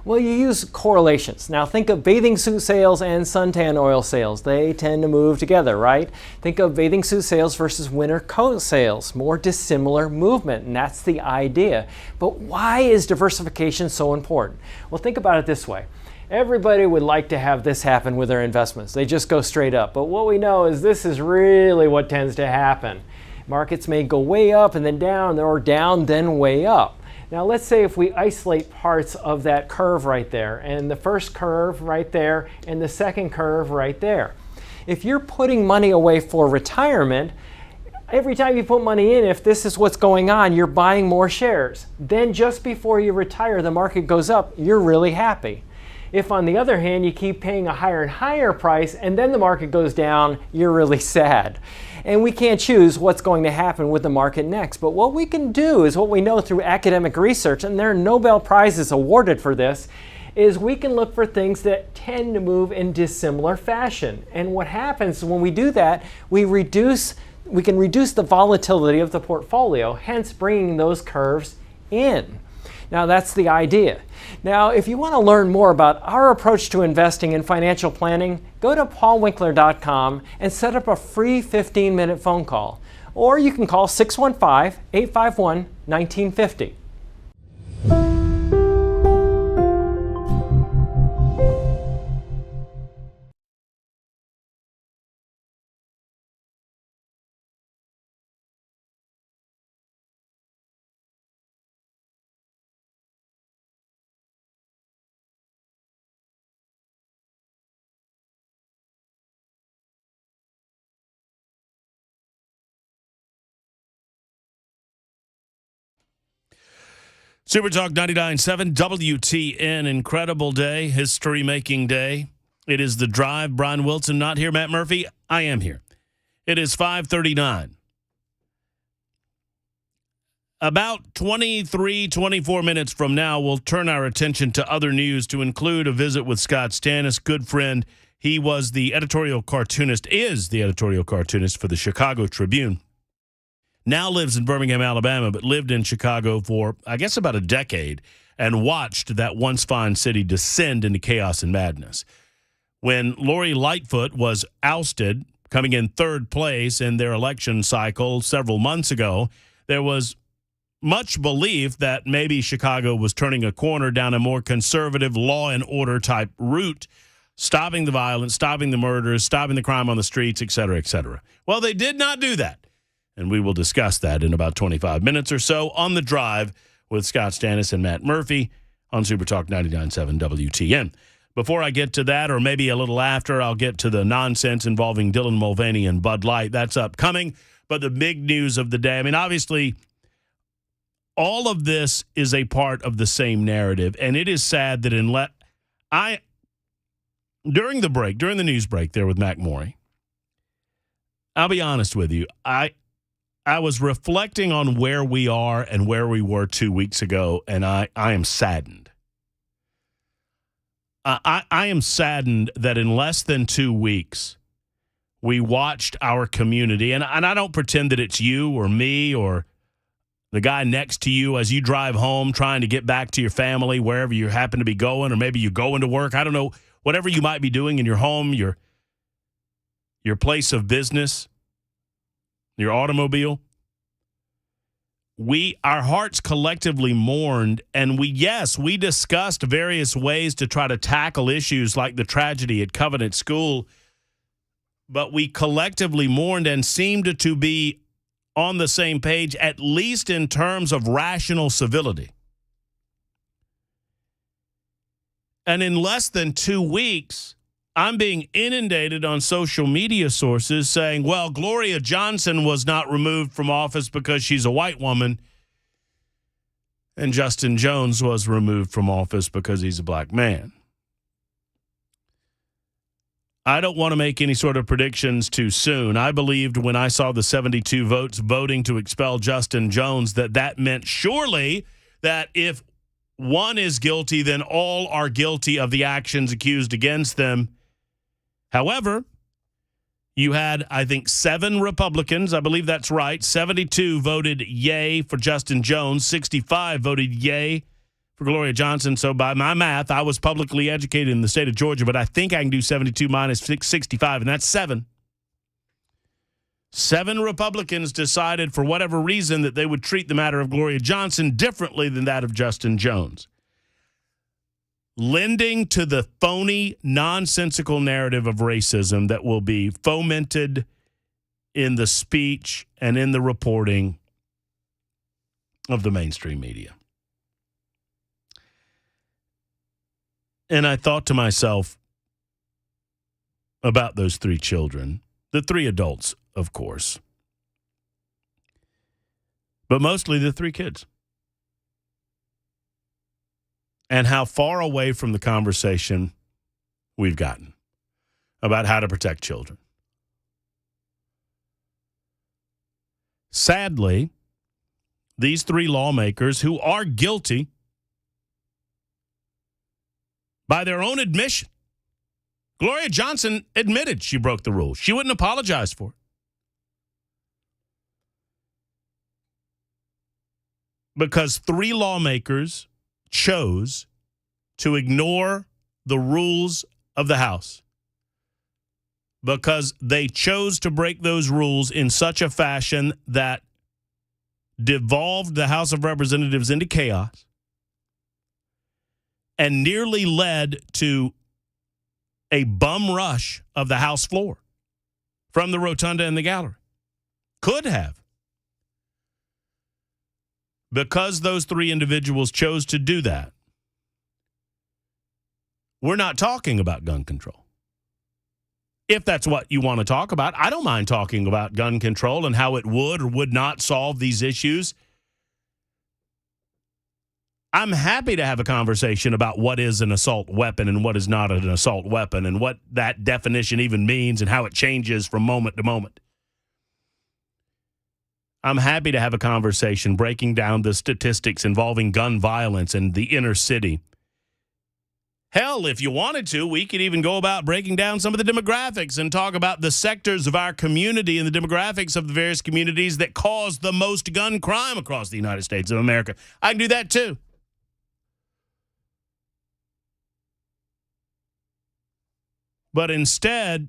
Well, you use correlations. Now think of bathing suit sales and suntan oil sales. They tend to move together, right? Think of bathing suit sales versus winter coat sales. More dissimilar movement, and that's the idea. But why is diversification so important? Well, think about it this way. Everybody would like to have this happen with their investments. They just go straight up. But what we know is this is really what tends to happen. Markets may go way up and then down, or down then way up. Now let's say if we isolate parts of that curve right there, and the first curve right there, and the second curve right there. If you're putting money away for retirement, every time you put money in, if this is what's going on, you're buying more shares. Then just before you retire, the market goes up, you're really happy. If, on the other hand, you keep paying a higher and higher price and then the market goes down, you're really sad. And we can't choose what's going to happen with the market next. But what we can do is what we know through academic research, and there are Nobel Prizes awarded for this, is we can look for things that tend to move in dissimilar fashion. And what happens when we do that, we can reduce the volatility of the portfolio, hence bringing those curves in. Now that's the idea. Now if you want to learn more about our approach to investing and financial planning, go to paulwinkler.com and set up a free 15-minute phone call. Or you can call 615-851-1950. Super Talk 99.7 WTN. Incredible day, history-making day. It is The Drive. Brian Wilson not here. Matt Murphy, I am here. It is 5:39. About 24 minutes from now, we'll turn our attention to other news to include a visit with Scott Stannis, good friend. He was the editorial cartoonist, is the editorial cartoonist for the Chicago Tribune. Now lives in Birmingham, Alabama, but lived in Chicago for, I guess, about a decade and watched that once fine city descend into chaos and madness. When Lori Lightfoot was ousted, coming in third place in their election cycle several months ago, there was much belief that maybe Chicago was turning a corner down a more conservative law and order type route, stopping the violence, stopping the murders, stopping the crime on the streets, et cetera, et cetera. Well, they did not do that. And we will discuss that in about 25 minutes or so on The Drive with Scott Stannis and Matt Murphy on Super Talk 99.7 WTN. Before I get to that, or maybe a little after, I'll get to the nonsense involving Dylan Mulvaney and Bud Light. That's upcoming. But the big news of the day, I mean, obviously, all of this is a part of the same narrative. And it is sad that during the news break there with Mac Morey, I'll be honest with you, I was reflecting on where we are and where we were 2 weeks ago, and I am saddened. I am saddened that in less than 2 weeks, we watched our community, and I don't pretend that it's you or me or the guy next to you as you drive home trying to get back to your family, wherever you happen to be going, or maybe you're going to work. I don't know, whatever you might be doing in your home, your place of business, your automobile. Our hearts collectively mourned, and we discussed various ways to try to tackle issues like the tragedy at Covenant School, but we collectively mourned and seemed to be on the same page, at least in terms of rational civility. And in less than 2 weeks, I'm being inundated on social media sources saying, well, Gloria Johnson was not removed from office because she's a white woman, and Justin Jones was removed from office because he's a black man. I don't want to make any sort of predictions too soon. I believed when I saw the 72 votes voting to expel Justin Jones that meant surely that if one is guilty, then all are guilty of the actions accused against them. However, You had, I think, 7 Republicans. I believe that's right. 72 voted yay for Justin Jones. 65 voted yay for Gloria Johnson. So by my math, I was publicly educated in the state of Georgia, but I think I can do 72 minus 65, and that's 7. 7 Republicans decided for whatever reason that they would treat the matter of Gloria Johnson differently than that of Justin Jones, lending to the phony, nonsensical narrative of racism that will be fomented in the speech and in the reporting of the mainstream media. And I thought to myself about those 3 children, the 3 adults, of course, but mostly the 3 kids, and how far away from the conversation we've gotten about how to protect children. Sadly, these 3 lawmakers who are guilty by their own admission. Gloria Johnson admitted she broke the rules. She wouldn't apologize for it. Because 3 lawmakers chose to ignore the rules of the House. Because they chose to break those rules in such a fashion that devolved the House of Representatives into chaos and nearly led to a bum rush of the House floor from the rotunda and the gallery. Could have. Because those 3 individuals chose to do that, we're not talking about gun control. If that's what you want to talk about, I don't mind talking about gun control and how it would or would not solve these issues. I'm happy to have a conversation about what is an assault weapon and what is not an assault weapon and what that definition even means and how it changes from moment to moment. I'm happy to have a conversation breaking down the statistics involving gun violence in the inner city. Hell, if you wanted to, we could even go about breaking down some of the demographics and talk about the sectors of our community and the demographics of the various communities that cause the most gun crime across the United States of America. I can do that too. But instead,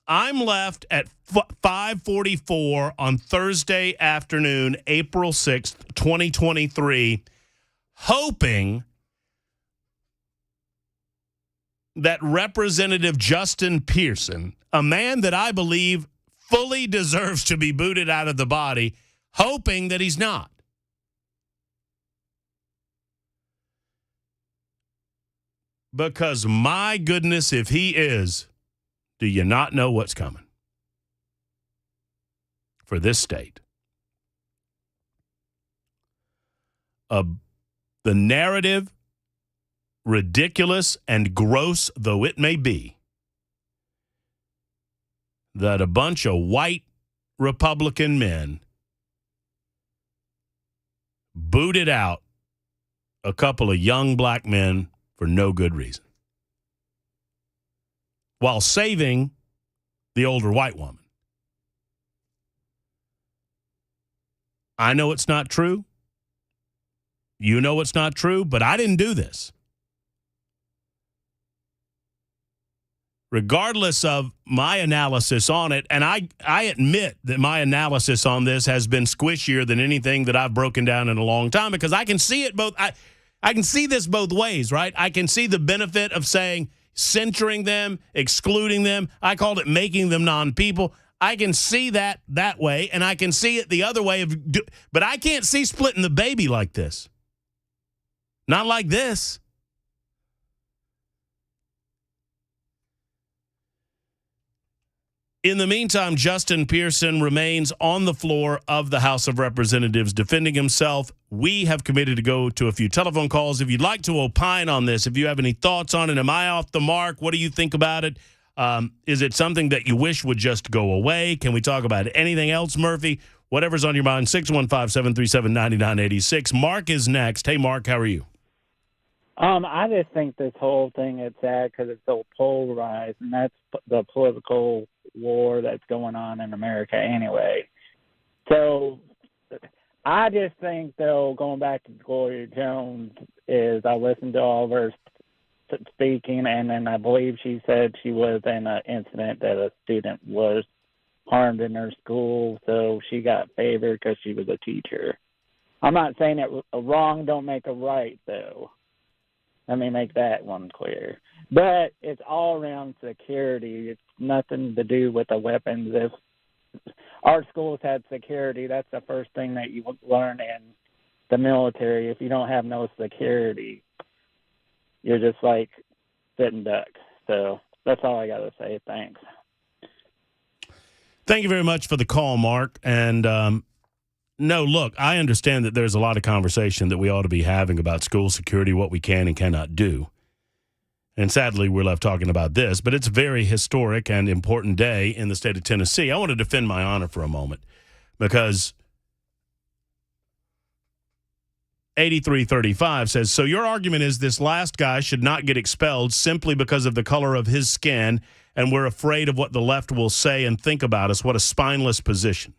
I'm left at 5:44 on Thursday afternoon, April 6th, 2023, hoping that Representative Justin Pearson, a man that I believe fully deserves to be booted out of the body, hoping that he's not. Because my goodness, if he is, do you not know what's coming for this state? The narrative, ridiculous and gross though it may be, that a bunch of white Republican men booted out a couple of young black men for no good reason, while saving the older white woman. I know it's not true. You know it's not true, but I didn't do this. Regardless of my analysis on it, and I admit that my analysis on this has been squishier than anything that I've broken down in a long time, because I can see it both. I can see this both ways, right? I can see the benefit of saying censoring them, excluding them. I called it making them non-people. I can see that way, and I can see it the other way. But I can't see splitting the baby like this. Not like this. In the meantime, Justin Pearson remains on the floor of the House of Representatives defending himself. We have committed to go to a few telephone calls. If you'd like to opine on this, if you have any thoughts on it, am I off the mark? What do you think about it? Is it something that you wish would just go away? Can we talk about anything else, Murphy? Whatever's on your mind, 615-737-9986. Mark is next. Hey, Mark, how are you? I just think this whole thing is sad because it's so polarized, and that's the political war that's going on in America anyway. So I just think, though, going back to Gloria Jones, is I listened to all of her speaking, and then I believe she said she was in an incident that a student was harmed in her school, so she got favored because she was a teacher. I'm not saying that a wrong don't make a right, though. Let me make that one clear. But it's all around security. It's nothing to do with the weapons. If our schools had security, that's the first thing that you learn in the military. If you don't have no security, you're just like sitting ducks. So that's all I got to say. Thanks. Thank you very much for the call, Mark. And no, look, I understand that there's a lot of conversation that we ought to be having about school security, what we can and cannot do. And sadly, we're left talking about this, but it's a very historic and important day in the state of Tennessee. I want to defend my honor for a moment because 8335 says, so your argument is this last guy should not get expelled simply because of the color of his skin, and we're afraid of what the left will say and think about us. What a spineless position.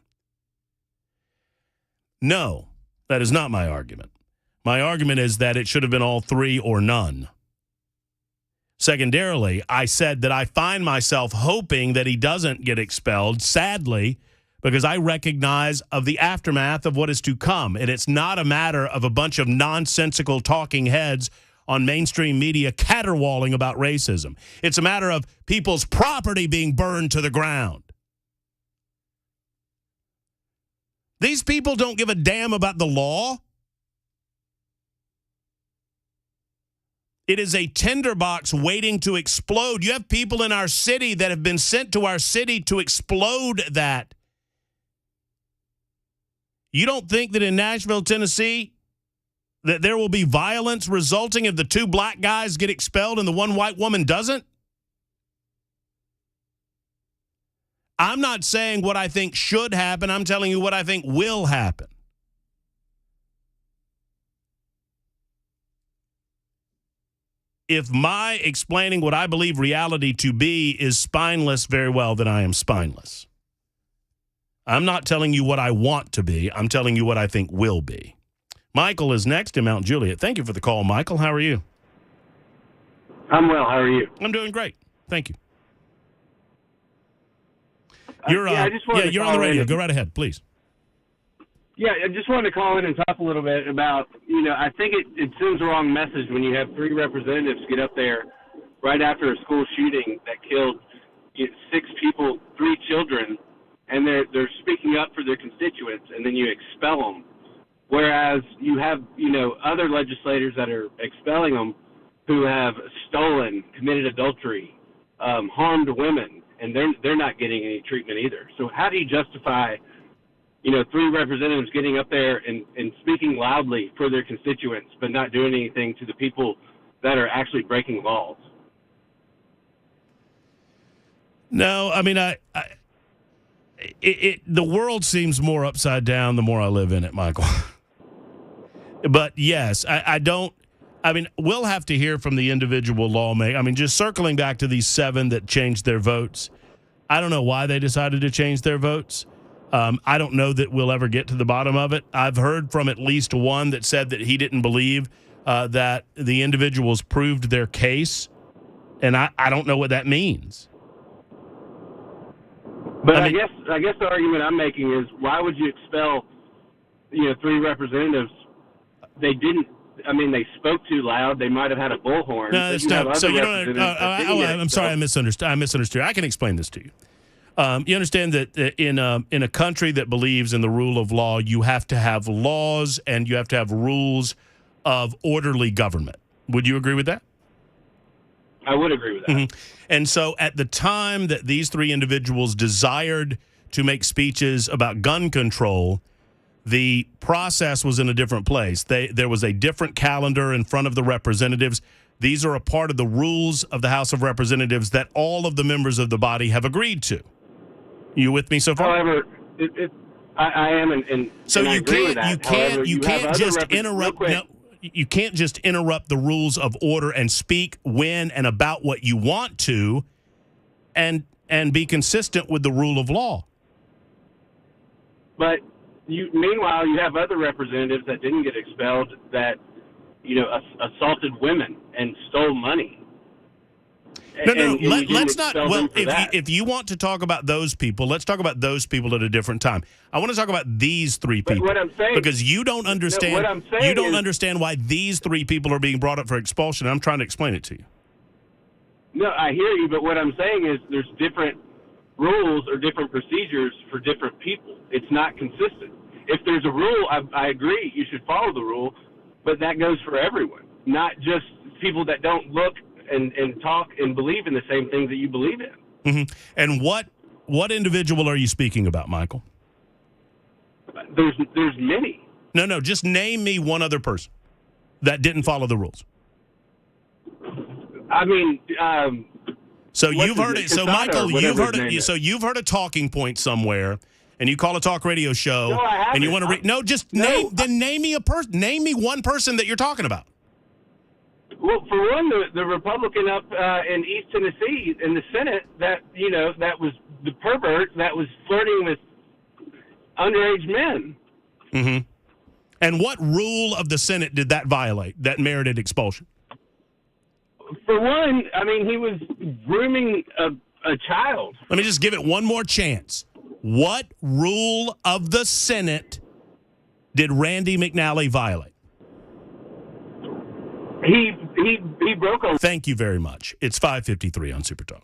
No, that is not my argument. My argument is that it should have been all three or none. Secondarily, I said that I find myself hoping that he doesn't get expelled, sadly, because I recognize of the aftermath of what is to come. And it's not a matter of a bunch of nonsensical talking heads on mainstream media caterwauling about racism. It's a matter of people's property being burned to the ground. These people don't give a damn about the law. It is a tinderbox waiting to explode. You have people in our city that have been sent to our city to explode that. You don't think that in Nashville, Tennessee, that there will be violence resulting if the two black guys get expelled and the one white woman doesn't? I'm not saying what I think should happen. I'm telling you what I think will happen. If my explaining what I believe reality to be is spineless, very well, then I am spineless. I'm not telling you what I want to be. I'm telling you what I think will be. Michael is next in Mount Juliet. Thank you for the call, Michael. How are you? I'm well. How are you? I'm doing great. Thank you. You're on the radio. Go right ahead, please. Yeah, I just wanted to call in and talk a little bit about, I think it sends the wrong message when you have three representatives get up there right after a school shooting that killed 6 people, 3 children, and they're speaking up for their constituents, and then you expel them. Whereas you have, other legislators that are expelling them who have stolen, committed adultery, harmed women, and they're not getting any treatment either. So how do you justify 3 representatives getting up there and speaking loudly for their constituents, but not doing anything to the people that are actually breaking laws? No, I mean, the world seems more upside down the more I live in it, Michael. But yes, we'll have to hear from the individual lawmaker. I mean, just circling back to these 7 that changed their votes. I don't know why they decided to change their votes. I don't know that we'll ever get to the bottom of it. I've heard from at least one that said that he didn't believe that the individuals proved their case, and I don't know what that means. But I guess the argument I'm making is, why would you expel 3 representatives? They didn't. I mean, they spoke too loud. They might have had a bullhorn. No, that's not. So you don't. I'm sorry, I misunderstood. I can explain this to you. You understand that in a country that believes in the rule of law, you have to have laws and you have to have rules of orderly government. Would you agree with that? I would agree with that. Mm-hmm. And so at the time that these 3 individuals desired to make speeches about gun control, the process was in a different place. There was a different calendar in front of the representatives. These are a part of the rules of the House of Representatives that all of the members of the body have agreed to. You with me so far? However, I am, and so and I you agree with can't that. you can't just interrupt. No, you can't just interrupt the rules of order and speak when and about what you want to, and and be consistent with the rule of law. But meanwhile, you have other representatives that didn't get expelled that, assaulted women and stole money. No. Let's not. Well, if you want to talk about those people, let's talk about those people at a different time. I want to talk about these three people. But what I'm saying, because you don't understand. what I'm saying you don't is, understand why these three people are being brought up for expulsion. I'm trying to explain it to you. No, I hear you, but what I'm saying is there's different rules or different procedures for different people. It's not consistent. If there's a rule, I agree you should follow the rule, but that goes for everyone, not just people that don't look and talk and believe in the same things that you believe in. Mm-hmm. And what individual are you speaking about, Michael? There's many. No, just name me one other person that didn't follow the rules. I mean, so you've heard it. So Michael, you've heard it. So you've heard a talking point somewhere, and you call a talk radio show, no, I haven't. and you want to name me a person. Name me one person that you're talking about. Well, for one, the Republican up in East Tennessee in the Senate that was the pervert that was flirting with underage men. Mm-hmm. And what rule of the Senate did that violate that merited expulsion? For one, I mean, he was grooming a child. Let me just give it one more chance. What rule of the Senate did Randy McNally violate? He broke a... Thank you very much. It's 5:53 on Super Talk.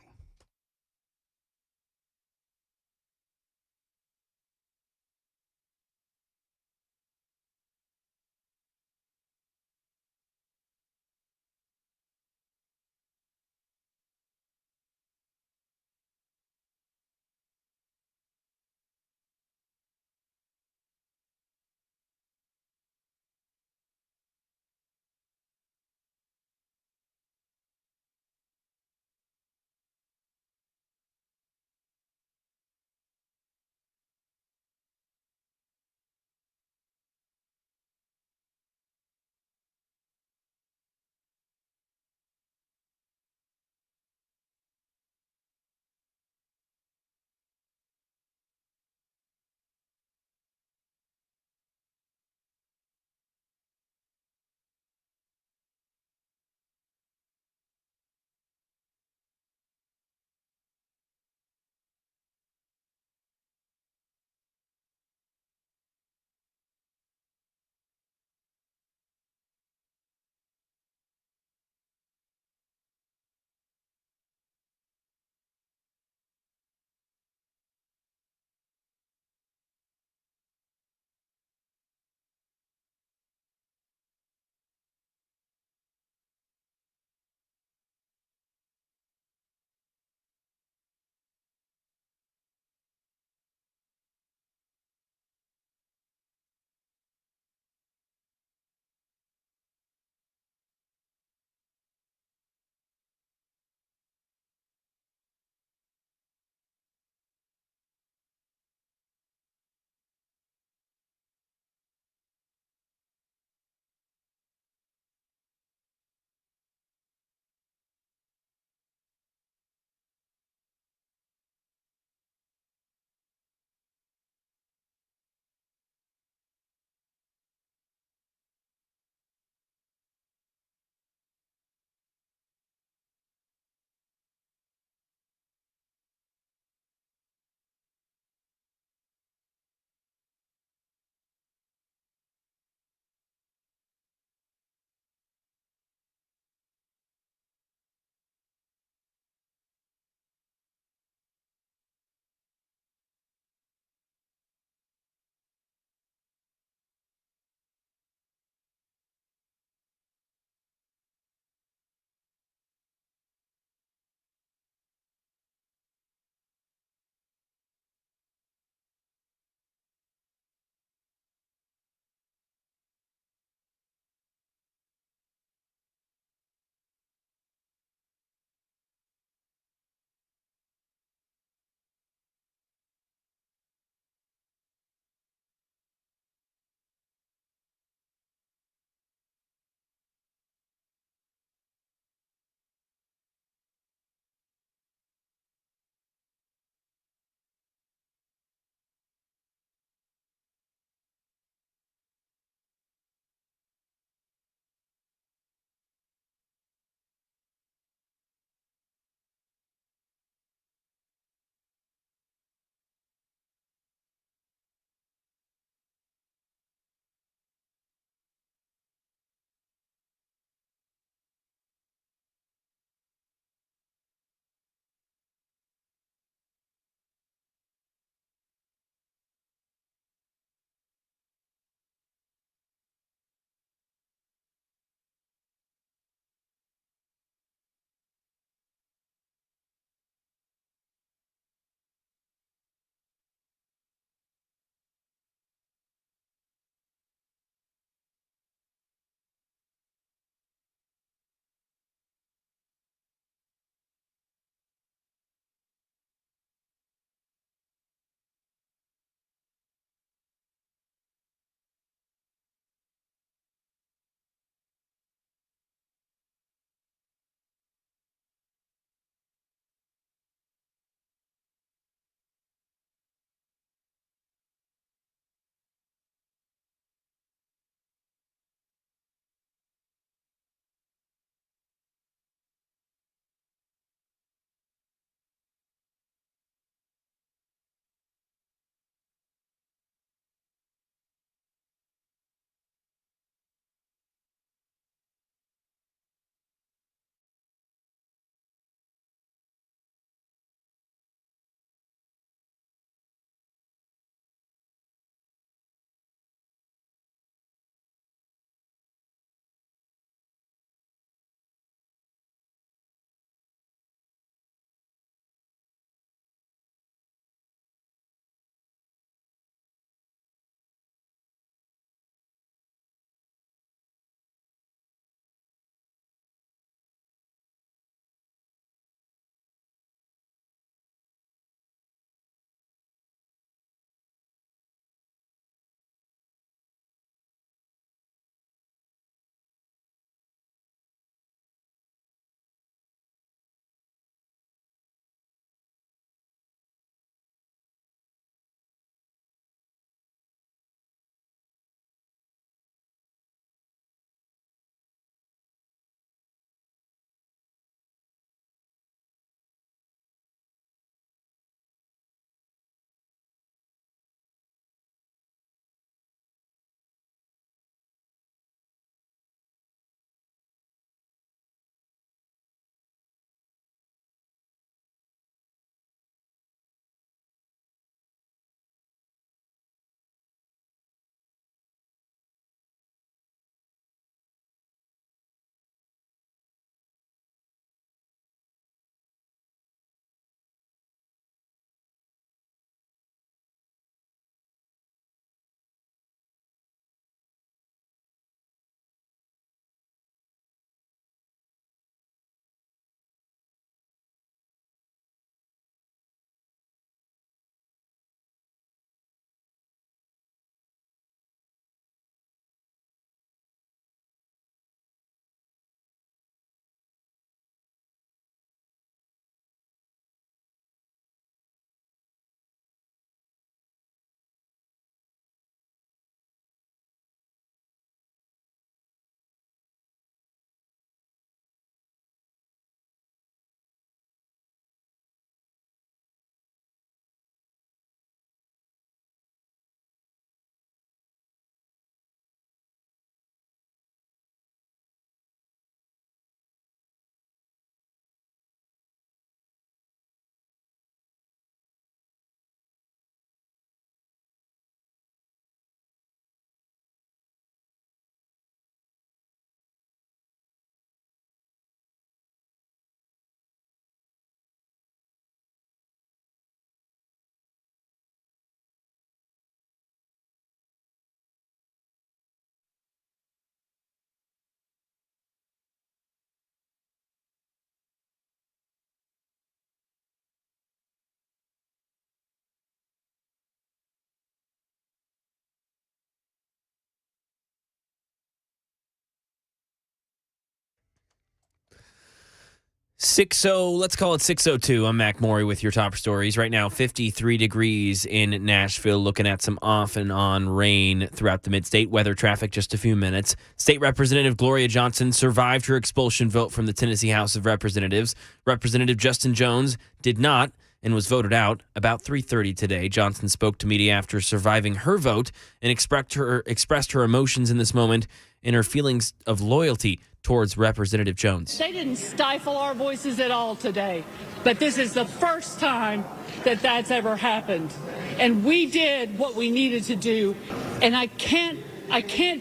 Let's call it 6:02. I'm Mac Maury with your top stories. Right now, 53 degrees in Nashville, looking at some off and on rain throughout the mid-state. Weather traffic, just a few minutes. State Representative Gloria Johnson survived her expulsion vote from the Tennessee House of Representatives. Representative Justin Jones did not and was voted out about 3:30 today. Johnson spoke to media after surviving her vote and expressed her emotions in this moment and her feelings of loyalty towards Representative Jones. They didn't stifle our voices at all today, but this is the first time that that's ever happened. And we did what we needed to do. And I can't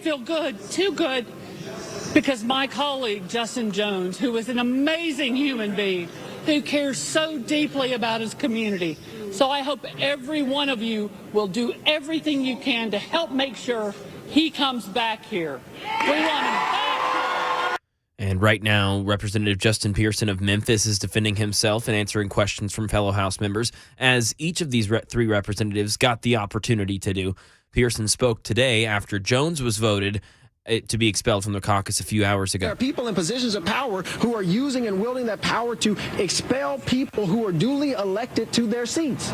feel too good, because my colleague, Justin Jones, who is an amazing human being, who cares so deeply about his community. So I hope every one of you will do everything you can to help make sure he comes back here. We want him back. And right now, Representative Justin Pearson of Memphis is defending himself and answering questions from fellow House members, as each of these three representatives got the opportunity to do. Pearson spoke today after Jones was voted to be expelled from the caucus a few hours ago. There are people in positions of power who are using and wielding that power to expel people who are duly elected to their seats.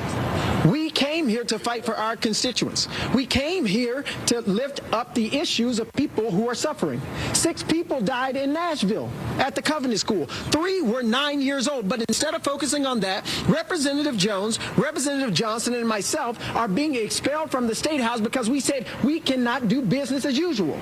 We came here to fight for our constituents. We came here to lift up the issues of people who are suffering. 6 people died in Nashville at the Covenant School. 3 were 9 years old. But instead of focusing on that, Representative Jones, Representative Johnson, and myself are being expelled from the State House because we said we cannot do business as usual.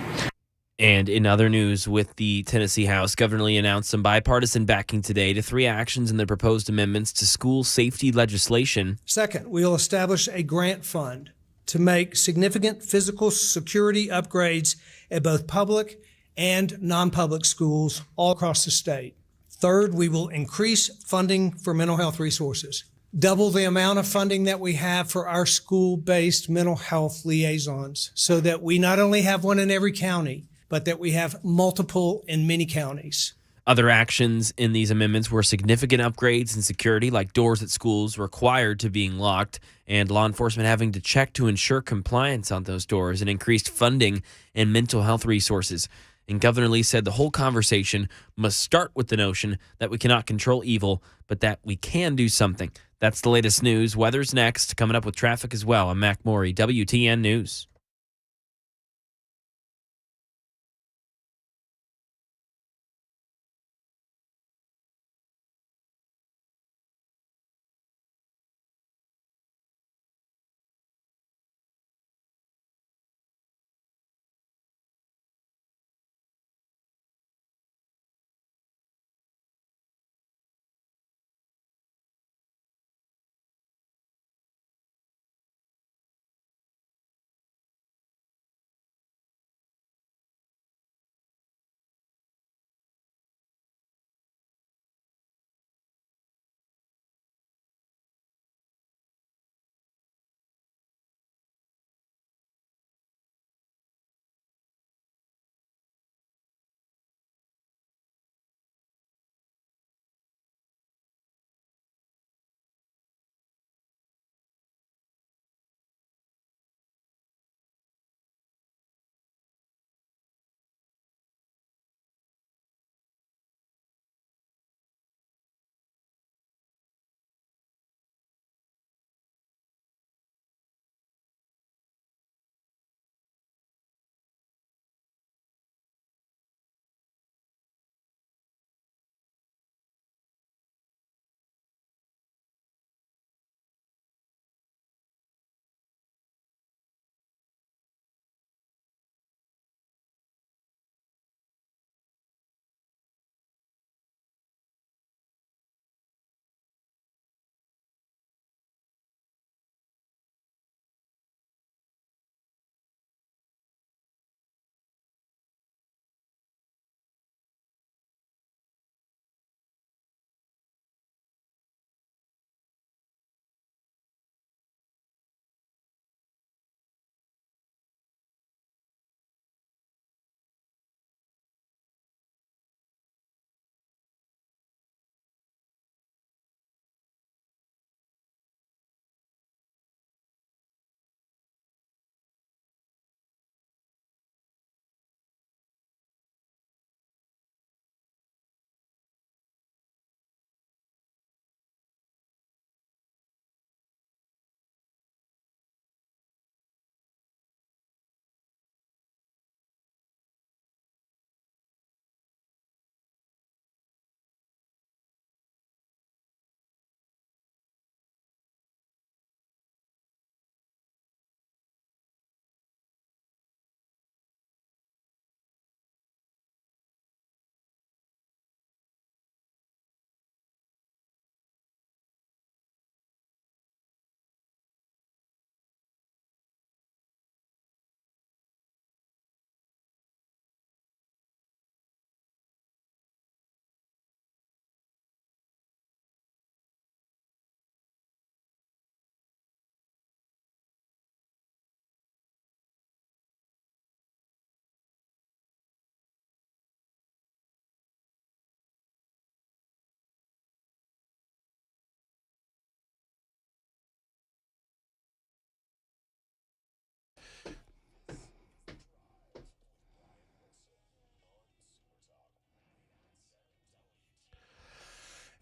And in other news, with the Tennessee House, Governor Lee announced some bipartisan backing today to 3 actions in the proposed amendments to school safety legislation. Second, we will establish a grant fund to make significant physical security upgrades at both public and non-public schools all across the state. Third, we will increase funding for mental health resources, double the amount of funding that we have for our school-based mental health liaisons, so that we not only have one in every county, but that we have multiple in many counties. Other actions in these amendments were significant upgrades in security, like doors at schools required to being locked, and law enforcement having to check to ensure compliance on those doors, and increased funding and mental health resources. And Governor Lee said the whole conversation must start with the notion that we cannot control evil, but that we can do something. That's the latest news. Weather's next, coming up with traffic as well. I'm Mac Maury, WTN News.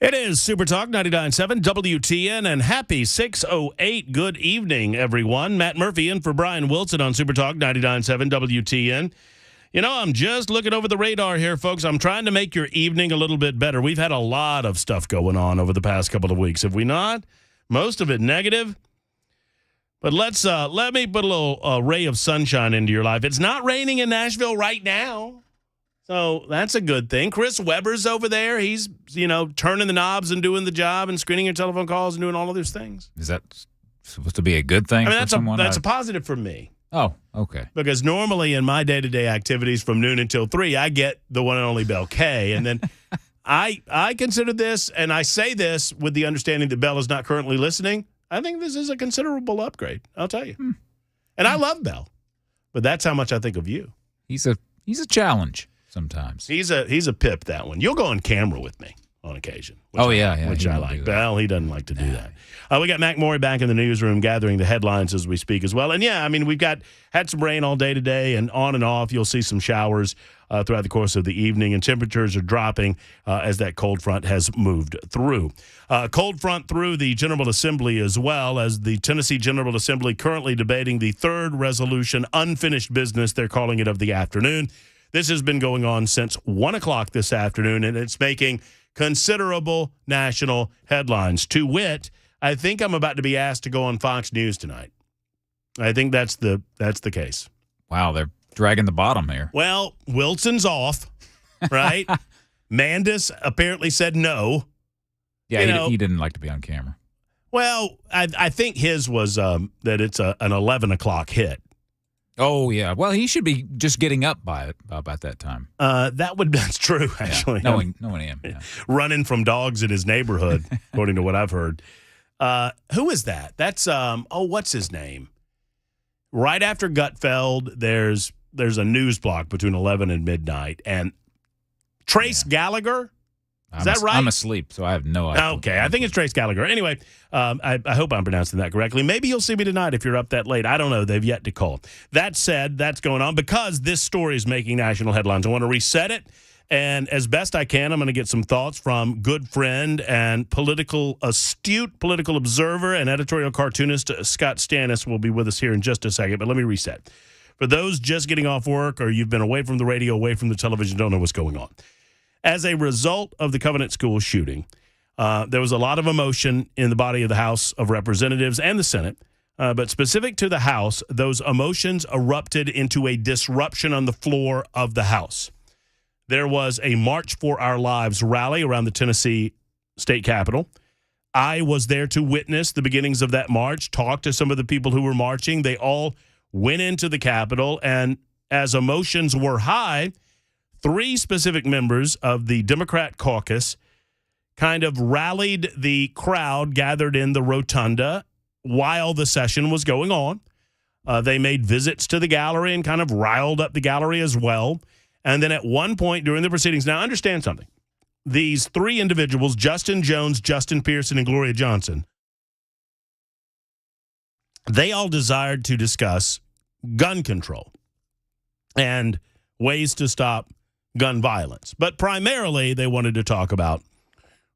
It is Super Talk 99.7 WTN, and happy 6:08. Good evening, everyone. Matt Murphy in for Brian Wilson on Super Talk 99.7 WTN. You know, I'm just looking over the radar here, folks. I'm trying to make your evening a little bit better. We've had a lot of stuff going on over the past couple of weeks, have we not? Most of it negative. But let me put a little ray of sunshine into your life. It's not raining in Nashville right now. So that's a good thing. Chris Webber's over there. He's, turning the knobs and doing the job and screening your telephone calls and doing all of those things. Is that supposed to be a good thing? I mean, for someone? that's a positive for me. Oh, okay. Because normally in my day-to-day activities from noon until 3, I get the one and only Bell K. And then I consider this, and I say this with the understanding that Bell is not currently listening. I think this is a considerable upgrade, I'll tell you. And I love Bell, but that's how much I think of you. He's a challenge sometimes. He's a pip, that one. You'll go on camera with me on occasion. Which I like. Bell, he doesn't like to do that. We got Mac Morey back in the newsroom gathering the headlines as we speak as well. And, yeah, I mean, we've had some rain all day today and on and off. You'll see some showers throughout the course of the evening, and temperatures are dropping as that cold front has moved through. Cold front through the General Assembly as well, as the Tennessee General Assembly currently debating the third resolution, unfinished business, they're calling it, of the afternoon. This has been going on since 1 o'clock this afternoon, and it's making considerable national headlines. To wit, I think I'm about to be asked to go on Fox News tonight. I think that's the case. Wow, they're dragging the bottom here. Well, Wilson's off, right? Mandis apparently said no. Yeah, he didn't like to be on camera. Well, I think his was that it's an 11 o'clock hit. Oh, yeah. Well, he should be just getting up by about that time. That's true, actually. Yeah, knowing him. Yeah. Running from dogs in his neighborhood, according to what I've heard. Who is that? That's, what's his name? Right after Gutfeld, there's a news block between 11 and midnight. And Trace Gallagher? Is that right? I'm asleep, so I have no idea. Okay, I think it's Trace Gallagher. Anyway, I hope I'm pronouncing that correctly. Maybe you'll see me tonight if you're up that late. I don't know. They've yet to call. That said, that's going on because this story is making national headlines. I want to reset it, and as best I can, I'm going to get some thoughts from good friend and astute political observer and editorial cartoonist Scott Stannis will be with us here in just a second, but let me reset. For those just getting off work or you've been away from the radio, away from the television, don't know what's going on. As a result of the Covenant School shooting, there was a lot of emotion in the body of the House of Representatives and the Senate. But specific to the House, those emotions erupted into a disruption on the floor of the House. There was a March for Our Lives rally around the Tennessee state capitol. I was there to witness the beginnings of that march, talk to some of the people who were marching. They all went into the Capitol, and as emotions were high, 3 specific members of the Democrat caucus kind of rallied the crowd gathered in the rotunda while the session was going on. They made visits to the gallery and kind of riled up the gallery as well. And then at one point during the proceedings, now understand something. These 3 individuals, Justin Jones, Justin Pearson, and Gloria Johnson, they all desired to discuss gun control and ways to stop gun violence. But primarily, they wanted to talk about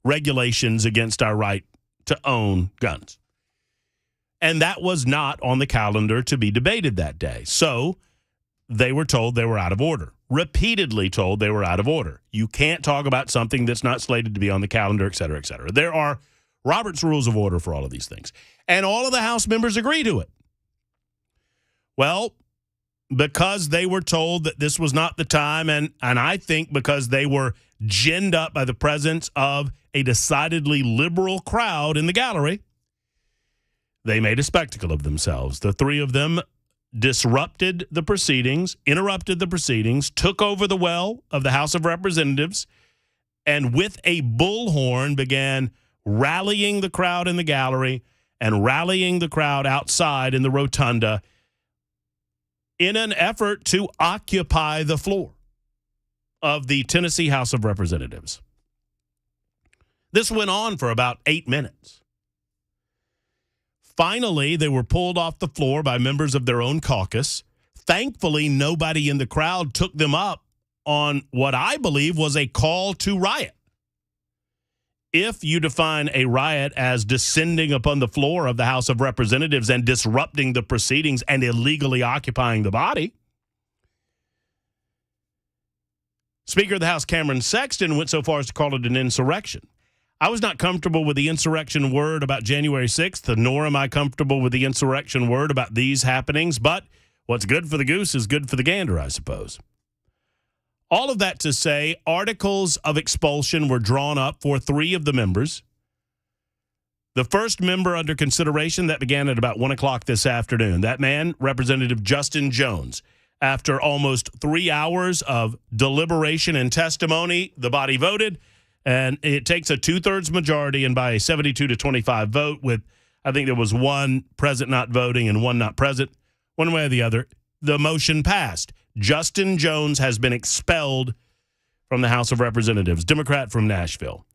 regulations against our right to own guns. And that was not on the calendar to be debated that day. So they were told they were out of order, repeatedly told they were out of order. You can't talk about something that's not slated to be on the calendar, et cetera, et cetera. There are Robert's Rules of Order for all of these things. And all of the House members agree to it. Well, because they were told that this was not the time, and I think because they were ginned up by the presence of a decidedly liberal crowd in the gallery, they made a spectacle of themselves. The 3 of them disrupted the proceedings, interrupted the proceedings, took over the well of the House of Representatives, and with a bullhorn began rallying the crowd in the gallery and rallying the crowd outside in the rotunda in an effort to occupy the floor of the Tennessee House of Representatives. This went on for about 8 minutes. Finally, they were pulled off the floor by members of their own caucus. Thankfully, nobody in the crowd took them up on what I believe was a call to riot. if you define a riot as descending upon the floor of the House of Representatives and disrupting the proceedings and illegally occupying the body. Speaker of the House Cameron Sexton went so far as to call it an insurrection. I was not comfortable with the insurrection word about January 6th, nor am I comfortable with the insurrection word about these happenings, but what's good for the goose is good for the gander, I suppose. All of that to say, articles of expulsion were drawn up for 3 of the members. The first member under consideration, that began at about 1 o'clock this afternoon. That man, Representative Justin Jones. After almost 3 hours of deliberation and testimony, the body voted, and it takes a 2/3 majority, and by a 72-25 vote with, I think there was 1 present not voting and 1 not present, one way or the other, the motion passed. Justin Jones has been expelled from the House of Representatives, Democrat from Nashville.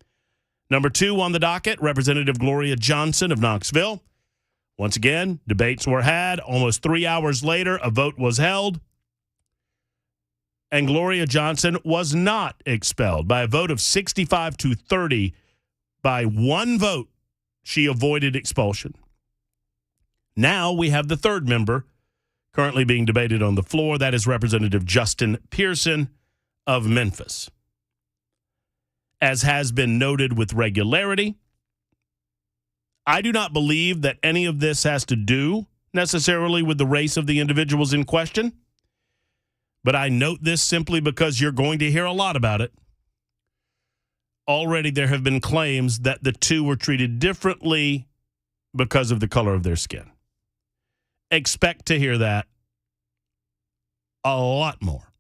Number 2 on the docket, Representative Gloria Johnson of Knoxville. Once again, debates were had. Almost 3 hours later, a vote was held. And Gloria Johnson was not expelled. By a vote of 65-30, by 1 vote, she avoided expulsion. Now we have the 3rd member currently being debated on the floor. That is Representative Justin Pearson of Memphis. As has been noted with regularity, I do not believe that any of this has to do necessarily with the race of the individuals in question. But I note this simply because you're going to hear a lot about it. Already there have been claims that the 2 were treated differently because of the color of their skin. Expect to hear that a lot more.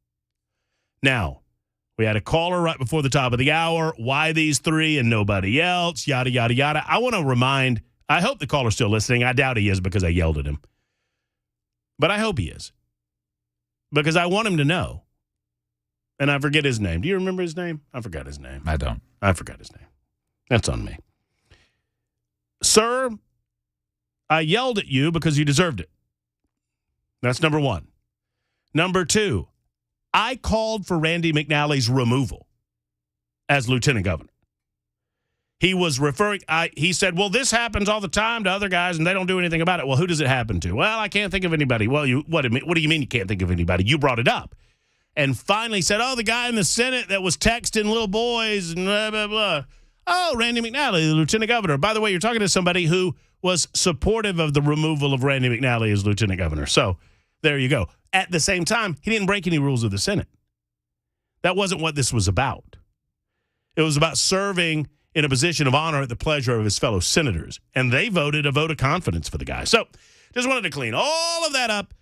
Now, we had a caller right before the top of the hour. Why these 3 and nobody else? Yada, yada, yada. I want to remind, I hope the caller's still listening. I doubt he is because I yelled at him. But I hope he is. Because I want him to know. And I forget his name. Do you remember his name? I forgot his name. I don't. I forgot his name. That's on me. Sir, I yelled at you because you deserved it. That's number 1. Number 2, I called for Randy McNally's removal as lieutenant governor. He was referring, he said, well, this happens all the time to other guys and they don't do anything about it. Well, who does it happen to? Well, I can't think of anybody. Well, what do you mean you can't think of anybody? You brought it up. And finally said, oh, the guy in the Senate that was texting little boys and blah, blah, blah. Oh, Randy McNally, the lieutenant governor. By the way, you're talking to somebody who was supportive of the removal of Randy McNally as lieutenant governor. So there you go. At the same time, he didn't break any rules of the Senate. That wasn't what this was about. It was about serving in a position of honor at the pleasure of his fellow senators. And they voted a vote of confidence for the guy. So just wanted to clean all of that up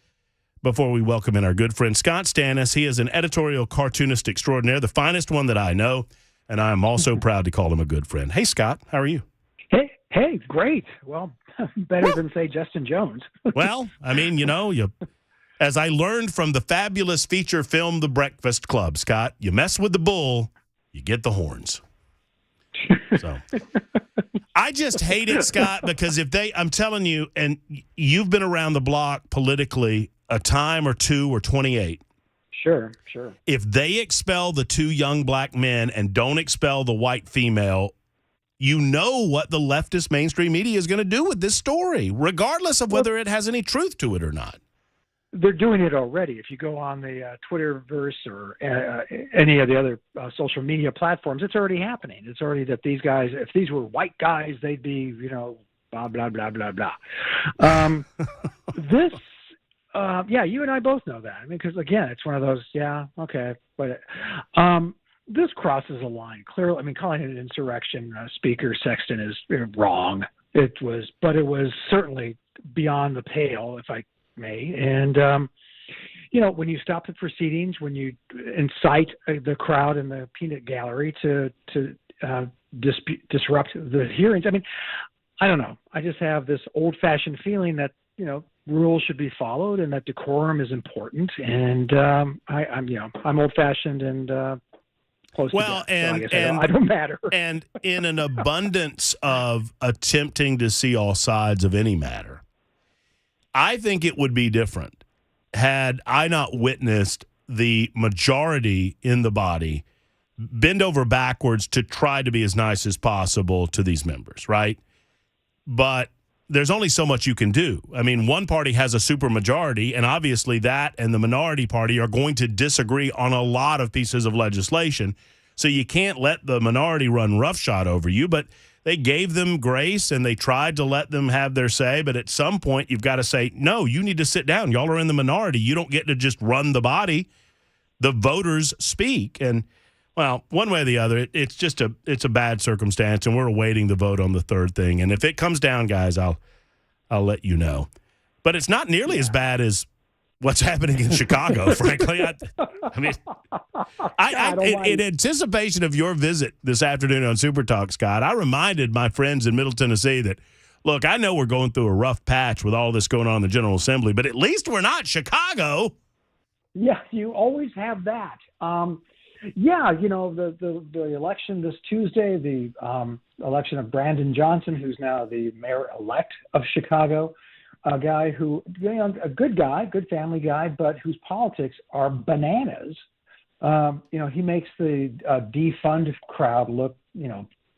before we welcome in our good friend Scott Stannis. He is an editorial cartoonist extraordinaire, the finest one that I know. And I am also proud to call him a good friend. Hey, Scott, how are you? Hey, great. Well, better than, say, Justin Jones. Well, I mean, as I learned from the fabulous feature film The Breakfast Club, Scott, you mess with the bull, you get the horns. So I just hate it, Scott, because I'm telling you, and you've been around the block politically a time or 2 or 28. Sure. If they expel the 2 young black men and don't expel the white female, you know what the leftist mainstream media is going to do with this story, regardless of whether it has any truth to it or not. They're doing it already. If you go on the Twitterverse or any of the other social media platforms, it's already happening. It's already that these guys, if these were white guys, they'd be, blah, blah, blah, blah, blah. This, you and I both know that. I mean, because, again, it's one of those, okay. But this crosses a line. Clearly, I mean, calling it an insurrection, Speaker Sexton is wrong. It was certainly beyond the pale, if I may. And, when you stop the proceedings, when you incite the crowd in the peanut gallery to disrupt the hearings, I mean, I don't know. I just have this old-fashioned feeling that, rules should be followed and that decorum is important. And I'm old-fashioned and close to death. So I don't matter. And in an abundance of attempting to see all sides of any matter, I think it would be different had I not witnessed the majority in the body bend over backwards to try to be as nice as possible to these members, right? But there's only so much you can do. I mean, one party has a supermajority, and obviously that and the minority party are going to disagree on a lot of pieces of legislation. So you can't let the minority run roughshod over you, but they gave them grace and they tried to let them have their say. But at some point, you've got to say, no, you need to sit down. Y'all are in the minority. You don't get to just run the body. The voters speak. And, well, one way or the other, it's a bad circumstance, and we're awaiting the vote on the third thing. And if it comes down, guys, I'll let you know. But it's not nearly as bad as what's happening in Chicago, frankly. In anticipation of your visit this afternoon on Super Talk, Scott, I reminded my friends in Middle Tennessee that, look, I know we're going through a rough patch with all this going on in the General Assembly, but at least we're not Chicago. Yeah, you always have that. The election this Tuesday, the election of Brandon Johnson, who's now the mayor-elect of Chicago, a guy who, a good guy, good family guy, but whose politics are bananas. He makes the defund crowd look,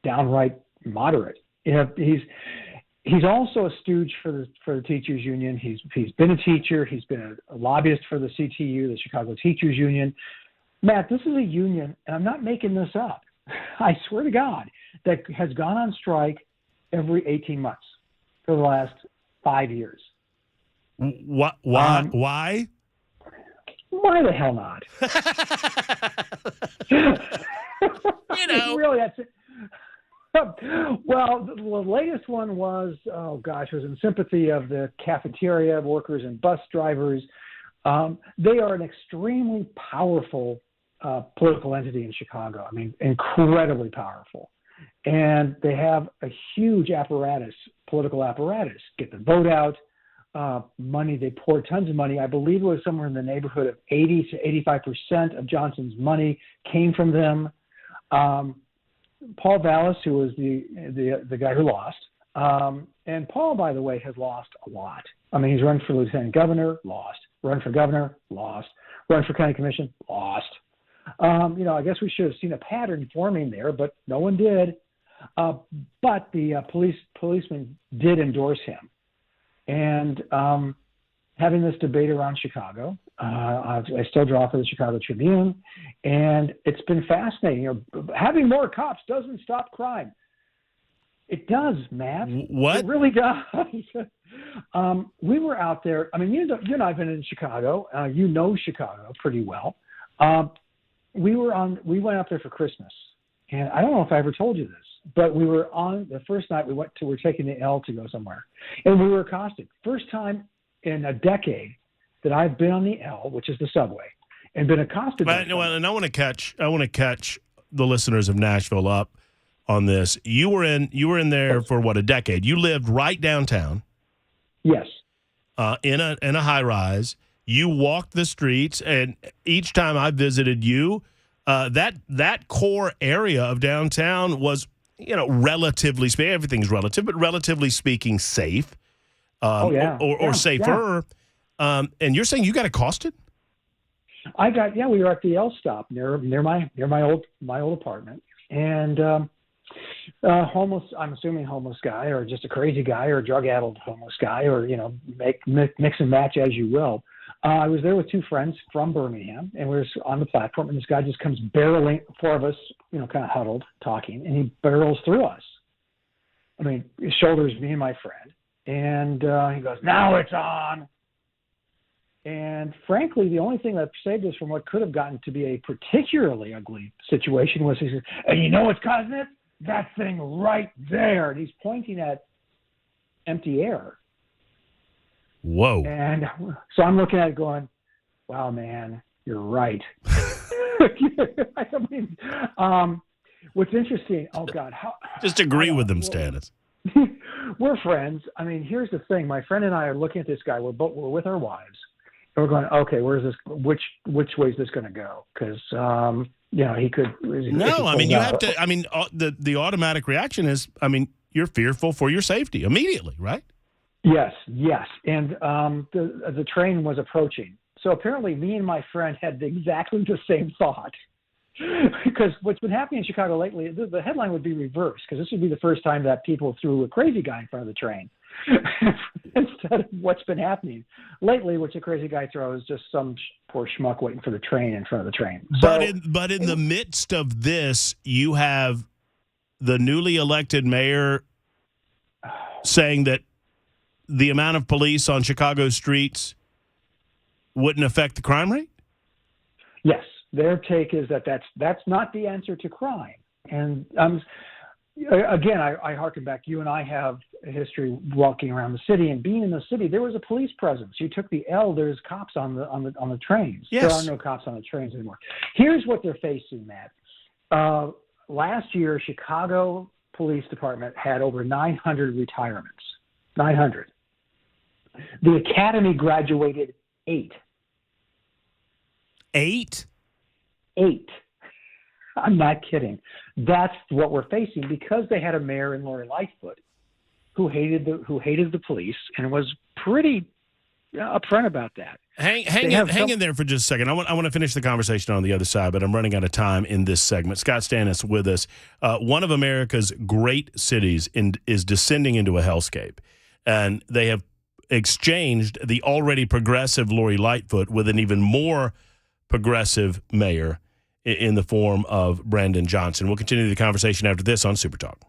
downright moderate. He's also a stooge for the teachers union. He's been a teacher. He's been a lobbyist for the CTU, the Chicago Teachers Union. Matt, this is a union, and I'm not making this up. I swear to God, that has gone on strike every 18 months for the last 5 years. What? Why? Why? Why the hell not? Really, that's it. Well, the latest one was, was in sympathy of the cafeteria workers and bus drivers. They are an extremely powerful political entity in Chicago. I mean, incredibly powerful. And they have a huge apparatus, political apparatus, get the vote out, money. They pour tons of money. I believe it was somewhere in the neighborhood of 80 to 85% of Johnson's money came from them. Paul Vallis, who was the guy who lost, and Paul, by the way, has lost a lot. I mean, he's run for lieutenant governor, lost. Run for governor, lost. Run for county commission, lost. I guess we should have seen a pattern forming there, but no one did. But the policeman did endorse him. And having this debate around Chicago, I still draw for the Chicago Tribune, and it's been fascinating. Having more cops doesn't stop crime. It does, Matt. What? It really does. We were out there. I mean, you and I have been in Chicago. You know Chicago pretty well. We went up there for Christmas, and I don't know if I ever told you this, but we were on the first night we're taking the L to go somewhere, and we were accosted. First time in a decade that I've been on the L, which is the subway, and been accosted. And I want to catch the listeners of Nashville up on this. You were in there for what, a decade? You lived right downtown. Yes. In a high rise. You walked the streets, and each time I visited you, that core area of downtown was, relatively speaking, everything's relative, but relatively speaking, safe. Or safer. Yeah. And you're saying you got accosted? We were at the L stop near my old apartment, and homeless, I'm assuming homeless guy, or just a crazy guy, or a drug-addled homeless guy, or mix and match as you will. I was there with two friends from Birmingham, and we were on the platform, and this guy just comes barreling, four of us, kind of huddled, talking, and he barrels through us. I mean, he shoulders me and my friend, and he goes, "Now it's on." And frankly, the only thing that saved us from what could have gotten to be a particularly ugly situation was he said, "And you know what's causing it? That thing right there." And he's pointing at empty air. Whoa. And so I'm looking at it going, wow, man, you're right. I mean, what's interesting, oh, God. Just agree with them, Stannis. We're friends. I mean, here's the thing. My friend and I are looking at this guy. We're with our wives. And we're going, okay, where's this? Which way is this going to go? Because, he could. No, I mean, you have to. I mean, the automatic reaction is, I mean, you're fearful for your safety immediately, right? Yes. And the train was approaching. So apparently me and my friend had exactly the same thought. Because what's been happening in Chicago lately, the headline would be reversed, because this would be the first time that people threw a crazy guy in front of the train instead of what's been happening lately, which a crazy guy throws just some poor schmuck waiting for the train in front of the train. But in the midst of this, you have the newly elected mayor saying that the amount of police on Chicago streets wouldn't affect the crime rate? Yes, their take is that that's not the answer to crime. And again, I harken back. You and I have a history walking around the city, and being in the city, there was a police presence. You took the L. There's cops on the trains. Yes. There are no cops on the trains anymore. Here's what they're facing, Matt. Last year, Chicago Police Department had over 900 retirements. 900. The academy graduated 8. 8? 8. I'm not kidding. That's what we're facing, because they had a mayor in Lori Lightfoot who hated the police and was pretty upfront about that. Hang in there for just a second. I want to finish the conversation on the other side, but I'm running out of time in this segment. Scott Stannis with us. One of America's great cities is descending into a hellscape, and they have exchanged the already progressive Lori Lightfoot with an even more progressive mayor in the form of Brandon Johnson. We'll continue the conversation after this on Super Talk.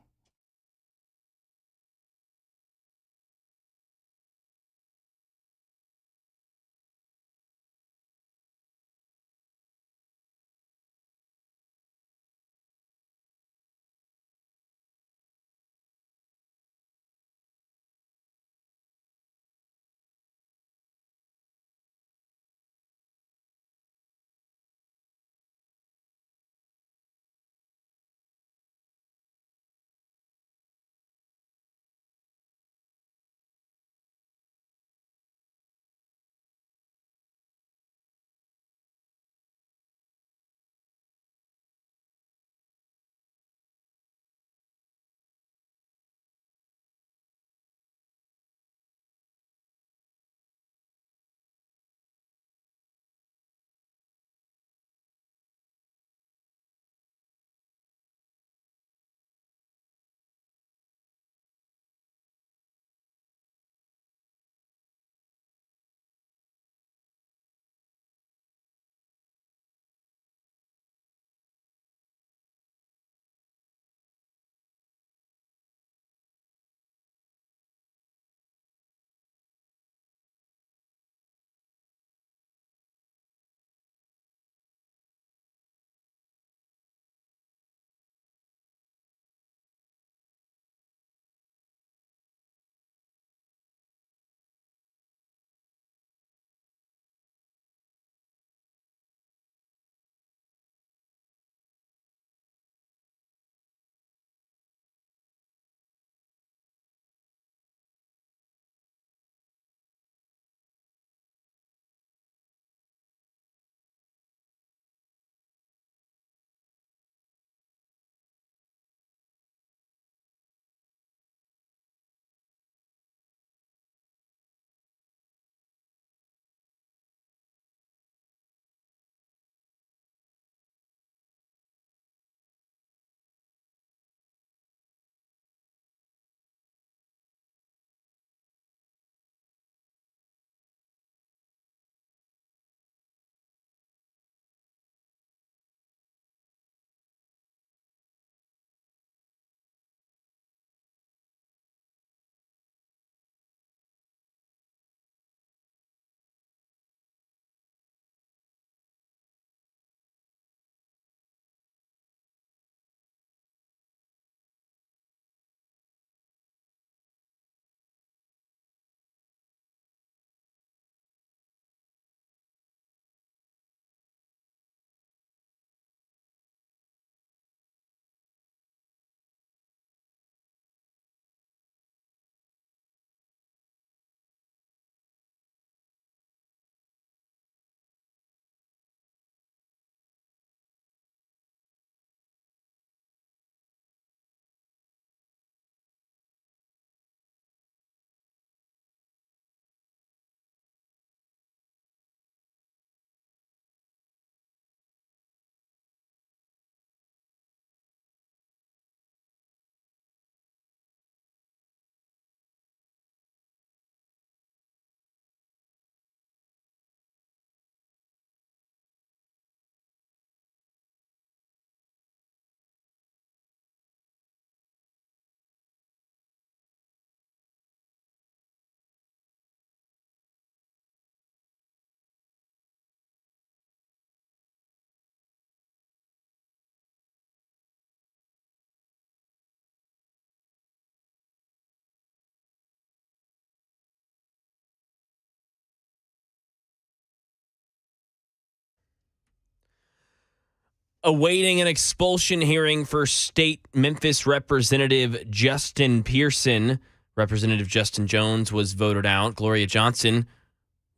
Awaiting an expulsion hearing for state Memphis Representative Justin Pearson. Representative Justin Jones was voted out. Gloria Johnson,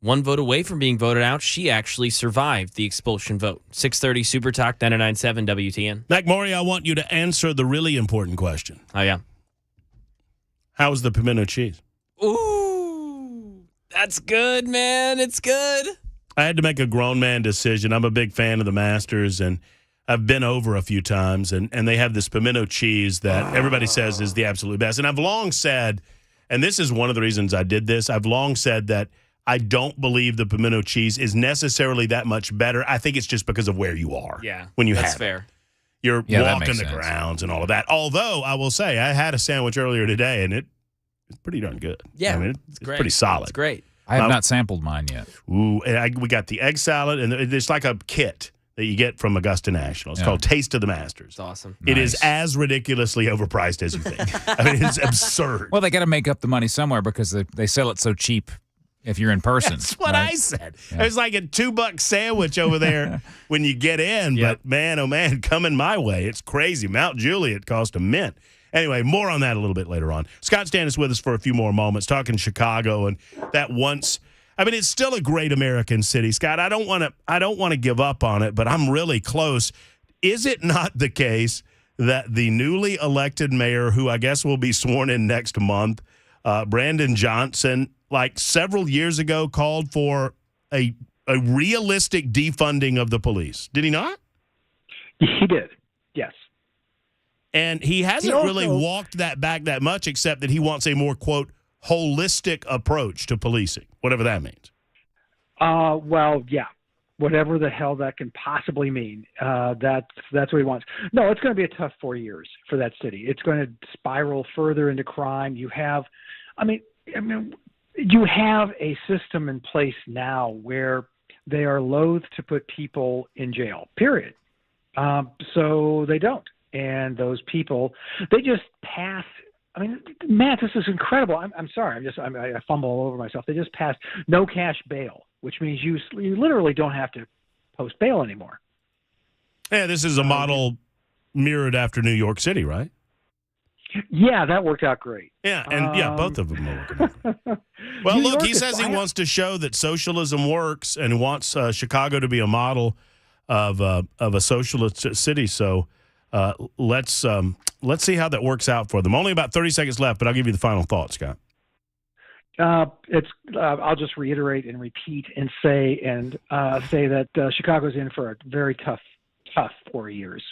one vote away from being voted out. She actually survived the expulsion vote. 630 Super Talk 99.7 WTN. Mac Maury, I want you to answer the really important question. Oh, yeah. How's the pimento cheese? Ooh, that's good, man. It's good. I had to make a grown man decision. I'm a big fan of the Masters, and I've been over a few times, and they have this pimento cheese that everybody says is the absolute best. And I've long said, and this is one of the reasons I did this, I've long said that I don't believe the pimento cheese is necessarily that much better. I think it's just because of where you are. Yeah, when you that's have fair. It. You're walking the grounds and all of that. Although, I will say, I had a sandwich earlier today, and it's pretty darn good. Yeah, I mean, it's great. pretty solid. It's great. I have not sampled mine yet. Ooh, and we got the egg salad, and it's like a kit that you get from Augusta National. It's called Taste of the Masters. It's awesome. It is as ridiculously overpriced as you think. I mean, it's absurd. Well, they got to make up the money somewhere because they sell it so cheap if you're in person. That's what right? I said. Yeah. There's like a $2 sandwich over there when you get in. Yep. But man, oh man, coming my way. It's crazy. Mount Juliet cost a mint. Anyway, more on that a little bit later on. Scott Stan is with us for a few more moments, talking Chicago and that once. I mean, it's still a great American city, Scott. I don't want to give up on it, but I'm really close. Is it not the case that the newly elected mayor, who I guess will be sworn in next month, Brandon Johnson, like several years ago, called for a realistic defunding of the police? Did he not? He did. Yes. And he hasn't really walked that back that much, except that he wants a more, quote, holistic approach to policing, whatever that means. Well, yeah, whatever the hell that can possibly mean. That's what he wants. No, it's going to be a tough 4 years for that city. It's going to spiral further into crime. You have a system in place now where they are loath to put people in jail, period. So they don't. And those people, they just pass. I mean, Matt, this is incredible. I'm sorry. I fumble all over myself. They just passed no cash bail, which means you literally don't have to post bail anymore. Yeah, this is a model mirrored after New York City, right? Yeah, that worked out great. Yeah, and both of them are working out. Well, look, he says he wants to show that socialism works and wants Chicago to be a model of a socialist city. So let's see how that works out for them. Only about 30 seconds left, but I'll give you the final thought, Scott. I'll just reiterate and repeat and say that Chicago's in for a very tough 4 years.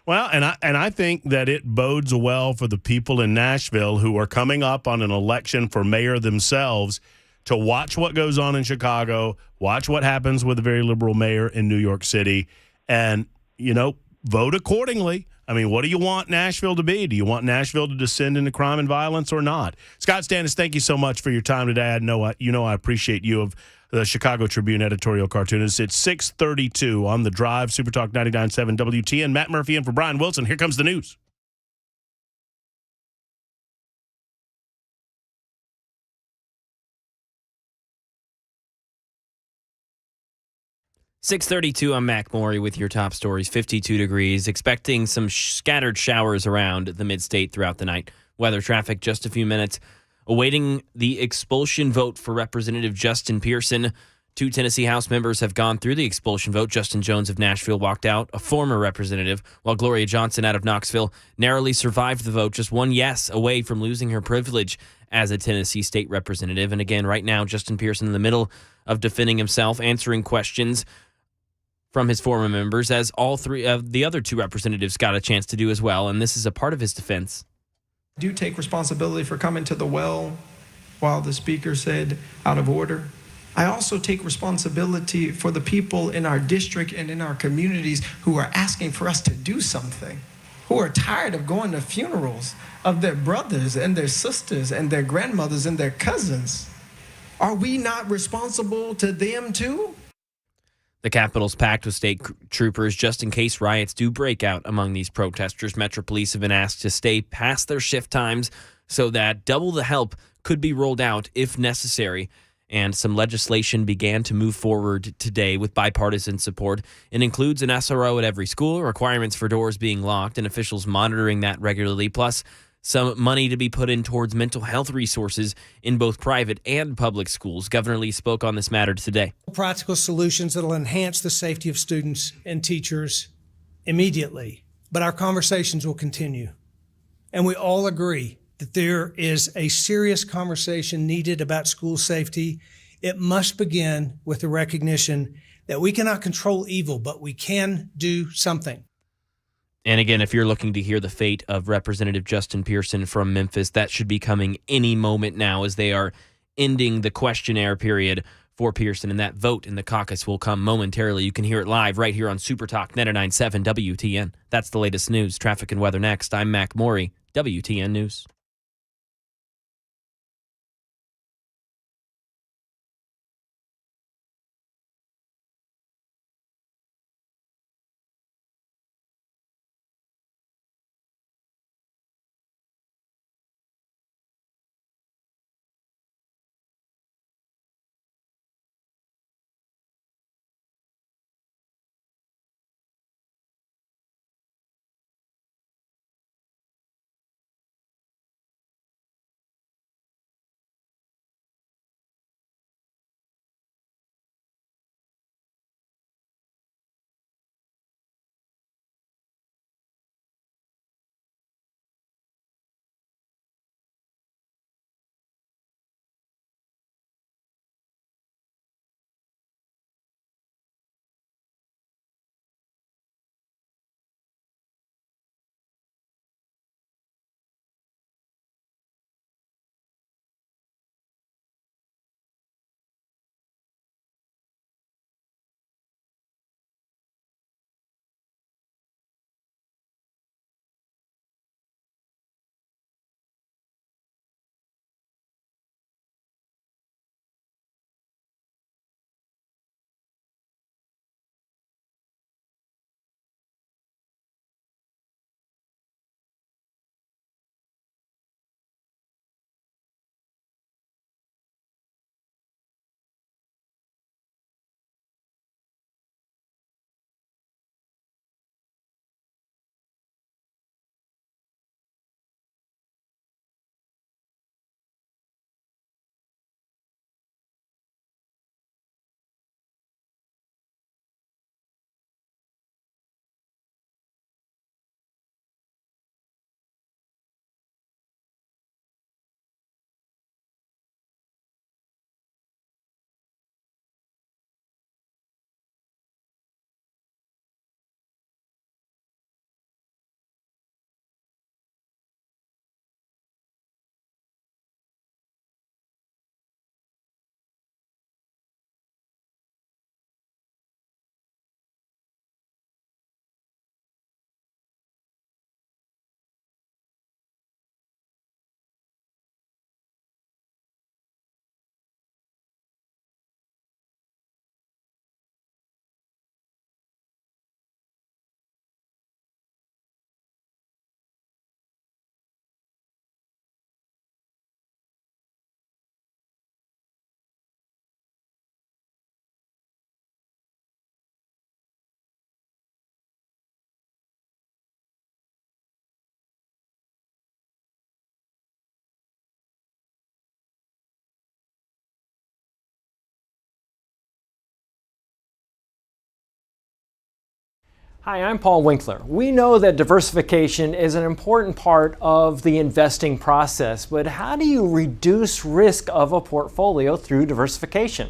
Well, and I think that it bodes well for the people in Nashville who are coming up on an election for mayor themselves to watch what goes on in Chicago, watch what happens with a very liberal mayor in New York City, and, vote accordingly. I mean, what do you want Nashville to be? Do you want Nashville to descend into crime and violence or not? Scott Stannis, thank you so much for your time today. I appreciate you of the Chicago Tribune editorial cartoonist. It's 6:32 on The Drive, Super Talk 99.7 WTN. Matt Murphy in for Brian Wilson. Here comes the news. .32, I'm Mac Maury with your top stories. 52 degrees, expecting some scattered showers around the mid-state throughout the night. Weather, traffic, just a few minutes. Awaiting the expulsion vote for Representative Justin Pearson. 2 Tennessee House members have gone through the expulsion vote. Justin Jones of Nashville walked out, a former representative, while Gloria Johnson out of Knoxville narrowly survived the vote, just one yes away from losing her privilege as a Tennessee state representative. And again, right now, Justin Pearson in the middle of defending himself, answering questions from his former members, as all 3 of the other 2 representatives got a chance to do as well. And this is a part of his defense. I do take responsibility for coming to the well while the speaker said out of order. I also take responsibility for the people in our district and in our communities who are asking for us to do something, who are tired of going to funerals of their brothers and their sisters and their grandmothers and their cousins. Are we not responsible to them too? The Capitol's packed with state troopers just in case riots do break out among these protesters. Metro Police have been asked to stay past their shift times so that double the help could be rolled out if necessary. And some legislation began to move forward today with bipartisan support. It includes an SRO at every school, requirements for doors being locked, and officials monitoring that regularly, plus some money to be put in towards mental health resources in both private and public schools. Governor Lee spoke on this matter today. Practical solutions that will enhance the safety of students and teachers immediately. But our conversations will continue. And we all agree that there is a serious conversation needed about school safety. It must begin with the recognition that we cannot control evil, but we can do something. And again, if you're looking to hear the fate of Representative Justin Pearson from Memphis, that should be coming any moment now as they are ending the questionnaire period for Pearson. And that vote in the caucus will come momentarily. You can hear it live right here on Super Talk 99.7 WTN. That's the latest news, traffic, and weather next. I'm Mac Morey, WTN News. Hi, I'm Paul Winkler. We know that diversification is an important part of the investing process, but how do you reduce risk of a portfolio through diversification?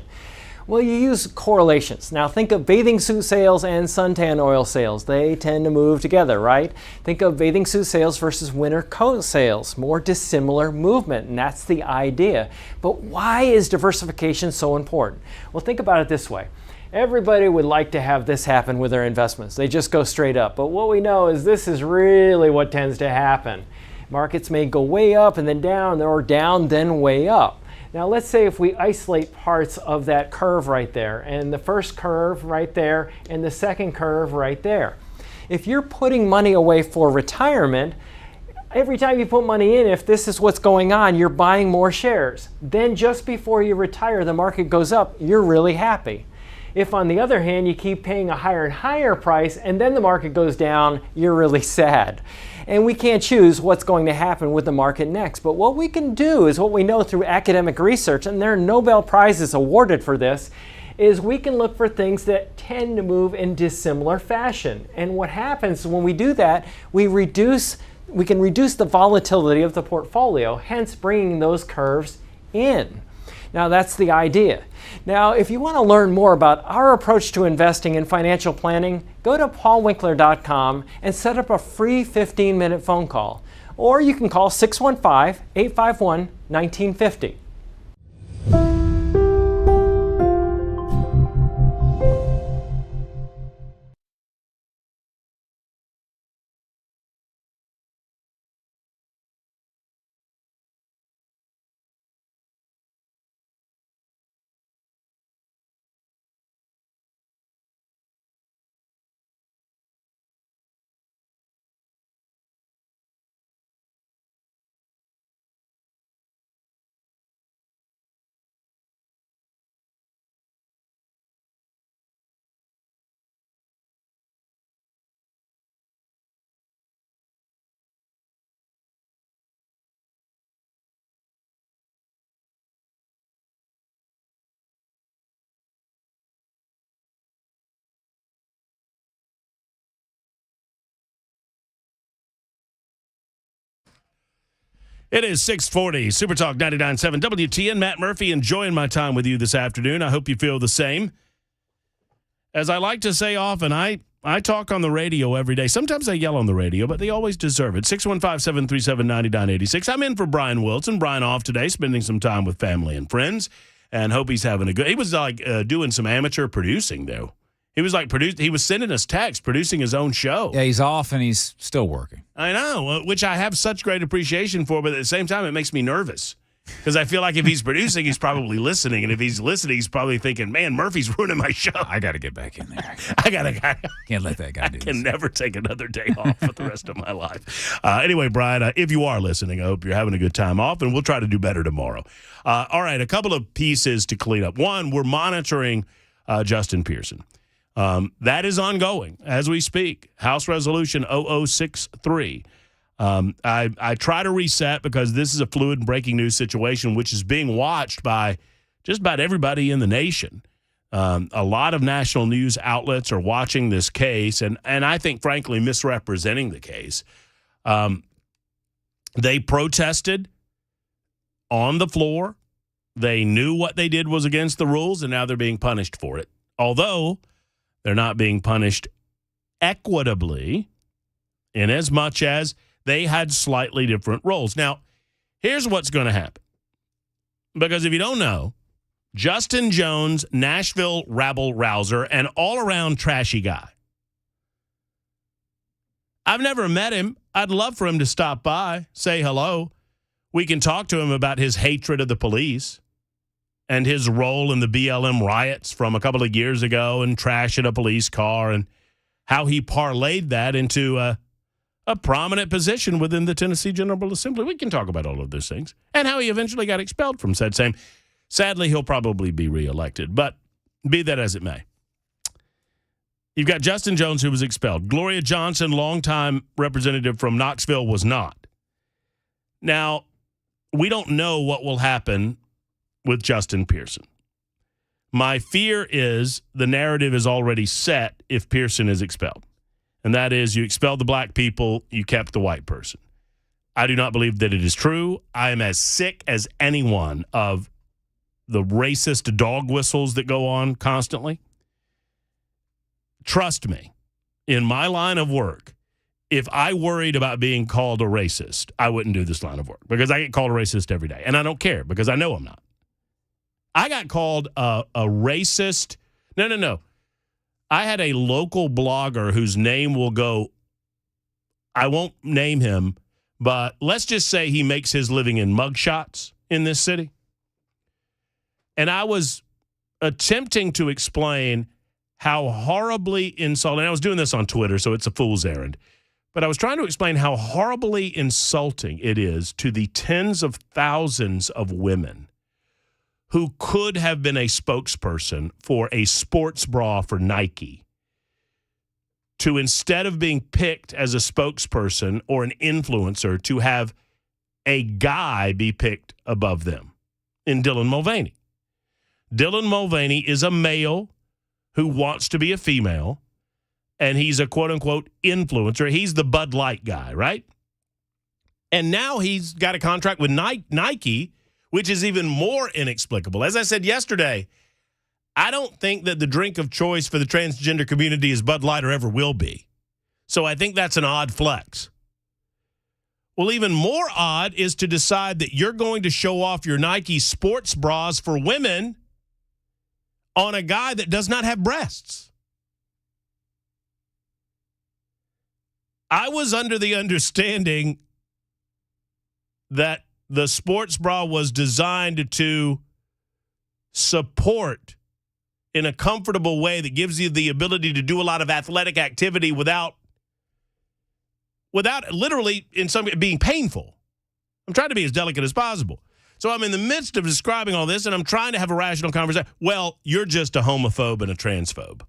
Well, you use correlations. Now think of bathing suit sales and suntan oil sales. They tend to move together, right? Think of bathing suit sales versus winter coat sales. More dissimilar movement, and that's the idea. But why is diversification so important? Well, think about it this way. Everybody would like to have this happen with their investments. They just go straight up. But what we know is this is really what tends to happen. Markets may go way up and then down, or down then way up. Now let's say if we isolate parts of that curve right there, and the first curve right there, and the second curve right there. If you're putting money away for retirement, Every time you put money in, if this is what's going on, you're buying more shares. Then just before you retire, the market goes up, you're really happy. If, on the other hand, you keep paying a higher and higher price and then the market goes down, you're really sad. And we can't choose what's going to happen with the market next. But what we can do is what we know through academic research, and there are Nobel Prizes awarded for this, is we can look for things that tend to move in dissimilar fashion. And what happens when we do that, we can reduce the volatility of the portfolio, hence bringing those curves in. Now, that's the idea. Now, if you want to learn more about our approach to investing in financial planning, go to paulwinkler.com and set up a free 15-minute phone call. Or you can call 615-851-1950. It is 640, Super Talk 99.7 WTN. Matt Murphy, enjoying my time with you this afternoon. I hope you feel the same. As I like to say often, I talk on the radio every day. Sometimes I yell on the radio, but they always deserve it. 615-737-9986. I'm in for Brian Wilson. Brian off today, spending some time with family and friends, and hope he's having a good... He was like doing some amateur producing, though. He was like he was sending us texts, producing his own show. Yeah, he's off and he's still working. I know, which I have such great appreciation for, but at the same time, it makes me nervous. Because I feel like if he's producing, he's probably listening. And if he's listening, he's probably thinking, man, Murphy's ruining my show. I got to get back in there. Can't let that guy do this. I can never take another day off for the rest of my life. Anyway, Brian, if you are listening, I hope you're having a good time off, and we'll try to do better tomorrow. All right, a couple of pieces to clean up. One, we're monitoring Justin Pearson. That is ongoing as we speak. House Resolution 0063. I try to reset because this is a fluid and breaking news situation, which is being watched by just about everybody in the nation. A lot of national news outlets are watching this case, and I think, frankly, misrepresenting the case. They protested on the floor. They knew what they did was against the rules, and now they're being punished for it. Although they're not being punished equitably in as much as they had slightly different roles. Now, here's what's going to happen. Because if you don't know, Justin Jones, Nashville rabble-rouser, and all-around trashy guy. I've never met him. I'd love for him to stop by, say hello. We can talk to him about his hatred of the police and his role in the BLM riots from a couple of years ago and trashing a police car and how he parlayed that into a prominent position within the Tennessee General Assembly. We can talk about all of those things and how he eventually got expelled from said same. Sadly, he'll probably be reelected, but be that as it may. You've got Justin Jones, who was expelled. Gloria Johnson, longtime representative from Knoxville, was not. Now, we don't know what will happen with Justin Pearson. My fear is the narrative is already set if Pearson is expelled. And that is, you expelled the black people, you kept the white person. I do not believe that it is true. I am as sick as anyone of the racist dog whistles that go on constantly. Trust me, in my line of work, if I worried about being called a racist, I wouldn't do this line of work because I get called a racist every day. And I don't care because I know I'm not. I got called a racist. No. I had a local blogger whose name will go, I won't name him, but let's just say he makes his living in mugshots in this city. And I was attempting to explain how horribly insulting, and I was doing this on Twitter, so it's a fool's errand, But I was trying to explain how horribly insulting it is to the tens of thousands of women who could have been a spokesperson for a sports bra for Nike to, instead of being picked as a spokesperson or an influencer, to have a guy be picked above them in Dylan Mulvaney. Dylan Mulvaney is a male who wants to be a female, and he's a quote-unquote influencer. He's the Bud Light guy, right? And now he's got a contract with Nike, which is even more inexplicable. As I said yesterday, I don't think that the drink of choice for the transgender community is Bud Light or ever will be. So I think that's an odd flex. Well, even more odd is to decide that you're going to show off your Nike sports bras for women on a guy that does not have breasts. I was under the understanding that the sports bra was designed to support in a comfortable way that gives you the ability to do a lot of athletic activity without literally in some being painful. I'm trying to be as delicate as possible. So I'm in the midst of describing all this, and I'm trying to have a rational conversation. Well, you're just a homophobe and a transphobe.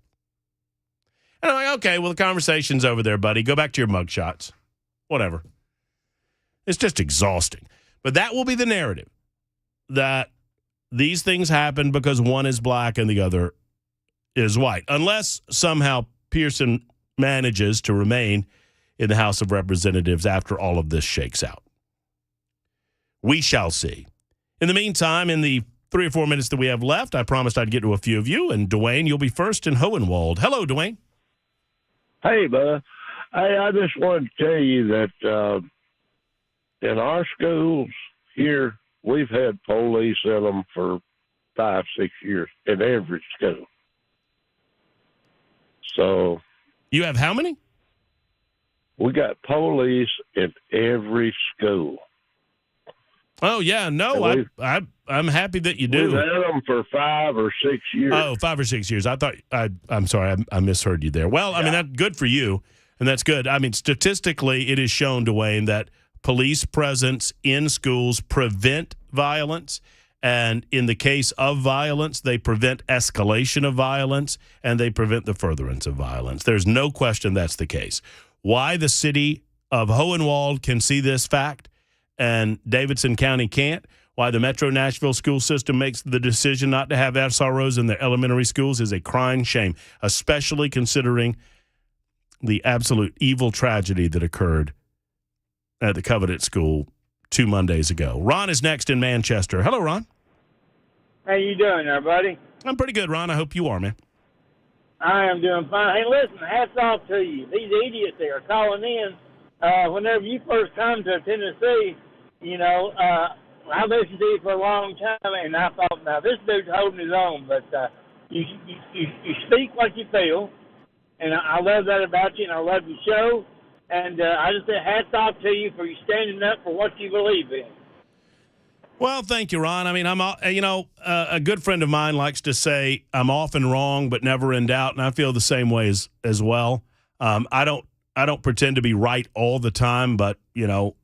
And I'm like, okay, well, the conversation's over there, buddy. Go back to your mugshots. Whatever. It's just exhausting. But that will be the narrative, that these things happen because one is black and the other is white, unless somehow Pearson manages to remain in the House of Representatives after all of this shakes out. We shall see. In the meantime, in the 3 or 4 minutes that we have left, I promised I'd get to a few of you, and Dwayne, you'll be first in Hohenwald. Hello, Dwayne. Hey, bud. Hey, I just wanted to tell you that in our schools here, we've had police in them for 5-6 years in every school. So you have how many? We got police in every school. Oh, yeah. No, I'm happy that you do. We've had them for 5 or 6 years. Oh, 5 or 6 years. I thought I'm sorry. I misheard you there. Well, I mean, that's good for you, and that's good. I mean, statistically, it is shown, Dwayne, that police presence in schools prevent violence. And in the case of violence, they prevent escalation of violence, and they prevent the furtherance of violence. There's no question that's the case. Why the city of Hohenwald can see this fact and Davidson County can't, why the Metro Nashville school system makes the decision not to have SROs in their elementary schools is a crying shame, especially considering the absolute evil tragedy that occurred at the Covenant School 2 Mondays ago. Ron is next in Manchester. Hello, Ron. How you doing there, buddy? I'm pretty good, Ron. I hope you are, man. I am doing fine. Hey, listen, hats off to you. These idiots that are calling in, whenever you first come to Tennessee, you know, I listened to you for a long time, and I thought, now, this dude's holding his own, but you speak like you feel, and I love that about you, and I love your show, and I just say hats off to you for you standing up for what you believe in. Well, thank you, Ron. I mean, a good friend of mine likes to say I'm often wrong, but never in doubt, and I feel the same way as well. I don't pretend to be right all the time, but you know,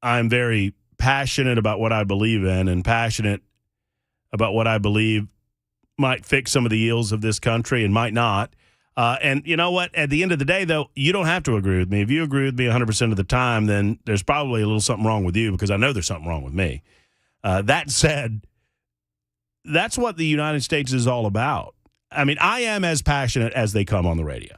I'm very passionate about what I believe in, and passionate about what I believe might fix some of the ills of this country and might not. And you know what? At the end of the day, though, you don't have to agree with me. If you agree with me 100% of the time, then there's probably a little something wrong with you, because I know there's something wrong with me. That said, that's what the United States is all about. I mean, I am as passionate as they come on the radio.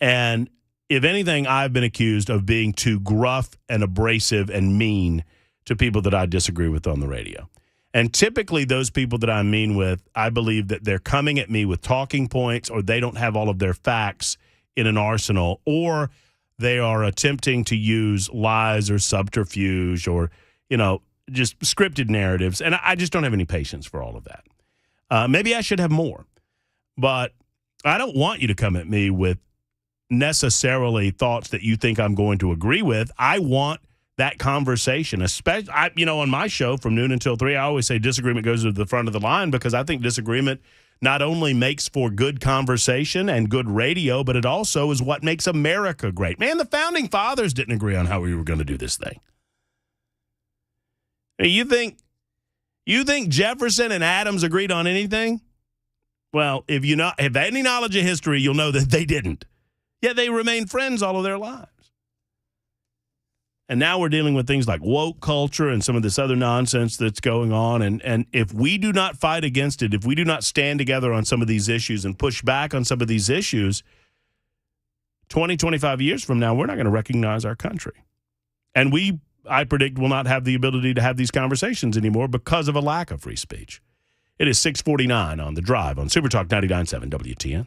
And if anything, I've been accused of being too gruff and abrasive and mean to people that I disagree with on the radio. And typically those people that I'm mean with, I believe that they're coming at me with talking points, or they don't have all of their facts in an arsenal, or they are attempting to use lies or subterfuge or, you know, just scripted narratives. And I just don't have any patience for all of that. Maybe I should have more. But I don't want you to come at me with necessarily thoughts that you think I'm going to agree with. I want that conversation, especially, on my show from noon until 3, I always say disagreement goes to the front of the line, because I think disagreement not only makes for good conversation and good radio, but it also is what makes America great. Man, the founding fathers didn't agree on how we were going to do this thing. Hey, you think Jefferson and Adams agreed on anything? Well, if you have any knowledge of history, you'll know that they didn't. Yet they remained friends all of their lives. And now we're dealing with things like woke culture and some of this other nonsense that's going on. And if we do not fight against it, if we do not stand together on some of these issues and push back on some of these issues, 20, 25 years from now, we're not going to recognize our country. And I predict, will not have the ability to have these conversations anymore because of a lack of free speech. It is 6:49 on The Drive on Super Talk 99.7 WTN.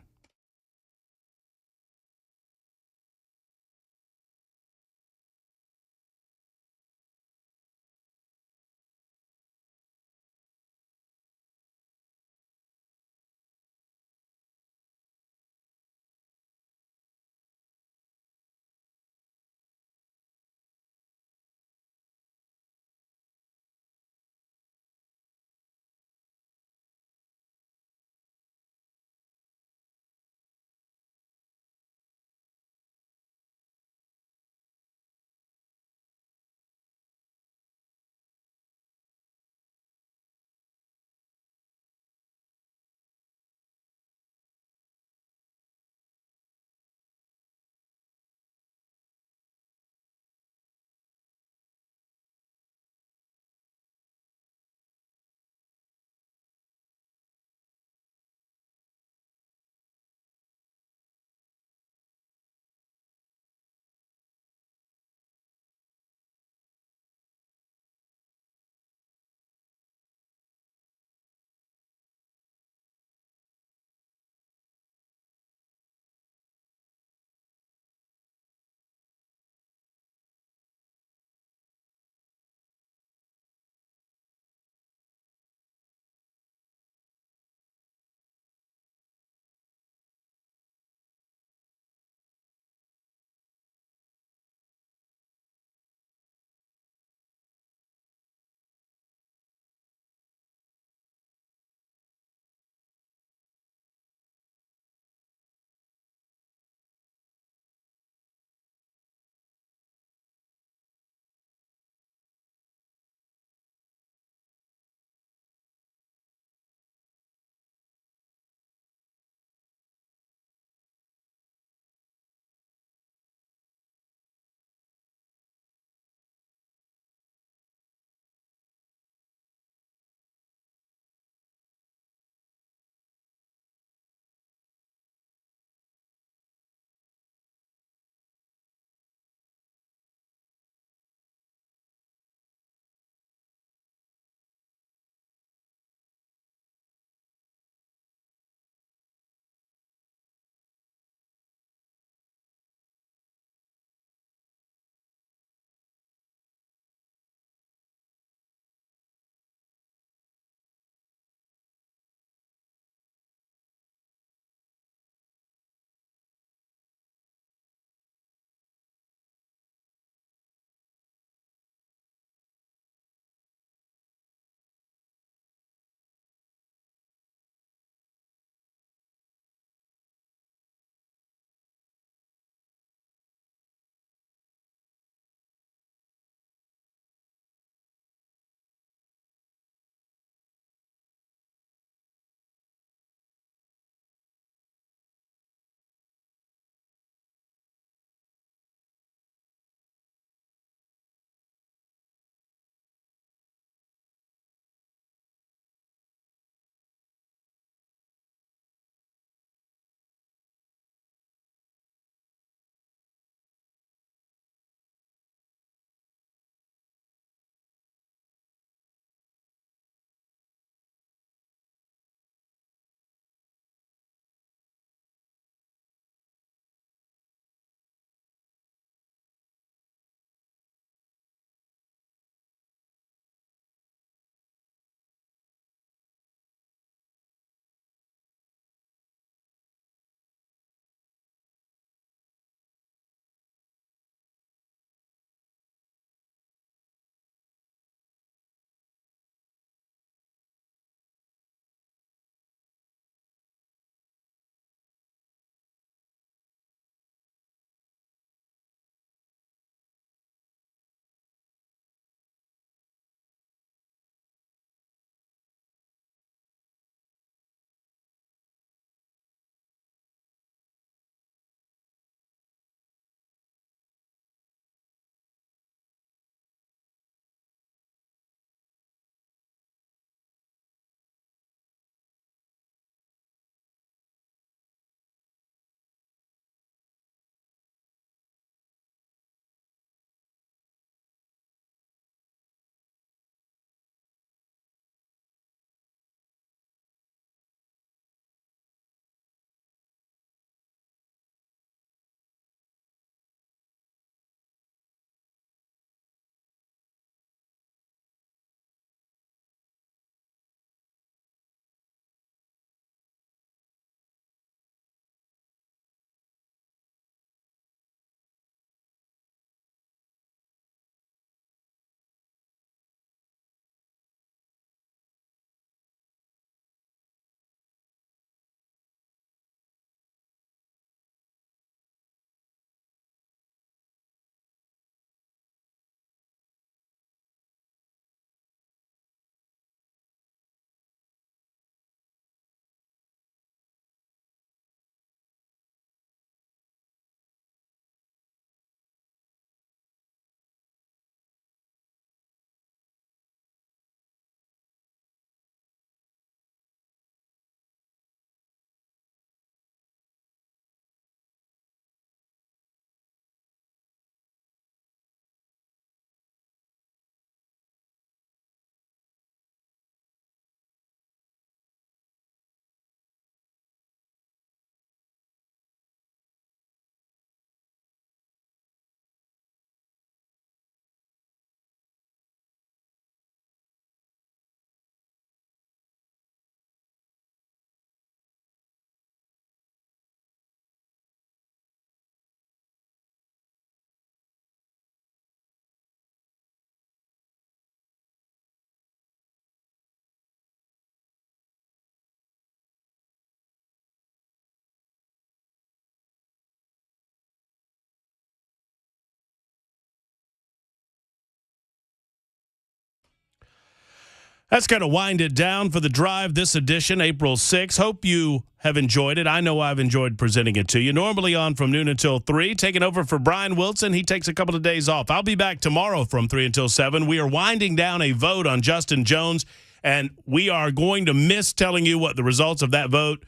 That's going to wind it down for the drive this edition, April 6th. Hope you have enjoyed it. I know I've enjoyed presenting it to you. Normally on from noon until 3, taking over for Brian Wilson. He takes a couple of days off. I'll be back tomorrow from 3 until 7. We are winding down a vote on Justin Jones, and we are going to miss telling you what the results of that vote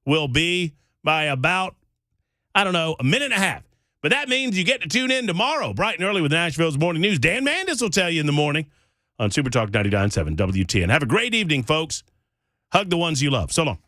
will be by about, a minute and a half. But that means you get to tune in tomorrow, bright and early with Nashville's Morning News. Dan Mandis will tell you in the morning on Super Talk 99.7 WTN. Have a great evening, folks. Hug the ones you love. So long.